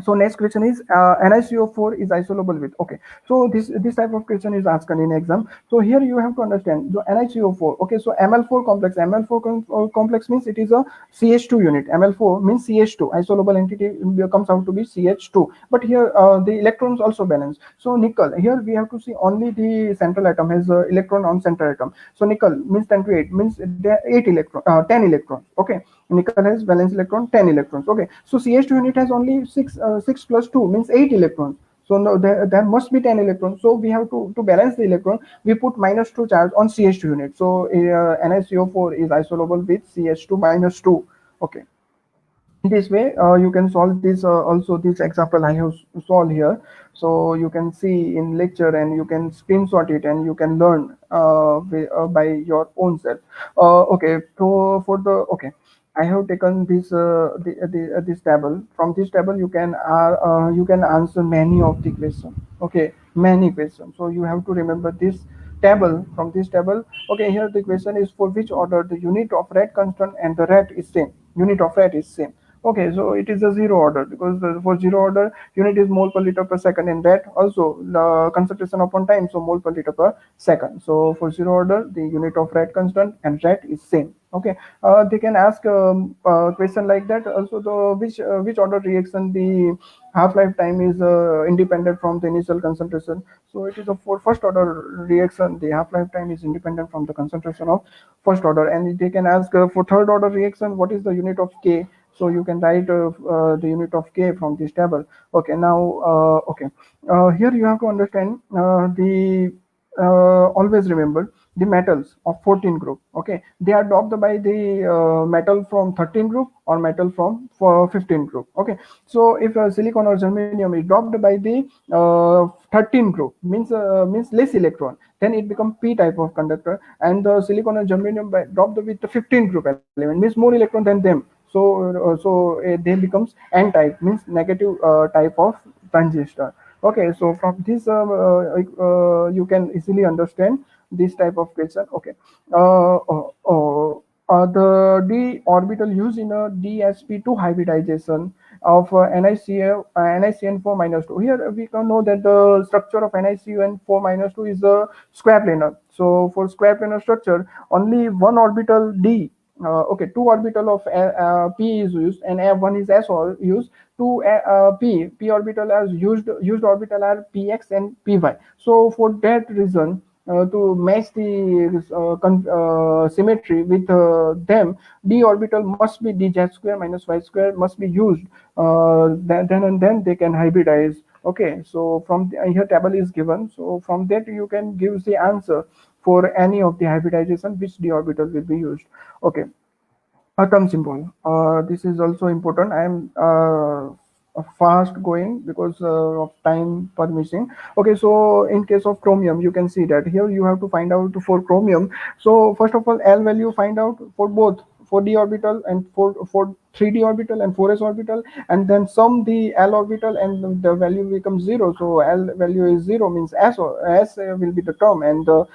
So next question is, NiCO4 is isolable with. Okay, so this type of question is asked in exam. So here you have to understand the NiCO4. Okay, so Ml4 complex. Complex means it is a CH2 unit. Ml4 means CH2, isolable entity comes out to be CH2. But here the electrons also balance. So nickel, here we have to see only the central atom has electron on central atom. So nickel means 10 to 8, means 8 electron, 10 electrons. Okay, nickel has valence electron 10 electrons. Okay, so CH2 unit has only 6 plus 2 means 8 electrons. So no, there must be 10 electrons. So we have to balance the electron, we put minus 2 charge on CH2 unit. So NiCO4 is isolable with CH2 minus 2. Okay, this way you can solve this also this example I have solved here. So you can see in lecture, and you can screenshot it, and you can learn by your own self. Okay, so for the, okay, I have taken this this table. From this table you can answer many of the questions. Okay, many questions. So you have to remember this table. From this table, okay, here the question is, for which order the unit of rate constant and the rate is same. Unit of rate is same. Okay, so it is a zero order, because for zero order unit is mole per liter per second, and that also the concentration upon time, so mole per liter per second. So for zero order the unit of rate constant and rate is same. Okay, they can ask question like that also, the which order reaction the half life time is independent from the initial concentration. So it is a for first order reaction, the half life time is independent from the concentration of first order. And they can ask for third order reaction, what is the unit of K. So you can write the unit of K from this table. Okay, now okay, here you have to understand the always remember the metals of 14 group. Okay, they are doped by the metal from 13 group or metal from 15 group. Okay, so if silicon or germanium is doped by the 13 group, means less electron, then it becomes P type of conductor. And the silicon or germanium by doped with the 15 group element, means more electron than them. So they becomes N type, means negative type of transistor. Okay, so from this you can easily understand this type of question. Okay, the d orbital used in a dsp2 hybridization of NiCN4 minus 2. Here we can know that the structure of NiCN4 minus 2 is a square planar. So for square planar structure, only one orbital d, okay, two orbital of p is used, and one is s or used. Two p orbital as used orbital are px and py. So for that reason, to match the symmetry with them, d orbital must be d z square minus y square must be used. Then they can hybridize. Okay, so from here table is given. So from that you can give the answer for any of the hybridization which d orbital will be used. Okay, atom symbol. This is also important. I am fast going because of time permission. Okay, so in case of chromium, you can see that here you have to find out for chromium. So first of all, L value find out for both, for d orbital and for 3d orbital and 4s orbital, and then sum the L orbital and the value becomes 0. So L value is 0, means s will be the term, and the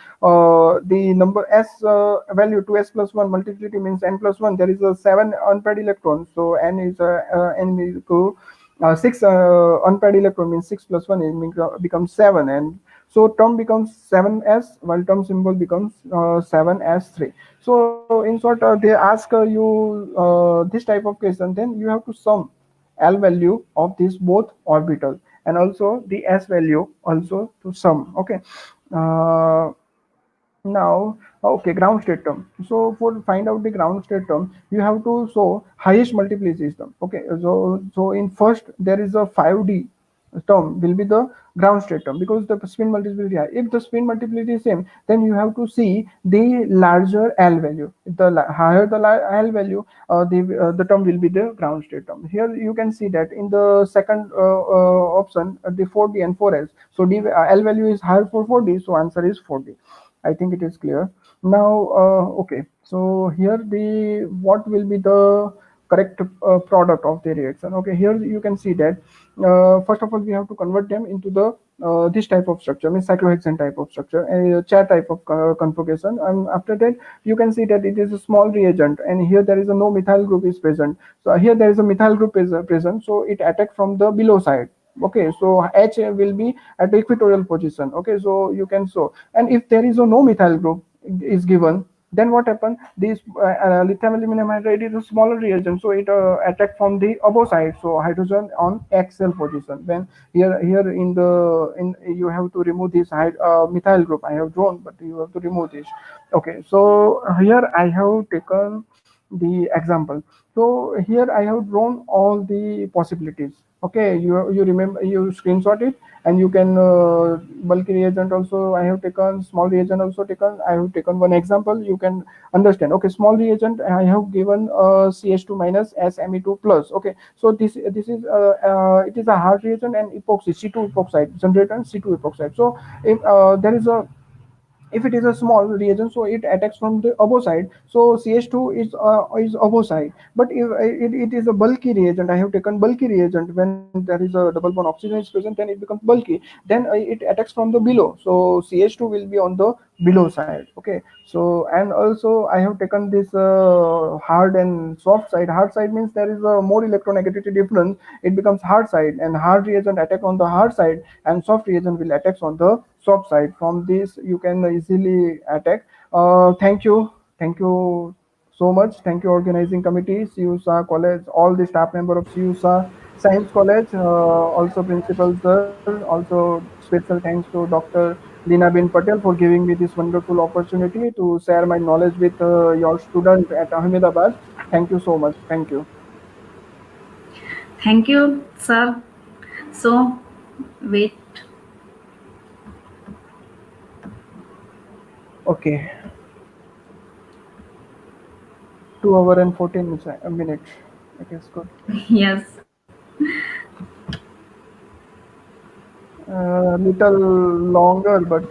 number s value 2s plus 1 multiplicity means n plus 1. There is a 7 unpaired electrons, so n is n equal 6 unpaired electron, means 6 plus 1 becomes 7. And So term becomes 7s while term symbol becomes 7s3. So in short, they ask you this type of question, then you have to sum L value of these both orbital and also the S value also to sum. Okay. Uh, Now, okay, ground state term. So for find out the ground state term, you have to show highest multiplicity term. Okay, so in first there is a 5D term will be the ground state term because the spin multiplicity high. If the spin multiplicity is same, then you have to see the larger L value. The higher the L value, the term will be the ground state term. Here you can see that in the second option, the 4D and 4S. So L value is higher for 4D, so answer is 4D. I think it is clear. Now, okay. So here the what will be the correct product of the reaction? Okay, here you can see that first of all we have to convert them into the this type of structure, means cyclohexane type of structure, a chair type of conjugation, and after that you can see that it is a small reagent, and here there is a no methyl group is present. So here there is a methyl group is present, so it attack from the below side. Okay, so H will be at the equatorial position. Okay, so you can show, and if there is a no methyl group is given, then what happen, this lithium aluminum hydride is a smaller reagent, so it attack from the above side, so hydrogen on axial position. When here in the in you have to remove this methyl group I have drawn, but you have to remove this. Okay, so here I have taken the example. So here I have drawn all the possibilities. Okay, you remember, you screenshot it, and you can bulky reagent also I have taken, small reagent also taken. I have taken one example, you can understand. Okay, small reagent I have given CH2 minus SME2 plus. Okay, so this is it is a hard reagent and epoxy C2 epoxide generate and C2 epoxide. So if there is a, if it is a small reagent, so it attacks from the above side, so CH2 is above side. But if it is a bulky reagent, I have taken bulky reagent, when there is a double bond oxygen is present, then it becomes bulky, then it attacks from the below, so CH2 will be on the below side. Okay, so and also I have taken this hard and soft side. Hard side means there is a more electronegativity difference, it becomes hard side, and hard reagent attack on the hard side, and soft reagent will attacks on the soft side. From this you can easily attack. Thank you so much. Thank you organizing committee, C.U.Shah College, all the staff member of C.U.Shah Science College, also principal sir, also special thanks to Dr. Lina Bin Patel for giving me this wonderful opportunity to share my knowledge with your student at Ahmedabad. Thank you so much. Thank you. Thank you, sir. So, wait. Okay, 2 hour and 14 minutes. Minutes. It is good. Yes. Little longer, but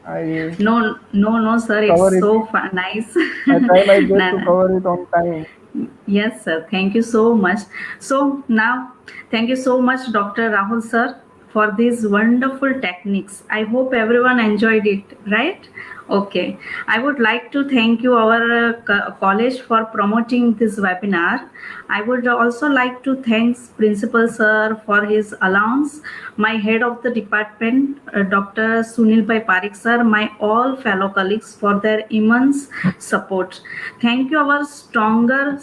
I No, no, no, sir. It's cover it. so nice. I try my best No, to no. cover it on time. Yes, sir. Thank you so much. So now, thank you so much, Dr. Rahul, sir, for these wonderful techniques. I hope everyone enjoyed it, right? Okay. I would like to thank you, our college, for promoting this webinar. I would also like to thank Principal Sir for his allowance, my head of the department, Dr. Sunil Bhai Parik Sir, my all fellow colleagues for their immense support. Thank you, our stronger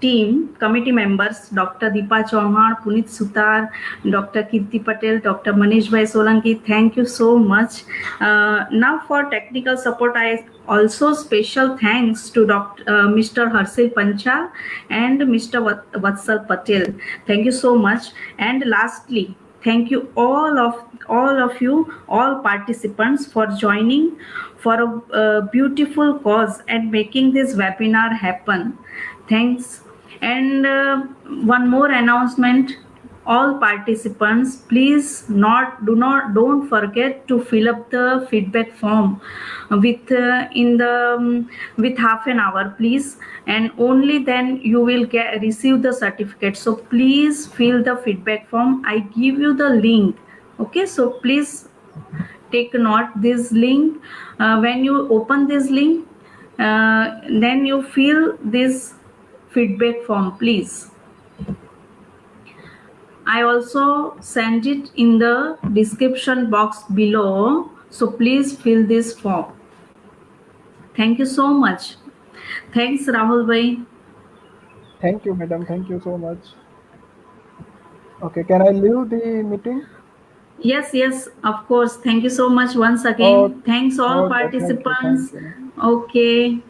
team, committee members, Dr. Deepa Chauhan, Puneet Sutar, Dr. Kirti Patel, Dr. Manish Bhai Solanki. Thank you so much. Now for technical support, I also special thanks to Mr. Harshil Panchal and Mr. Vatsal Patel. Thank you so much. And lastly, thank you all of you, all participants, for joining for a beautiful cause and making this webinar happen. Thanks. And one more announcement, all participants, please don't forget to fill up the feedback form with in the with half an hour, please, and only then you will receive the certificate. So please fill the feedback form. I give you the link. Okay, so please take note this link. When you open this link, then you fill this feedback form, please. I also sent it in the description box below. So please fill this form. Thank you so much. Thanks, Rahul bhai. Thank you, madam. Thank you so much. Okay, can I leave the meeting? Yes, yes, of course. Thank you so much once Oh, again. Thanks all okay. Thank you. Thank participants. you. Okay.